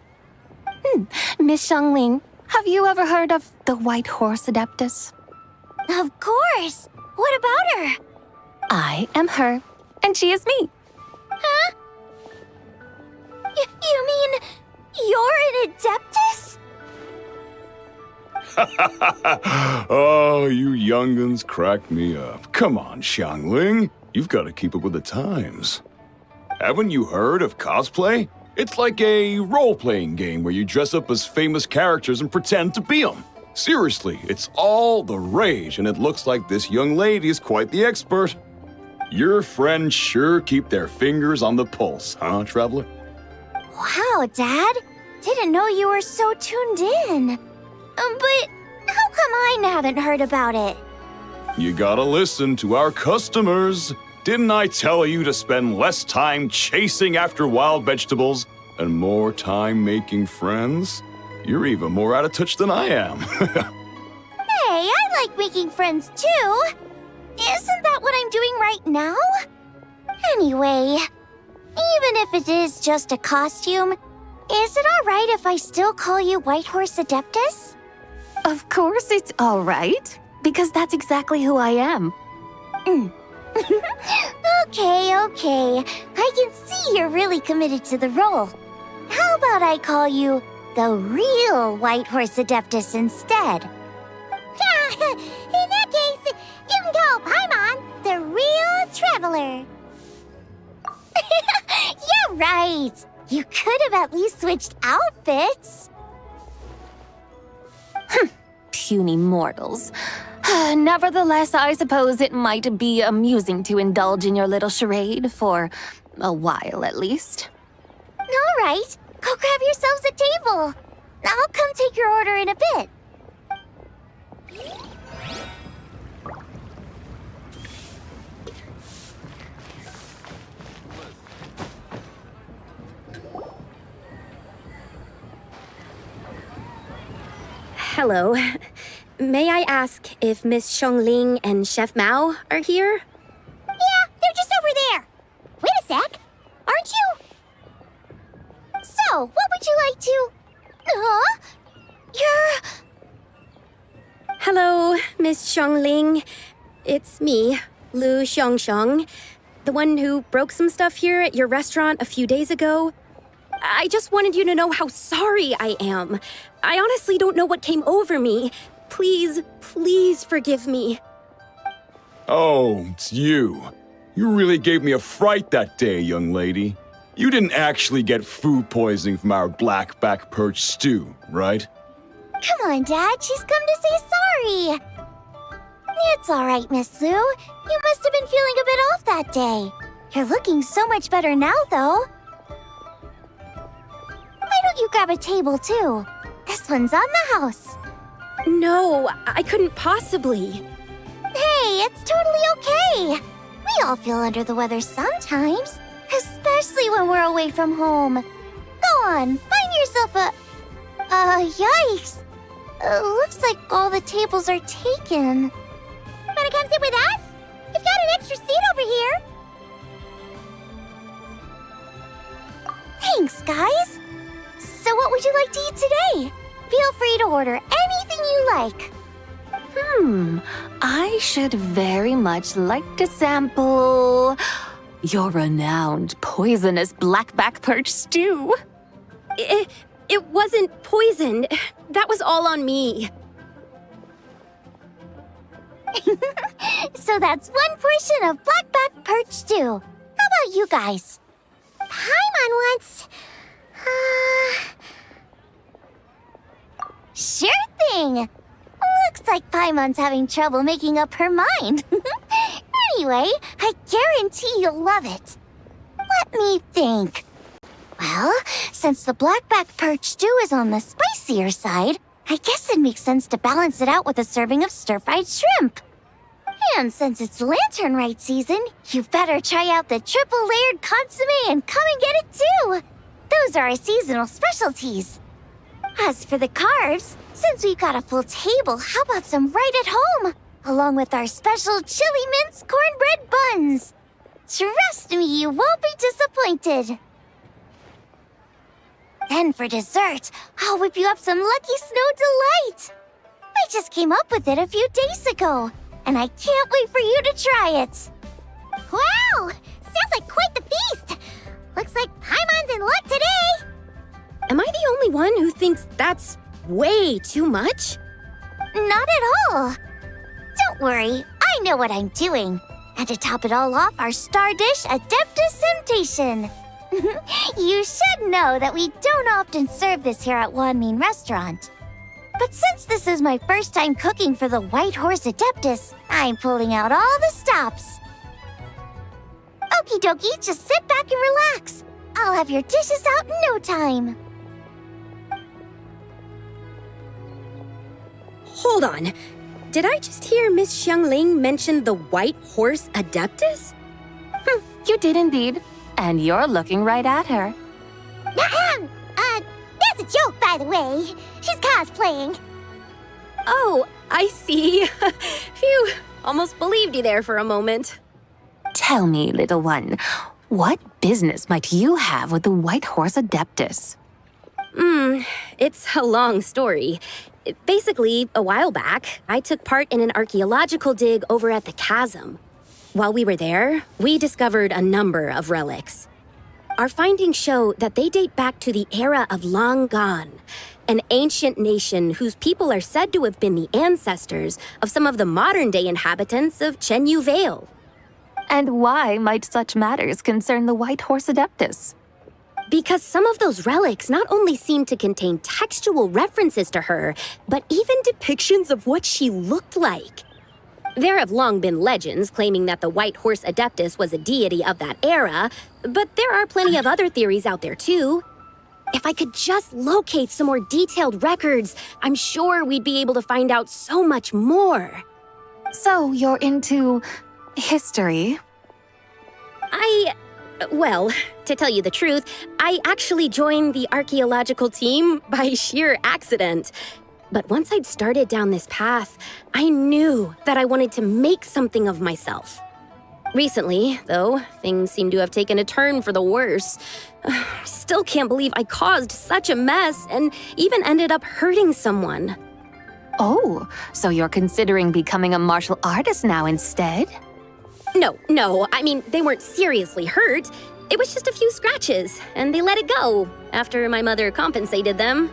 Miss Zhangling, have you ever heard of the White Horse Adeptus? Of course. What about her? I am her, and she is me. Huh? You mean you're an Adeptus? Oh, you younguns crack me up. Come on, Xiangling. You've got to keep up with the times. Haven't you heard of cosplay? It's like a role-playing game where you dress up as famous characters and pretend to be them. Seriously, it's all the rage, and it looks like this young lady is quite the expert. Your friends sure keep their fingers on the pulse, huh, Traveler? Wow, Dad. Didn't know you were so tuned in. But how come I haven't heard about it? You gotta listen to our customers. Didn't I tell you to spend less time chasing after wild vegetables and more time making friends? You're even more out of touch than I am. Hey, I like making friends too. Isn't that what I'm doing right now? Anyway, even if it is just a costume, is it all right if I still call you White Horse Adeptus? Of course it's all right, because that's exactly who I am. Okay. I can see you're really committed to the role. How about I call you the real White Horse Adeptus instead? In that case, you can call Paimon the real Traveler. Yeah, right. You could have at least switched outfits. Puny mortals. Nevertheless, I suppose it might be amusing to indulge in your little charade for a while at least. All right, go grab yourselves a table. I'll come take your order in a bit. Hello. May I ask if Miss Xiangling and Chef Mao are here? Yeah, they're just over there. Wait a sec. Aren't you? So, what would you like to... You're... Hello, Miss Xiangling. It's me, Lu Xiangxiang, the one who broke some stuff here at your restaurant a few days ago. I just wanted you to know how sorry I am. I honestly don't know what came over me. Please forgive me. Oh, it's you. You really gave me a fright that day, young lady. You didn't actually get food poisoning from our black-back perch stew, right? Come on, Dad. She's come to say sorry. It's all right, Miss Lu. You must have been feeling a bit off that day. You're looking so much better now, though. Why don't you grab a table, too? This one's on the house. No, I couldn't possibly. Hey, it's totally okay. We all feel under the weather sometimes, especially when we're away from home. Go on, find yourself a... yikes. Looks like all the tables are taken. Wanna come sit with us? We've got an extra seat over here. Thanks, guys. So what would you like to eat today? Feel free to order anything you like. I should very much like to sample your renowned poisonous blackback perch stew. It wasn't poisoned. That was all on me. So that's one portion of blackback perch stew. How about you guys? Paimon wants... Sure thing! Looks like Paimon's having trouble making up her mind. Anyway, I guarantee you'll love it. Let me think. Well, since the blackback perch stew is on the spicier side, I guess it makes sense to balance it out with a serving of stir-fried shrimp. And since it's Lantern Rite season, you better try out the triple-layered consomme and come and get it too. Those are our seasonal specialties. As for the carbs, since we've got a full table, how about some right at home? Along with our special chili mince cornbread buns. Trust me, you won't be disappointed. Then for dessert, I'll whip you up some Lucky Snow Delight. I just came up with it a few days ago, and I can't wait for you to try it. Wow! Sounds like quite the feast. Looks like Paimon's in luck today. Am I the only one who thinks that's way too much? Not at all. Don't worry, I know what I'm doing. And to top it all off, our star dish, Adeptus Temptation. You should know that we don't often serve this here at Wanmin Restaurant. But since this is my first time cooking for the White Horse Adeptus, I'm pulling out all the stops. Okie dokie, just sit back and relax. I'll have your dishes out in no time. Hold on. Did I just hear Miss Xiangling mention the White Horse Adeptus? You did indeed. And you're looking right at her. That's a joke, by the way. She's cosplaying. Oh, I see. Phew, almost believed you there for a moment. Tell me, little one, what business might you have with the White Horse Adeptus? It's a long story. Basically, a while back, I took part in an archaeological dig over at the chasm. While we were there, we discovered a number of relics. Our findings show that they date back to the era of Long Gone, an ancient nation whose people are said to have been the ancestors of some of the modern-day inhabitants of Chenyu Vale. And why might such matters concern the White Horse Adeptus? Because some of those relics not only seem to contain textual references to her, but even depictions of what she looked like. There have long been legends claiming that the White Horse Adeptus was a deity of that era, but there are plenty of other theories out there too. If I could just locate some more detailed records, I'm sure we'd be able to find out so much more. So you're into history? Well, to tell you the truth, I actually joined the archaeological team by sheer accident. But once I'd started down this path, I knew that I wanted to make something of myself. Recently, though, things seem to have taken a turn for the worse. I still can't believe I caused such a mess and even ended up hurting someone. Oh, so you're considering becoming a martial artist now instead? No, I mean, they weren't seriously hurt. It was just a few scratches, and they let it go after my mother compensated them.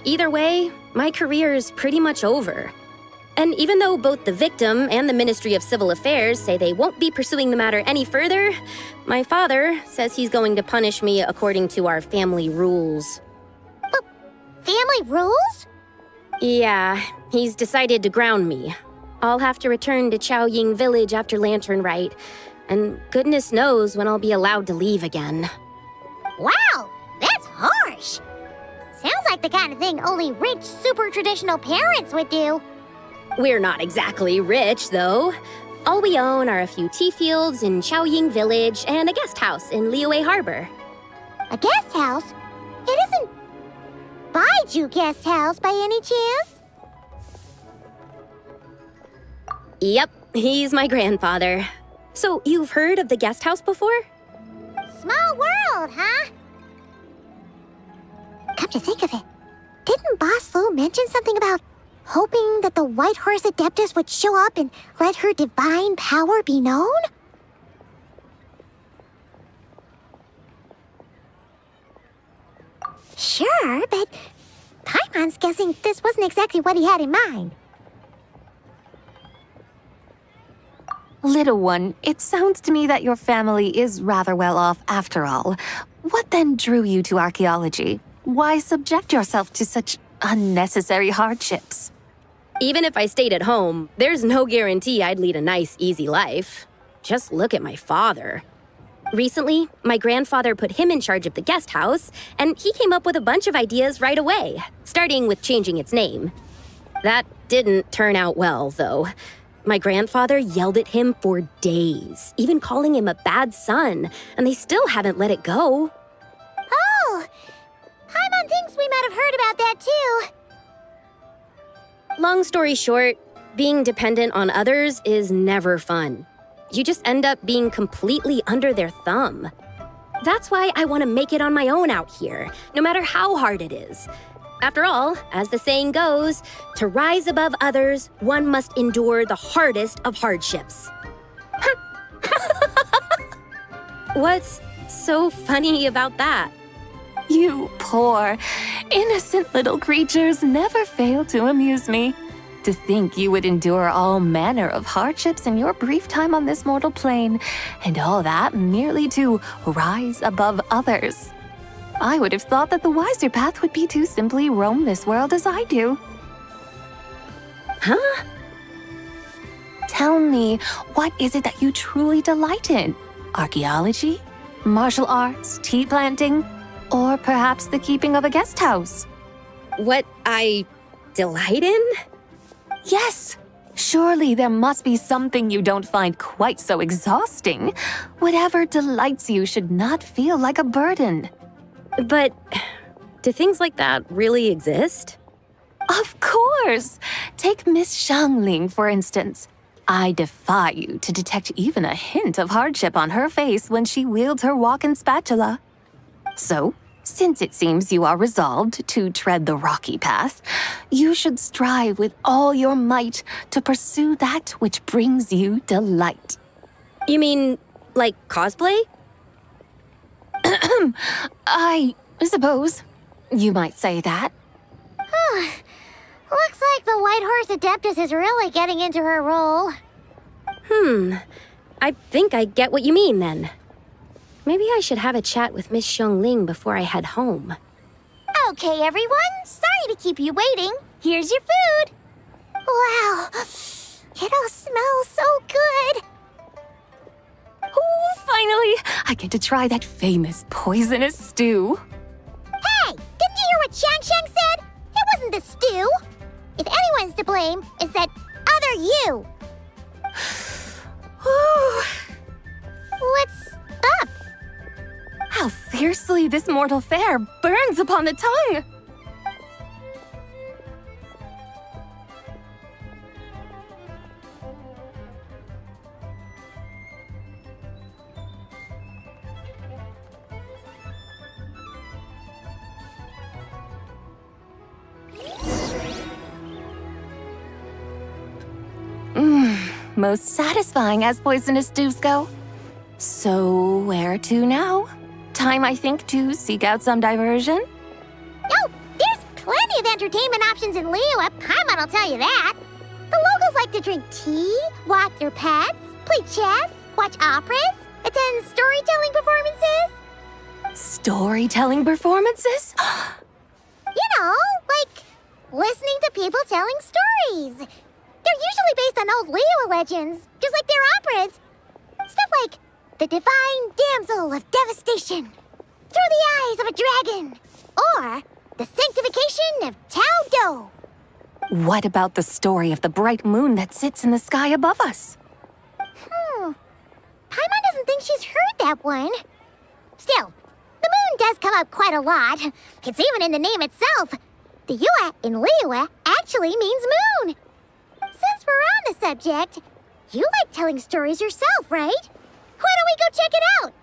Either way, my career is pretty much over. And even though both the victim and the Ministry of Civil Affairs say they won't be pursuing the matter any further, my father says he's going to punish me according to our family rules. Family rules? Yeah, he's decided to ground me. I'll have to return to Chaoying Village after Lantern Rite, and goodness knows when I'll be allowed to leave again. Wow, that's harsh. Sounds like the kind of thing only rich, super traditional parents would do. We're not exactly rich, though. All we own are a few tea fields in Chaoying Village and a guest house in Liyue Harbor. A guest house? It isn't Baiju Guest House by any chance? Yep, he's my grandfather. So you've heard of the guest house before? Small world, huh? Come to think of it, didn't Boss Fu mention something about hoping that the White Horse Adeptus would show up and let her divine power be known? Sure, but Paimon's guessing this wasn't exactly what he had in mind. Little one, it sounds to me that your family is rather well off after all. What then drew you to archaeology? Why subject yourself to such unnecessary hardships? Even if I stayed at home, there's no guarantee I'd lead a nice, easy life. Just look at my father. Recently, my grandfather put him in charge of the guest house, and he came up with a bunch of ideas right away, starting with changing its name. That didn't turn out well, though. My grandfather yelled at him for days, even calling him a bad son, and they still haven't let it go. Oh! Paimon thinks we might have heard about that too. Long story short, being dependent on others is never fun. You just end up being completely under their thumb. That's why I want to make it on my own out here, no matter how hard it is. After all, as the saying goes, to rise above others, one must endure the hardest of hardships. What's so funny about that? You poor, innocent little creatures never fail to amuse me. To think you would endure all manner of hardships in your brief time on this mortal plane, and all that merely to rise above others. I would have thought that the wiser path would be to simply roam this world as I do. Huh? Tell me, what is it that you truly delight in? Archaeology? Martial arts? Tea planting? Or perhaps the keeping of a guest house? What I delight in? Yes. Surely there must be something you don't find quite so exhausting. Whatever delights you should not feel like a burden. But do things like that really exist? Of course! Take Miss Xiangling, for instance. I defy you to detect even a hint of hardship on her face when she wields her walking spatula. So, since it seems you are resolved to tread the rocky path, you should strive with all your might to pursue that which brings you delight. You mean, like cosplay? I suppose you might say that. Looks like the White Horse Adeptus is really getting into her role. I think I get what you mean then. Maybe I should have a chat with Miss Xiangling before I head home. Okay, everyone. Sorry to keep you waiting. Here's your food. Wow. It all smells so good. Oh, finally! I get to try that famous poisonous stew. Hey! Didn't you hear what Shang said? It wasn't the stew. If anyone's to blame, it's that other you. What's up? How fiercely this mortal fare burns upon the tongue! Most satisfying as poisonous stews go. So, where to now? Time, I think, to seek out some diversion? Oh, there's plenty of entertainment options in Liyue. Paimon will tell you that. The locals like to drink tea, walk their pets, play chess, watch operas, attend storytelling performances. Storytelling performances? You know, like listening to people telling stories. They're usually based on old Liyue legends, just like their operas. Stuff like the Divine Damsel of Devastation, Through the Eyes of a Dragon, or the Sanctification of Tao Do. What about the story of the bright moon that sits in the sky above us? Paimon doesn't think she's heard that one. Still, the moon does come up quite a lot. It's even in the name itself. The Yue in Liyue actually means moon. Since we're on the subject, you like telling stories yourself, right? Why don't we go check it out?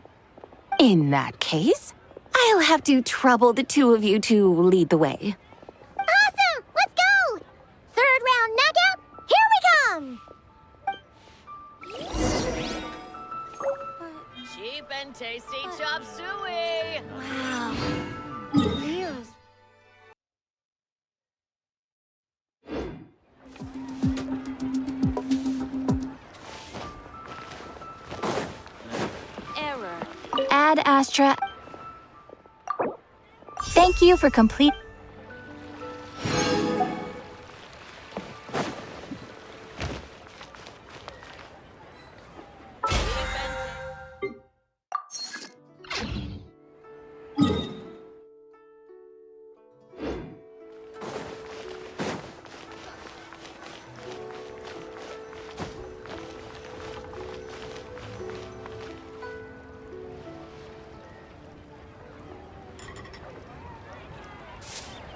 In that case, I'll have to trouble the two of you to lead the way. Awesome! Let's go! Third round knockout, here we come! Cheap and tasty chop suey! Wow. extra. Thank you for complete.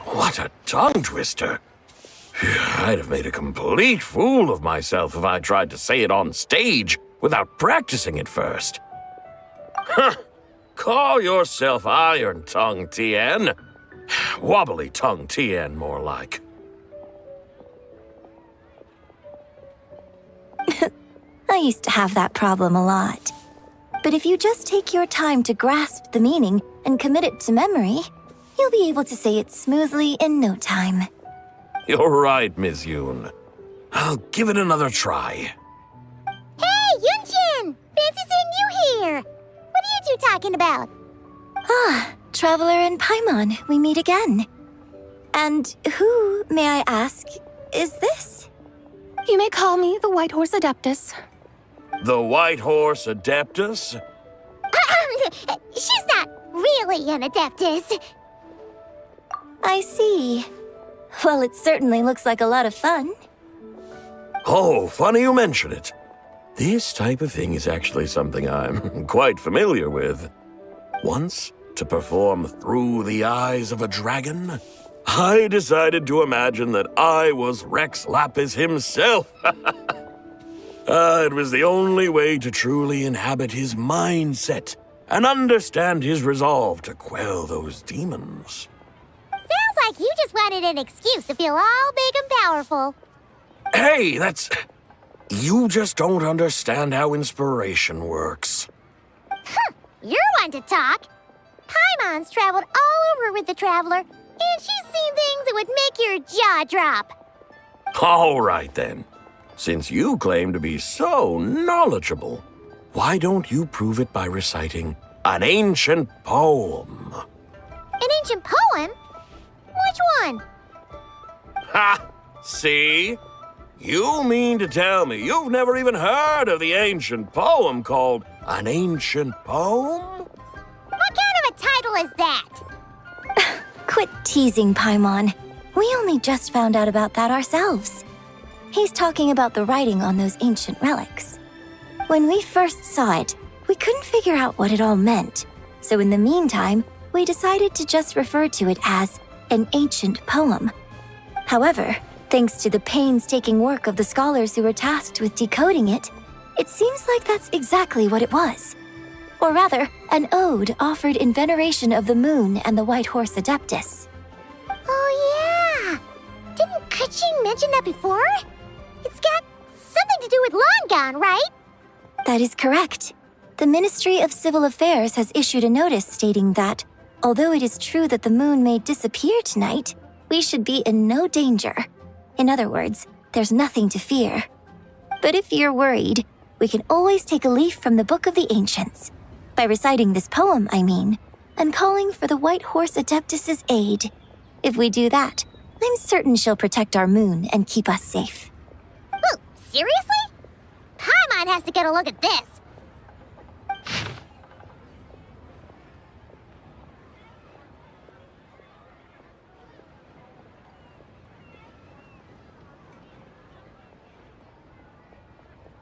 What a tongue twister! I'd have made a complete fool of myself if I tried to say it on stage without practicing it first. Huh! Call yourself Iron Tongue, Tien. Wobbly Tongue, Tien, more like. I used to have that problem a lot. But if you just take your time to grasp the meaning and commit it to memory, you'll be able to say it smoothly in no time. You're right, Miss Yoon. I'll give it another try. Hey, Yunjin! Fancy seeing you here! What are you two talking about? Ah, Traveler and Paimon, we meet again. And who, may I ask, is this? You may call me the White Horse Adeptus. The White Horse Adeptus? She's not really an Adeptus. I see. Well, it certainly looks like a lot of fun. Oh, funny you mention it. This type of thing is actually something I'm quite familiar with. Once, to perform Through the Eyes of a Dragon, I decided to imagine that I was Rex Lapis himself. It was the only way to truly inhabit his mindset and understand his resolve to quell those demons. Sounds like you just wanted an excuse to feel all big and powerful. Hey, that's... You just don't understand how inspiration works. You're one to talk. Paimon's traveled all over with the Traveler, and she's seen things that would make your jaw drop. All right, then. Since you claim to be so knowledgeable, why don't you prove it by reciting an ancient poem? An ancient poem? Which one? Ha! See? You mean to tell me you've never even heard of the ancient poem called An Ancient Poem? What kind of a title is that? Quit teasing, Paimon. We only just found out about that ourselves. He's talking about the writing on those ancient relics. When we first saw it, we couldn't figure out what it all meant. So in the meantime, we decided to just refer to it as an ancient poem. However, thanks to the painstaking work of the scholars who were tasked with decoding it, it seems like that's exactly what it was. Or rather, an ode offered in veneration of the moon and the White Horse Adeptus. Oh yeah! Didn't Kuching mention that before? It's got something to do with Long Gone, right? That is correct. The Ministry of Civil Affairs has issued a notice stating that, although it is true that the moon may disappear tonight, we should be in no danger. In other words, there's nothing to fear. But if you're worried, we can always take a leaf from the Book of the Ancients. By reciting this poem, I mean, and calling for the White Horse Adeptus's aid. If we do that, I'm certain she'll protect our moon and keep us safe. Oh, seriously? Paimon has to get a look at this.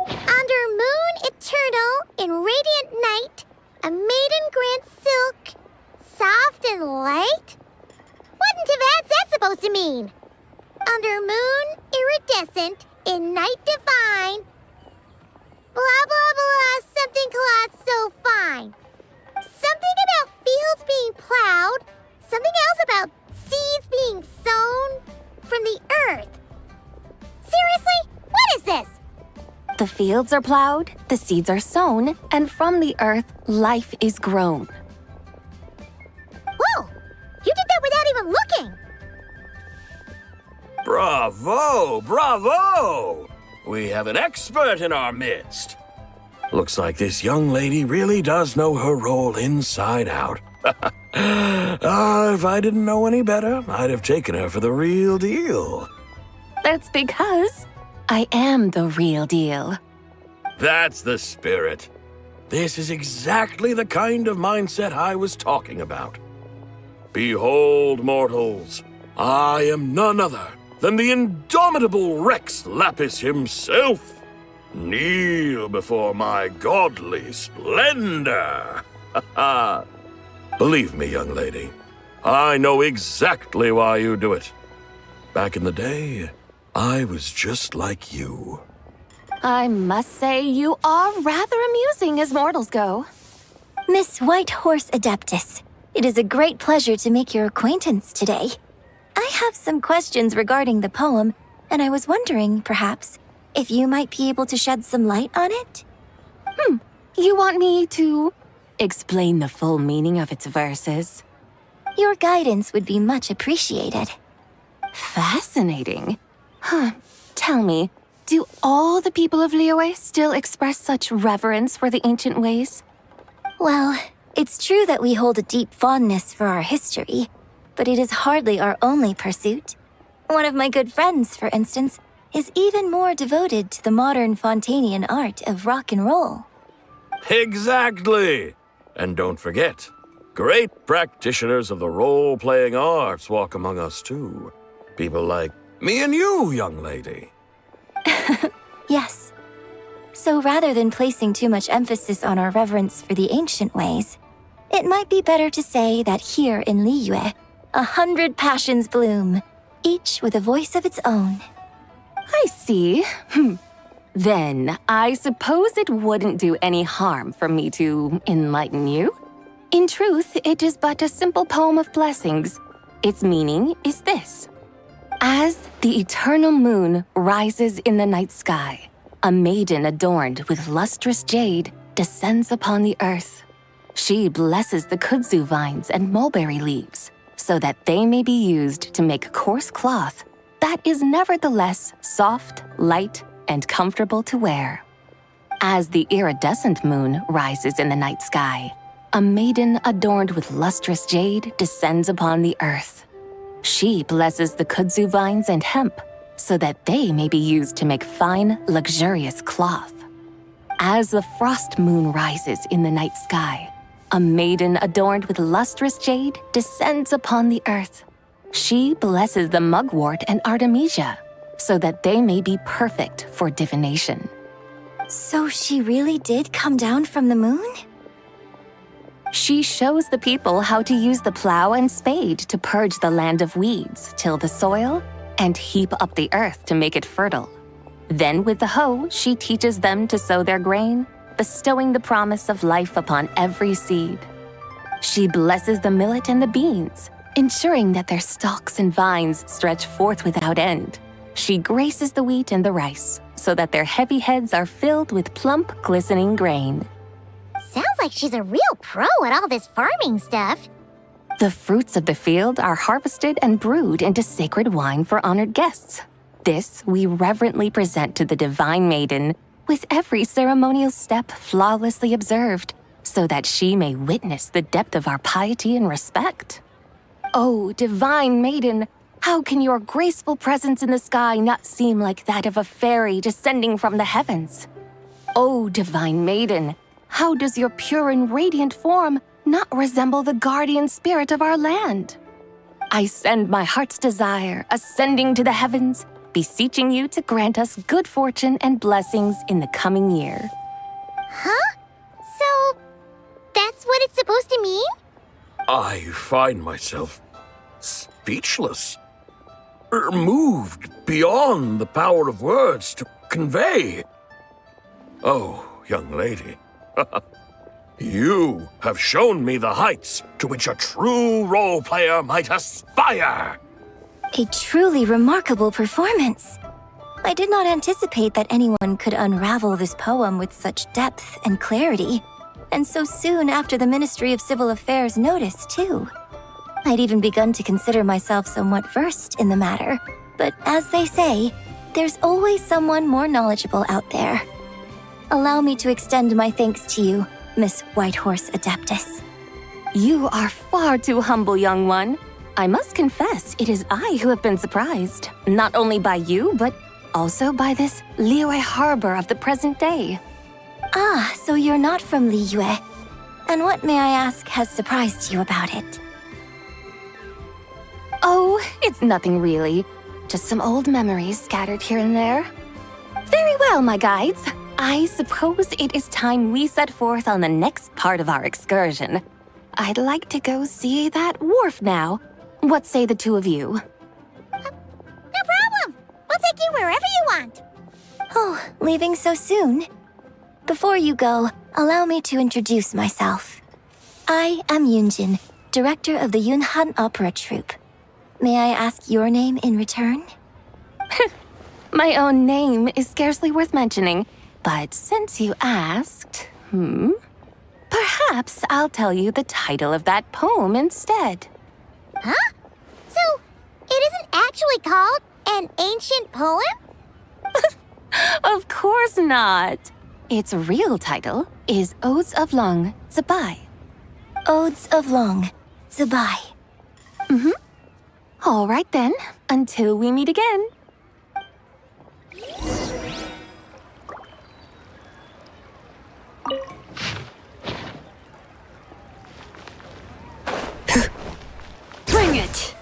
Under moon eternal, in radiant night, a maiden grants silk, soft and light? What in Tibet's that supposed to mean? Under moon iridescent, in night divine, blah blah blah, something cloth so fine. Something about fields being plowed, something else about seeds being sown from the earth. Seriously? What is this? The fields are plowed, the seeds are sown, and from the earth, life is grown. Whoa! You did that without even looking! Bravo! Bravo! We have an expert in our midst. Looks like this young lady really does know her role inside out. If I didn't know any better, I'd have taken her for the real deal. That's because I am the real deal. That's the spirit. This is exactly the kind of mindset I was talking about. Behold, mortals, I am none other than the indomitable Rex Lapis himself. Kneel before my godly splendor. Believe me, young lady, I know exactly why you do it. Back in the day, I was just like you. I must say you are rather amusing as mortals go. Miss White Horse Adeptus, it is a great pleasure to make your acquaintance today. I have some questions regarding the poem, and I was wondering, perhaps, if you might be able to shed some light on it? You want me to explain the full meaning of its verses? Your guidance would be much appreciated. Fascinating. Tell me, do all the people of Liyue still express such reverence for the ancient ways? Well, it's true that we hold a deep fondness for our history, but it is hardly our only pursuit. One of my good friends, for instance, is even more devoted to the modern Fontanian art of rock and roll. Exactly! And don't forget, great practitioners of the role-playing arts walk among us too. People like me and you, young lady. Yes. So rather than placing too much emphasis on our reverence for the ancient ways, it might be better to say that here in Liyue, 100 passions bloom, each with a voice of its own. I see. Then, I suppose it wouldn't do any harm for me to enlighten you. In truth, it is but a simple poem of blessings. Its meaning is this. As the eternal moon rises in the night sky, a maiden adorned with lustrous jade descends upon the earth. She blesses the kudzu vines and mulberry leaves so that they may be used to make coarse cloth that is nevertheless soft, light, and comfortable to wear. As the iridescent moon rises in the night sky, a maiden adorned with lustrous jade descends upon the earth. She blesses the kudzu vines and hemp so that they may be used to make fine, luxurious cloth. As the frost moon rises in the night sky, a maiden adorned with lustrous jade descends upon the earth. She blesses the mugwort and artemisia so that they may be perfect for divination. So she really did come down from the moon? She shows the people how to use the plow and spade to purge the land of weeds, till the soil, and heap up the earth to make it fertile. Then with the hoe, she teaches them to sow their grain, bestowing the promise of life upon every seed. She blesses the millet and the beans, ensuring that their stalks and vines stretch forth without end. She graces the wheat and the rice, so that their heavy heads are filled with plump, glistening grain. Sounds like she's a real pro at all this farming stuff. The fruits of the field are harvested and brewed into sacred wine for honored guests. This we reverently present to the divine maiden, with every ceremonial step flawlessly observed, so that she may witness the depth of our piety and respect. Oh, divine maiden, how can your graceful presence in the sky not seem like that of a fairy descending from the heavens? Oh, divine maiden, how does your pure and radiant form not resemble the guardian spirit of our land? I send my heart's desire, ascending to the heavens, beseeching you to grant us good fortune and blessings in the coming year. Huh? So, that's what it's supposed to mean? I find myself speechless, moved beyond the power of words to convey. Oh, young lady, you have shown me the heights to which a true role player might aspire. A truly remarkable performance. I did not anticipate that anyone could unravel this poem with such depth and clarity, and so soon after the Ministry of Civil Affairs noticed, too. I'd even begun to consider myself somewhat versed in the matter, but as they say, there's always someone more knowledgeable out there. allow me to extend my thanks to you, Miss Whitehorse Adeptus. You are far too humble, young one. I must confess, it is I who have been surprised, not only by you, but also by this Liyue harbor of the present day. Ah, so you're not from Liyue. And what, may I ask, has surprised you about it? Oh, it's nothing really. Just some old memories scattered here and there. Very well, my guides. I suppose it is time we set forth on the next part of our excursion. I'd like to go see that wharf now. What say the two of you? No problem. We'll take you wherever you want. Oh, leaving so soon? Before you go, allow me to introduce myself. I am Yunjin, director of the Yunhan Opera Troupe. May I ask your name in return? My own name is scarcely worth mentioning, but since you asked, perhaps I'll tell you the title of that poem instead. Huh? So, it isn't actually called an ancient poem? Of course not. Its real title is Odes of Long, Zibai. Odes of Long, Zibai. All right then, until we meet again. Bring it!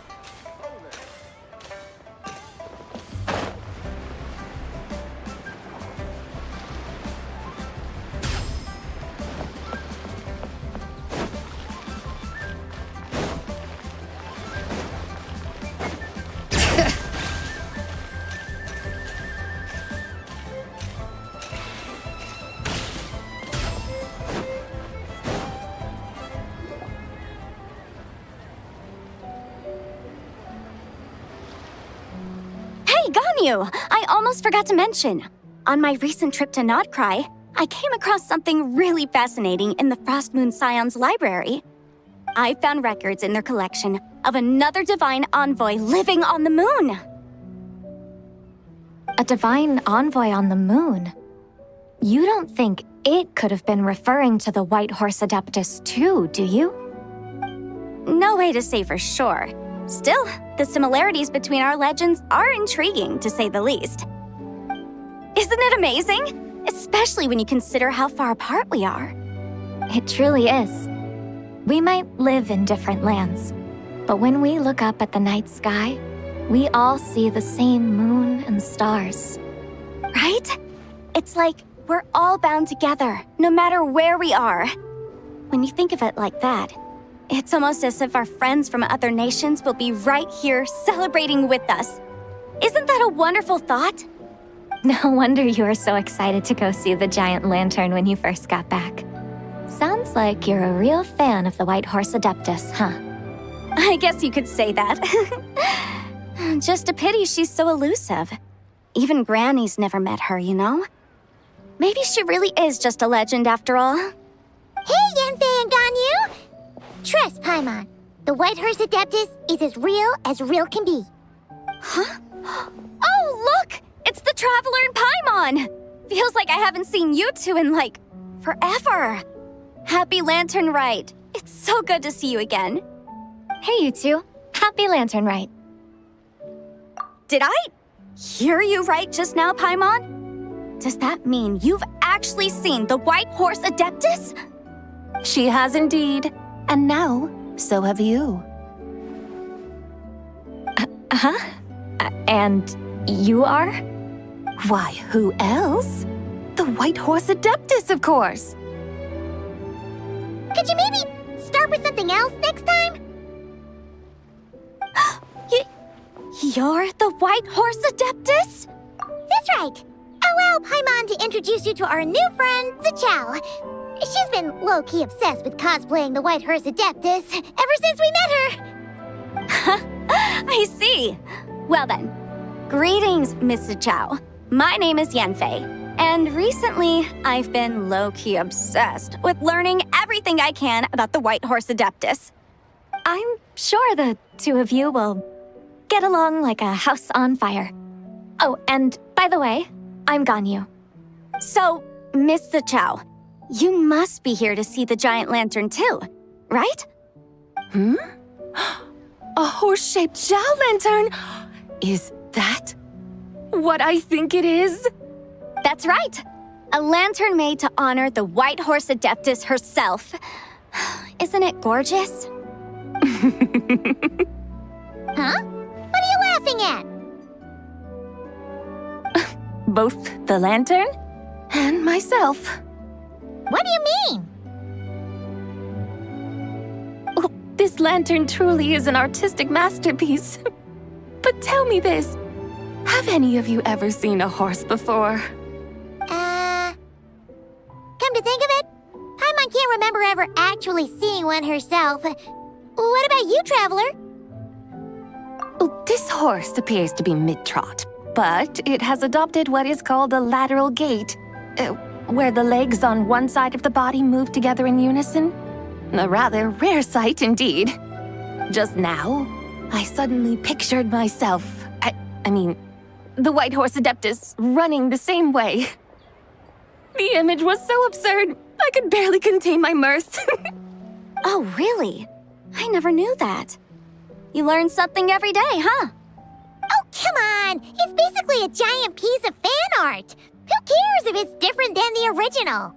I almost forgot to mention. On my recent trip to Nodcry, I came across something really fascinating in the Frost Moon Scion's library. I found records in their collection of another divine envoy living on the moon. A divine envoy on the moon? You don't think it could have been referring to the White Horse Adeptus too, do you? No way to say for sure. Still, the similarities between our legends are intriguing, to say the least. Isn't it amazing? Especially when you consider how far apart we are. It truly is. We might live in different lands, but when we look up at the night sky, we all see the same moon and stars. Right? It's like we're all bound together, no matter where we are. When you think of it like that, it's almost as if our friends from other nations will be right here celebrating with us. Isn't that a wonderful thought? No wonder you were so excited to go see the giant lantern when you first got back. Sounds like you're a real fan of the White Horse Adeptus, huh? I guess you could say that. Just a pity she's so elusive. Even Granny's never met her, you know? Maybe she really is just a legend after all. Hey, Yanfei and Ganyu! Trust, Paimon. The White Horse Adeptus is as real can be. Huh? Oh, look! It's the Traveler and Paimon! Feels like I haven't seen you two in, like, forever. Happy Lantern Rite. It's so good to see you again. Hey, you two. Happy Lantern Rite. Did I hear you right just now, Paimon? Does that mean you've actually seen the White Horse Adeptus? She has indeed. And now, so have you. And you are? Why, who else? The White Horse Adeptus, of course. Could you maybe start with something else next time? You're the White Horse Adeptus? That's right. Allow Paimon to introduce you to our new friend, Zichao. She's been low-key obsessed with cosplaying the White Horse Adeptus ever since we met her. I see. Well then, greetings, Miss Zichao. My name is Yanfei, and recently I've been low-key obsessed with learning everything I can about the White Horse Adeptus. I'm sure the two of you will get along like a house on fire. Oh, and by the way, I'm Ganyu. So, Miss Chow, you must be here to see the giant lantern too, right? A horse-shaped Zhao lantern? Is that what I think it is? That's right. A lantern made to honor the White Horse Adeptus herself. Isn't it gorgeous? Huh? What are you laughing at? Both the lantern and myself. What do you mean? Oh, this lantern truly is an artistic masterpiece. But tell me this. Have any of you ever seen a horse before? Come to think of it, Paimon can't remember ever actually seeing one herself. What about you, Traveler? Oh, this horse appears to be mid-trot, but it has adopted what is called a lateral gait, where the legs on one side of the body move together in unison. A rather rare sight indeed. Just now, I suddenly pictured myself, I mean, the White Horse Adeptus running the same way. The image was so absurd, I could barely contain my mirth. Oh, really? I never knew that. You learn something every day, huh? Oh, come on! It's basically a giant piece of fan art! Who cares if it's different than the original?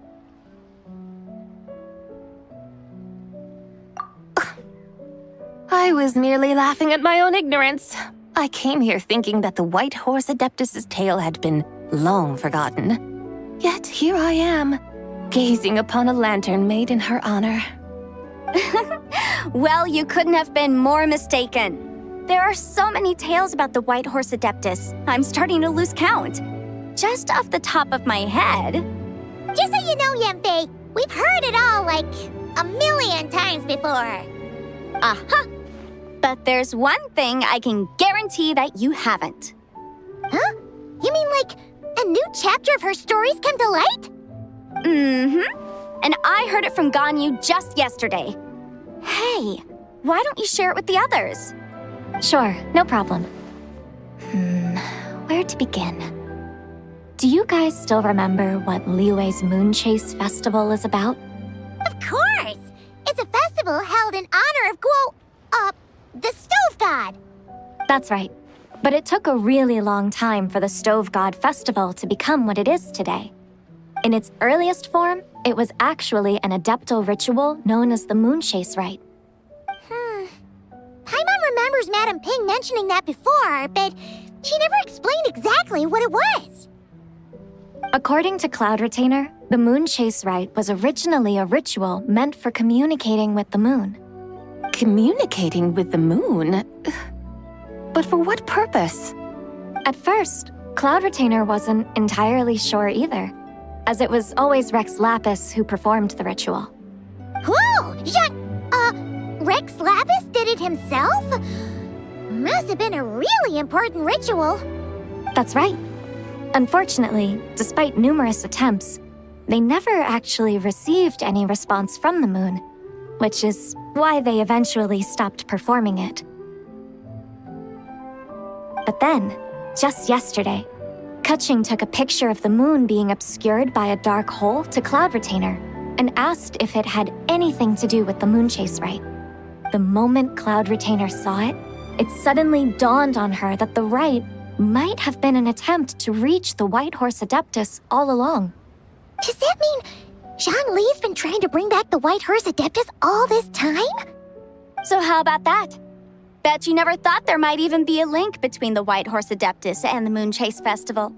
I was merely laughing at my own ignorance. I came here thinking that the White Horse Adeptus's tale had been long forgotten. Yet here I am, gazing upon a lantern made in her honor. Well, you couldn't have been more mistaken. There are so many tales about the White Horse Adeptus, I'm starting to lose count. Just off the top of my head. Just so you know, Yanfei, we've heard it all like a million times before. Aha! But there's one thing I can guarantee that you haven't. Huh? You mean like a new chapter of her stories come to light? Mm-hmm. And I heard it from Ganyu just yesterday. Hey, why don't you share it with the others? Sure, no problem. Where to begin? Do you guys still remember what Liyue's Moon Chase Festival is about? Of course! It's a festival held in honor of the Stove God. That's right. But it took a really long time for the Stove God Festival to become what it is today. In its earliest form, it was actually an adeptal ritual known as the Moon Chase Rite. Paimon remembers Madame Ping mentioning that before, but she never explained exactly what it was. According to Cloud Retainer, the Moon Chase Rite was originally a ritual meant for communicating with the moon. Communicating with the moon? But for what purpose? At first, Cloud Retainer wasn't entirely sure either, as it was always Rex Lapis who performed the ritual. Whoa! Rex Lapis did it himself? Must have been a really important ritual. That's right. Unfortunately, despite numerous attempts, they never actually received any response from the moon, which is why they eventually stopped performing it. But then, just yesterday, Keqing took a picture of the moon being obscured by a dark hole to Cloud Retainer and asked if it had anything to do with the Moon Chase Rite. The moment Cloud Retainer saw it, it suddenly dawned on her that the rite might have been an attempt to reach the White Horse Adeptus all along. Does that mean Zhang Li's been trying to bring back the White Horse Adeptus all this time? So how about that? Bet you never thought there might even be a link between the White Horse Adeptus and the Moon Chase Festival.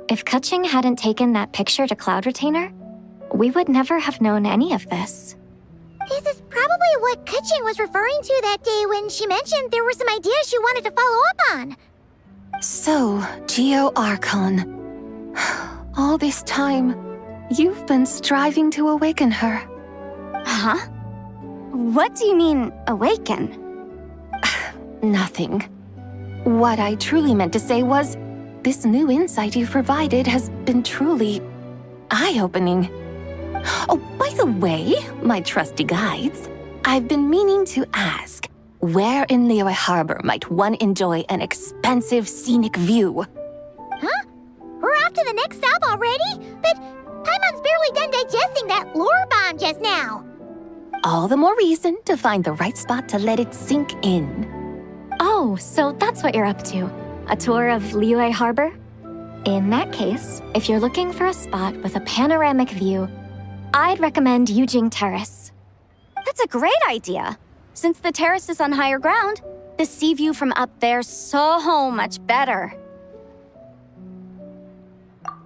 If Keqing hadn't taken that picture to Cloud Retainer, we would never have known any of this. This is probably what Keqing was referring to that day when she mentioned there were some ideas she wanted to follow up on. So, Geo Archon. All this time, you've been striving to awaken her. Huh? What do you mean, awaken? Nothing. What I truly meant to say was, this new insight you've provided has been truly eye-opening. Oh, by the way, my trusty guides, I've been meaning to ask, where in Liyue Harbor might one enjoy an expansive scenic view? Huh? We're off to the next stop already? But Paimon's barely done digesting that lore bomb just now. All the more reason to find the right spot to let it sink in. Oh, so that's what you're up to. A tour of Liyue Harbor? In that case, if you're looking for a spot with a panoramic view, I'd recommend Yujing Terrace. That's a great idea. Since the terrace is on higher ground, the sea view from up there's so much better.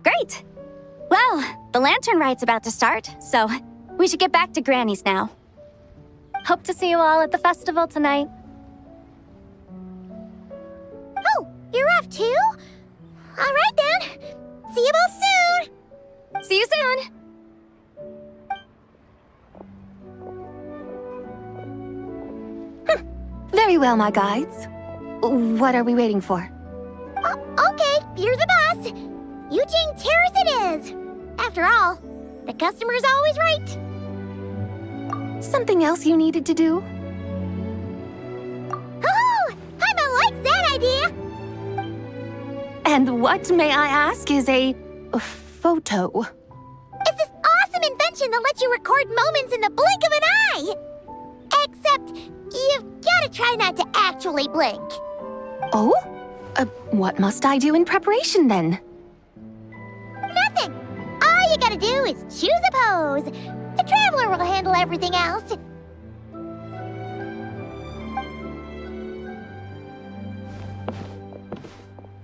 Great! Well, the lantern ride's about to start, so we should get back to Granny's now. Hope to see you all at the festival tonight. Oh, you're off too? All right then. See you both soon. See you soon. Very well, my guides. What are we waiting for? Okay, you're the boss. Yujing Terrace it is. After all, the customer's always right. Something else you needed to do? Oh, Paimon likes that idea. And what, may I ask, is a photo? It's this awesome invention that lets you record moments in the blink of an eye. Except, you've gotta try not to actually blink. Oh? What must I do in preparation then? Nothing. All you gotta do is choose a pose. The Traveler will handle everything else.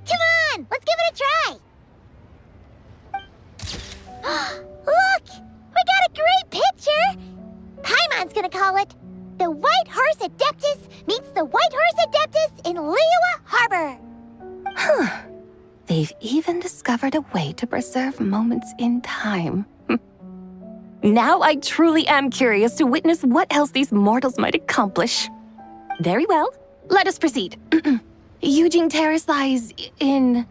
Come on, let's give it a try. Look, we got a great picture. Paimon's gonna call it The White Horse Adeptus Meets the White Horse Adeptus in Liyue Harbor. Huh. They've even discovered a way to preserve moments in time. Now I truly am curious to witness what else these mortals might accomplish. Very well, let us proceed. Yujing Terrace lies in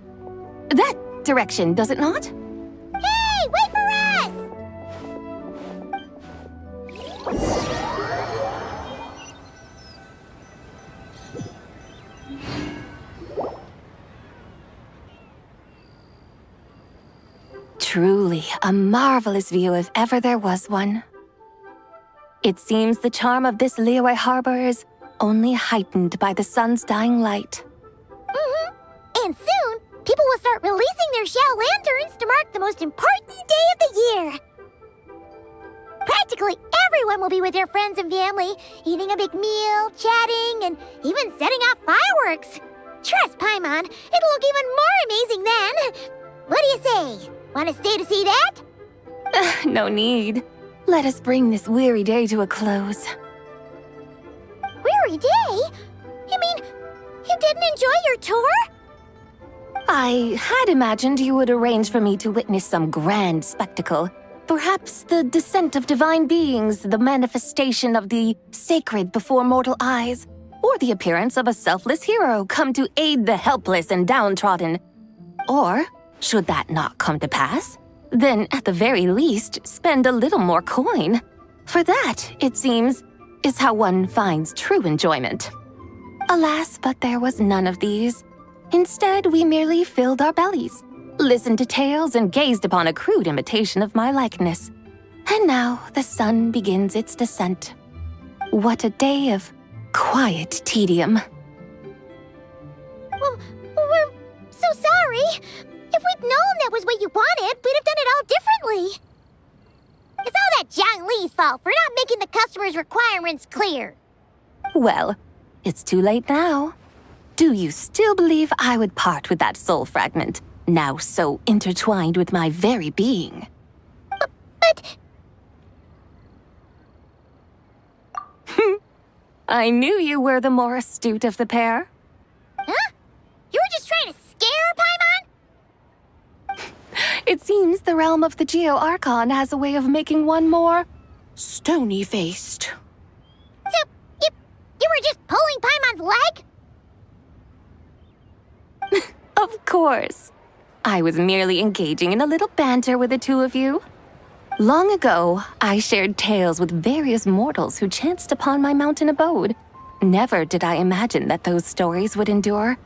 that direction, does it not? Hey, wait for us! Truly a marvelous view if ever there was one. It seems the charm of this Liyue Harbor is only heightened by the sun's dying light. And soon, people will start releasing their shell lanterns to mark the most important day of the year. Practically everyone will be with their friends and family, eating a big meal, chatting, and even setting off fireworks. Trust Paimon, it'll look even more amazing then. What do you say? Want to stay to see that? No need. Let us bring this weary day to a close. Weary day? You mean you didn't enjoy your tour? I had imagined you would arrange for me to witness some grand spectacle. Perhaps the descent of divine beings, the manifestation of the sacred before mortal eyes, or the appearance of a selfless hero come to aid the helpless and downtrodden. Or, should that not come to pass, then at the very least spend a little more coin. For that, it seems, is how one finds true enjoyment. Alas, but there was none of these. Instead, we merely filled our bellies, listened to tales, and gazed upon a crude imitation of my likeness. And now the sun begins its descent. What a day of quiet tedium. Well, we're so sorry. If we'd known that was what you wanted, we'd have done it all differently. It's all that Zhang Li's fault for not making the customer's requirements clear. Well, it's too late now. Do you still believe I would part with that soul fragment, now so intertwined with my very being? But... I knew you were the more astute of the pair. Huh? You were just trying to scare Paimon? It seems the realm of the Geo-Archon has a way of making one more stony-faced. So, you were just pulling Paimon's leg? Of course. I was merely engaging in a little banter with the two of you. Long ago, I shared tales with various mortals who chanced upon my mountain abode. Never did I imagine that those stories would endure.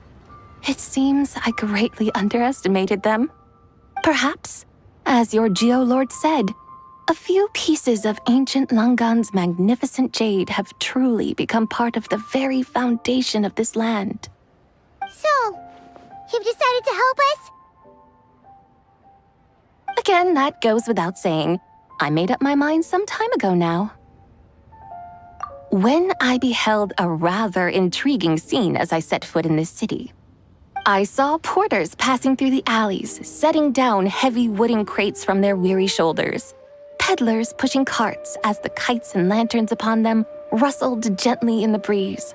It seems I greatly underestimated them. Perhaps, as your Geolord said, a few pieces of ancient Langan's magnificent jade have truly become part of the very foundation of this land. So, you've decided to help us? Again, that goes without saying. I made up my mind some time ago now. When I beheld a rather intriguing scene as I set foot in this city, I saw porters passing through the alleys, setting down heavy wooden crates from their weary shoulders, peddlers pushing carts as the kites and lanterns upon them rustled gently in the breeze.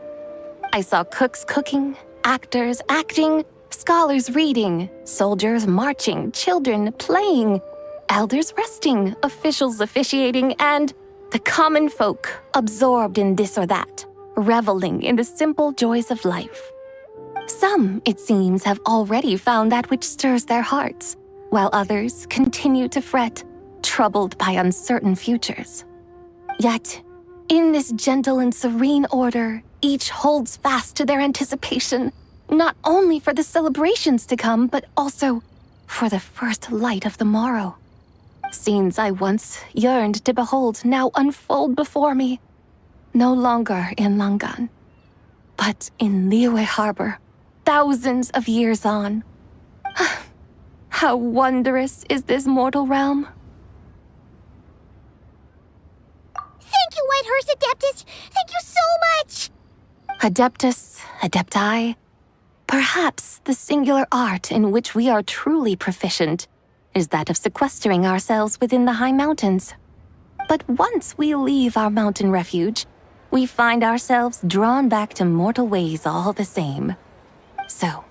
I saw cooks cooking, actors acting, scholars reading, soldiers marching, children playing, elders resting, officials officiating, and the common folk absorbed in this or that, reveling in the simple joys of life. Some, it seems, have already found that which stirs their hearts, while others continue to fret, troubled by uncertain futures. Yet, in this gentle and serene order, each holds fast to their anticipation, not only for the celebrations to come, but also for the first light of the morrow. Scenes I once yearned to behold now unfold before me, no longer in Langan, but in Liyue Harbor, thousands of years on. How wondrous is this mortal realm! Thank you, Whitehorse Adeptus! Thank you so much! Adeptus, Adepti, perhaps the singular art in which we are truly proficient is that of sequestering ourselves within the high mountains. But once we leave our mountain refuge, we find ourselves drawn back to mortal ways all the same. So,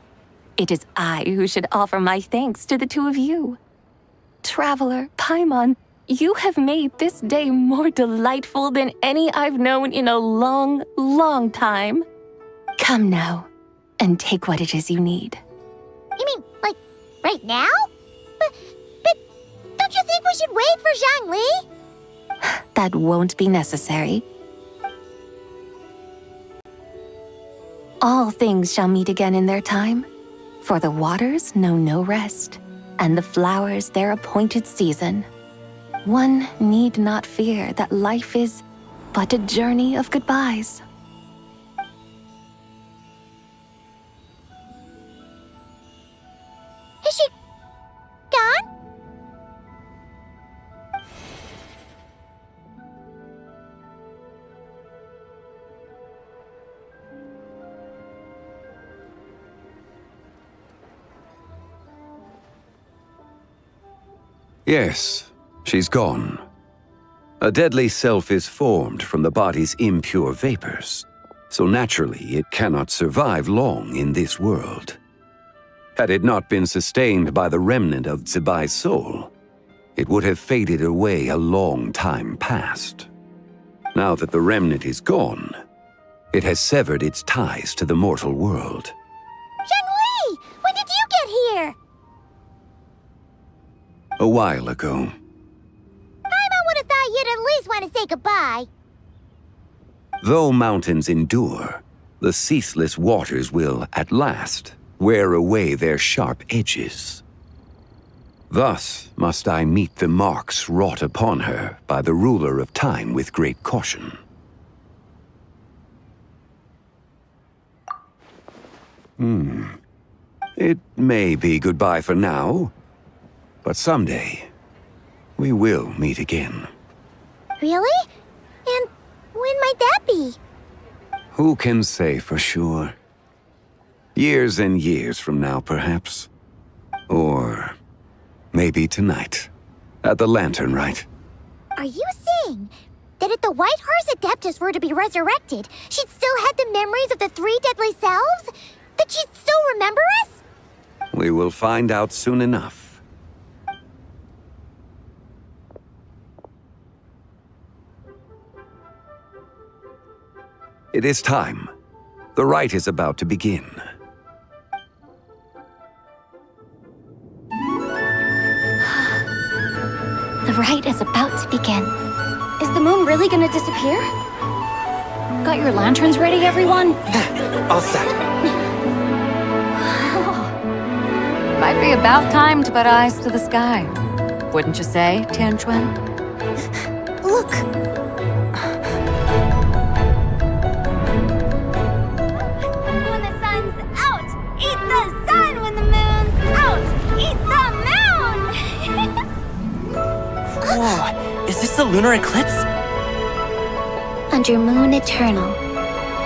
it is I who should offer my thanks to the two of you. Traveler, Paimon, you have made this day more delightful than any I've known in a long, long time. Come now, and take what it is you need. You mean, like, right now? But don't you think we should wait for Zhangli? That won't be necessary. All things shall meet again in their time, for the waters know no rest, and the flowers their appointed season. One need not fear that life is but a journey of goodbyes. Is she gone? Yes, she's gone. A deadly self is formed from the body's impure vapors, so naturally it cannot survive long in this world. Had it not been sustained by the remnant of Zibai's soul, it would have faded away a long time past. Now that the remnant is gone, it has severed its ties to the mortal world. Zhangli! When did you get here? A while ago. I would have thought you'd at least want to say goodbye. Though mountains endure, the ceaseless waters will, at last, wear away their sharp edges. Thus must I meet the marks wrought upon her by the ruler of time with great caution. It may be goodbye for now, but someday we will meet again. Really? And when might that be? Who can say for sure? Years and years from now, perhaps. Or maybe tonight, at the Lantern Rite. Are you saying that if the Whitehorse Adeptus were to be resurrected, she'd still have the memories of the three deadly selves? That she'd still remember us? We will find out soon enough. It is time. The rite is about to begin. The rite is about to begin. Is the moon really gonna disappear? Got your lanterns ready, everyone? All set. Might be about time to put eyes to the sky. Wouldn't you say, Tianchuan? Look! When the sun's out, eat the sun. When the moon's out, eat the moon. Whoa, is this a lunar eclipse? Under moon eternal,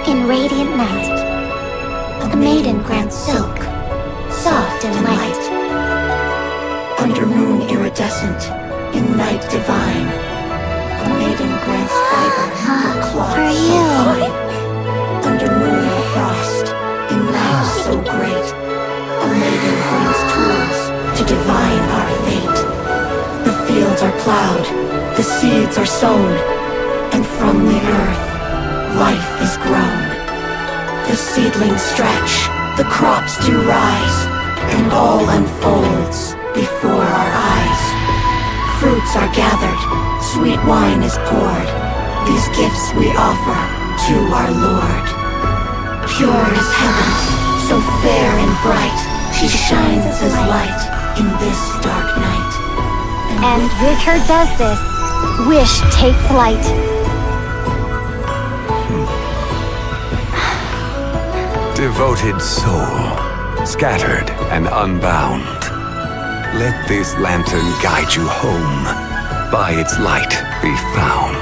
in radiant night, a maiden grants silk, soft and light. Under moon iridescent, in night divine, a maiden grants fiber and cloth For so you. fine. Under moon of frost, in night so great, a maiden grants tools to divine our fate. The fields are plowed, the seeds are sown, and from the earth, life is grown. The seedlings stretch, the crops do rise, and all unfolds before our eyes. Fruits are gathered, sweet wine is poured. These gifts we offer to our Lord. Pure as heaven, so fair and bright, she shines as light in this dark night. And with her does this, wish take flight. Devoted soul, scattered and unbound, let this lantern guide you home, by its light be found.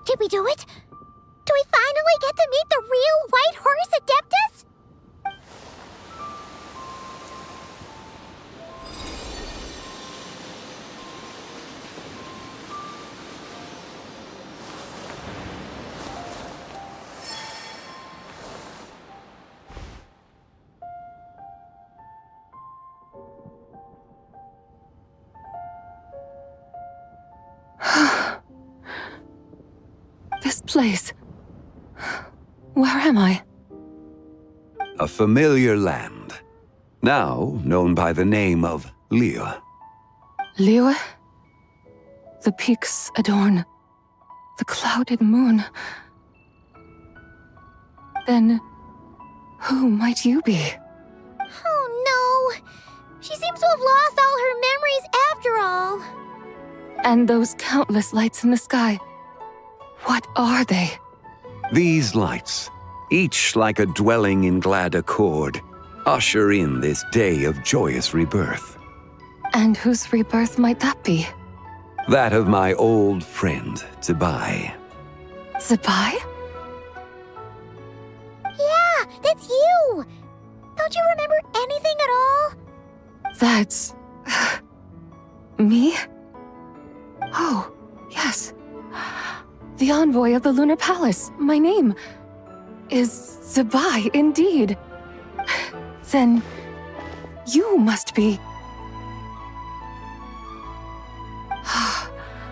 Did we do it? Do we finally get to meet the real White Horse Adeptus? This place. Where am I? A familiar land, now known by the name of Liyue. Liyue? The peaks adorn the clouded moon. Then, who might you be? Oh no! She seems to have lost all her memories after all. And those countless lights in the sky. What are they? These lights, each like a dwelling in glad accord, usher in this day of joyous rebirth. And whose rebirth might that be? That of my old friend, Zibai. Zibai? Yeah, that's you! Don't you remember anything at all? That's... me? Oh, yes. The envoy of the Lunar Palace. My name is Zibai, indeed. Then you must be...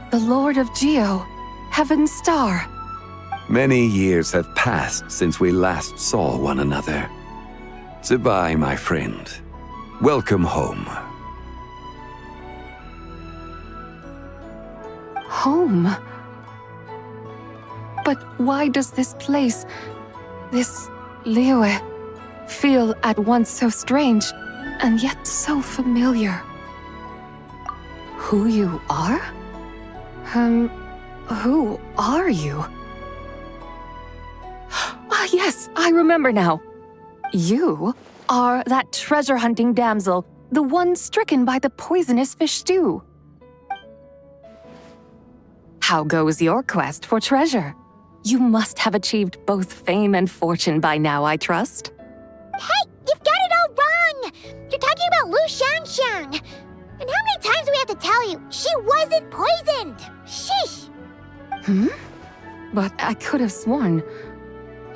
the Lord of Geo, Heaven's Star. Many years have passed since we last saw one another. Zibai, my friend, welcome home. Home? But why does this place, this Liyue, feel at once so strange and yet so familiar? Who you are? Who are you? Ah, yes, I remember now. You are that treasure-hunting damsel, the one stricken by the poisonous fish stew. How goes your quest for treasure? You must have achieved both fame and fortune by now, I trust. Hey, you've got it all wrong! You're talking about Lu Xiangxiang. And how many times do we have to tell you? She wasn't poisoned! Sheesh! But I could have sworn...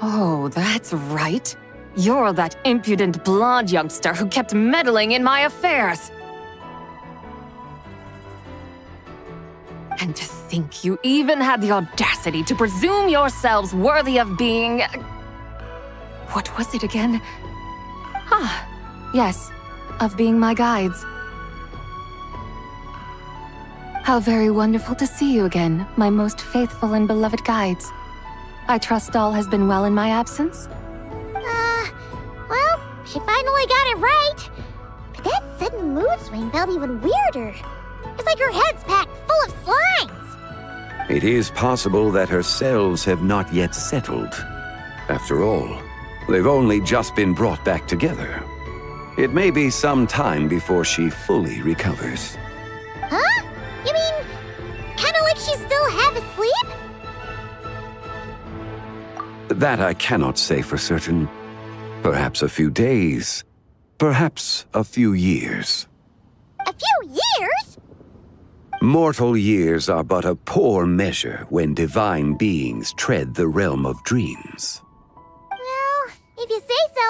Oh, that's right. You're that impudent blonde youngster who kept meddling in my affairs. And to think you even had the audacity to presume yourselves worthy of being... What was it again? Ah, yes, of being my guides. How very wonderful to see you again, my most faithful and beloved guides. I trust all has been well in my absence? Well, she finally got it right. But that sudden mood swing felt even weirder. It's like her head's packed full of slimes. It is possible that her cells have not yet settled. After all, they've only just been brought back together. It may be some time before she fully recovers. Huh? You mean, kinda like she's still half asleep? That I cannot say for certain. Perhaps a few days, perhaps a few years. A few years? Mortal years are but a poor measure when divine beings tread the realm of dreams. Well, if you say so.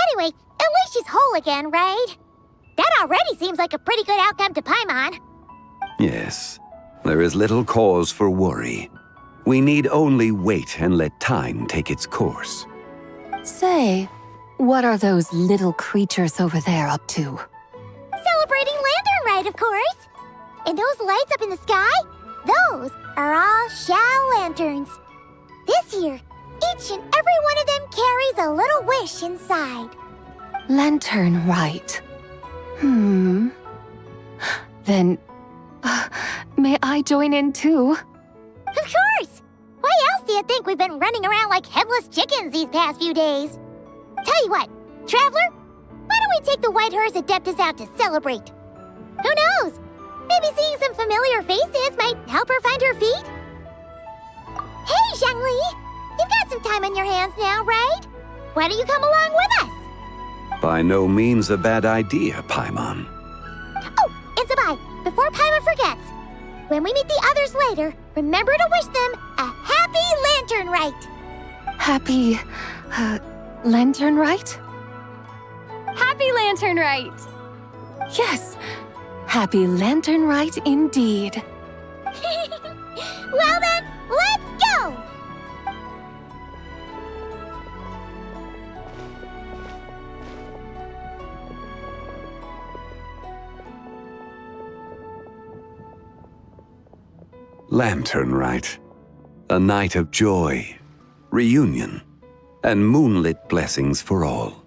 Anyway, at least she's whole again, right? That already seems like a pretty good outcome to Paimon. Yes, there is little cause for worry. We need only wait and let time take its course. Say, what are those little creatures over there up to? Celebrating Lantern Rite, of course. And those lights up in the sky? Those are all Xiao lanterns. This year, each and every one of them carries a little wish inside. Lantern Rite. Then, may I join in too? Of course! Why else do you think we've been running around like headless chickens these past few days? Tell you what, Traveler, why don't we take the White Horse Adeptus out to celebrate? Who knows? Maybe seeing some familiar faces might help her find her feet? Hey, Zhangli! You've got some time on your hands now, right? Why don't you come along with us? By no means a bad idea, Paimon. Oh, and Zibai, before Paimon forgets, when we meet the others later, remember to wish them a happy Lantern Rite. Happy... Lantern Rite? Happy Lantern Rite! Yes, happy Lantern Rite indeed. Well then, let's go! Lantern Rite. A night of joy, reunion, and moonlit blessings for all.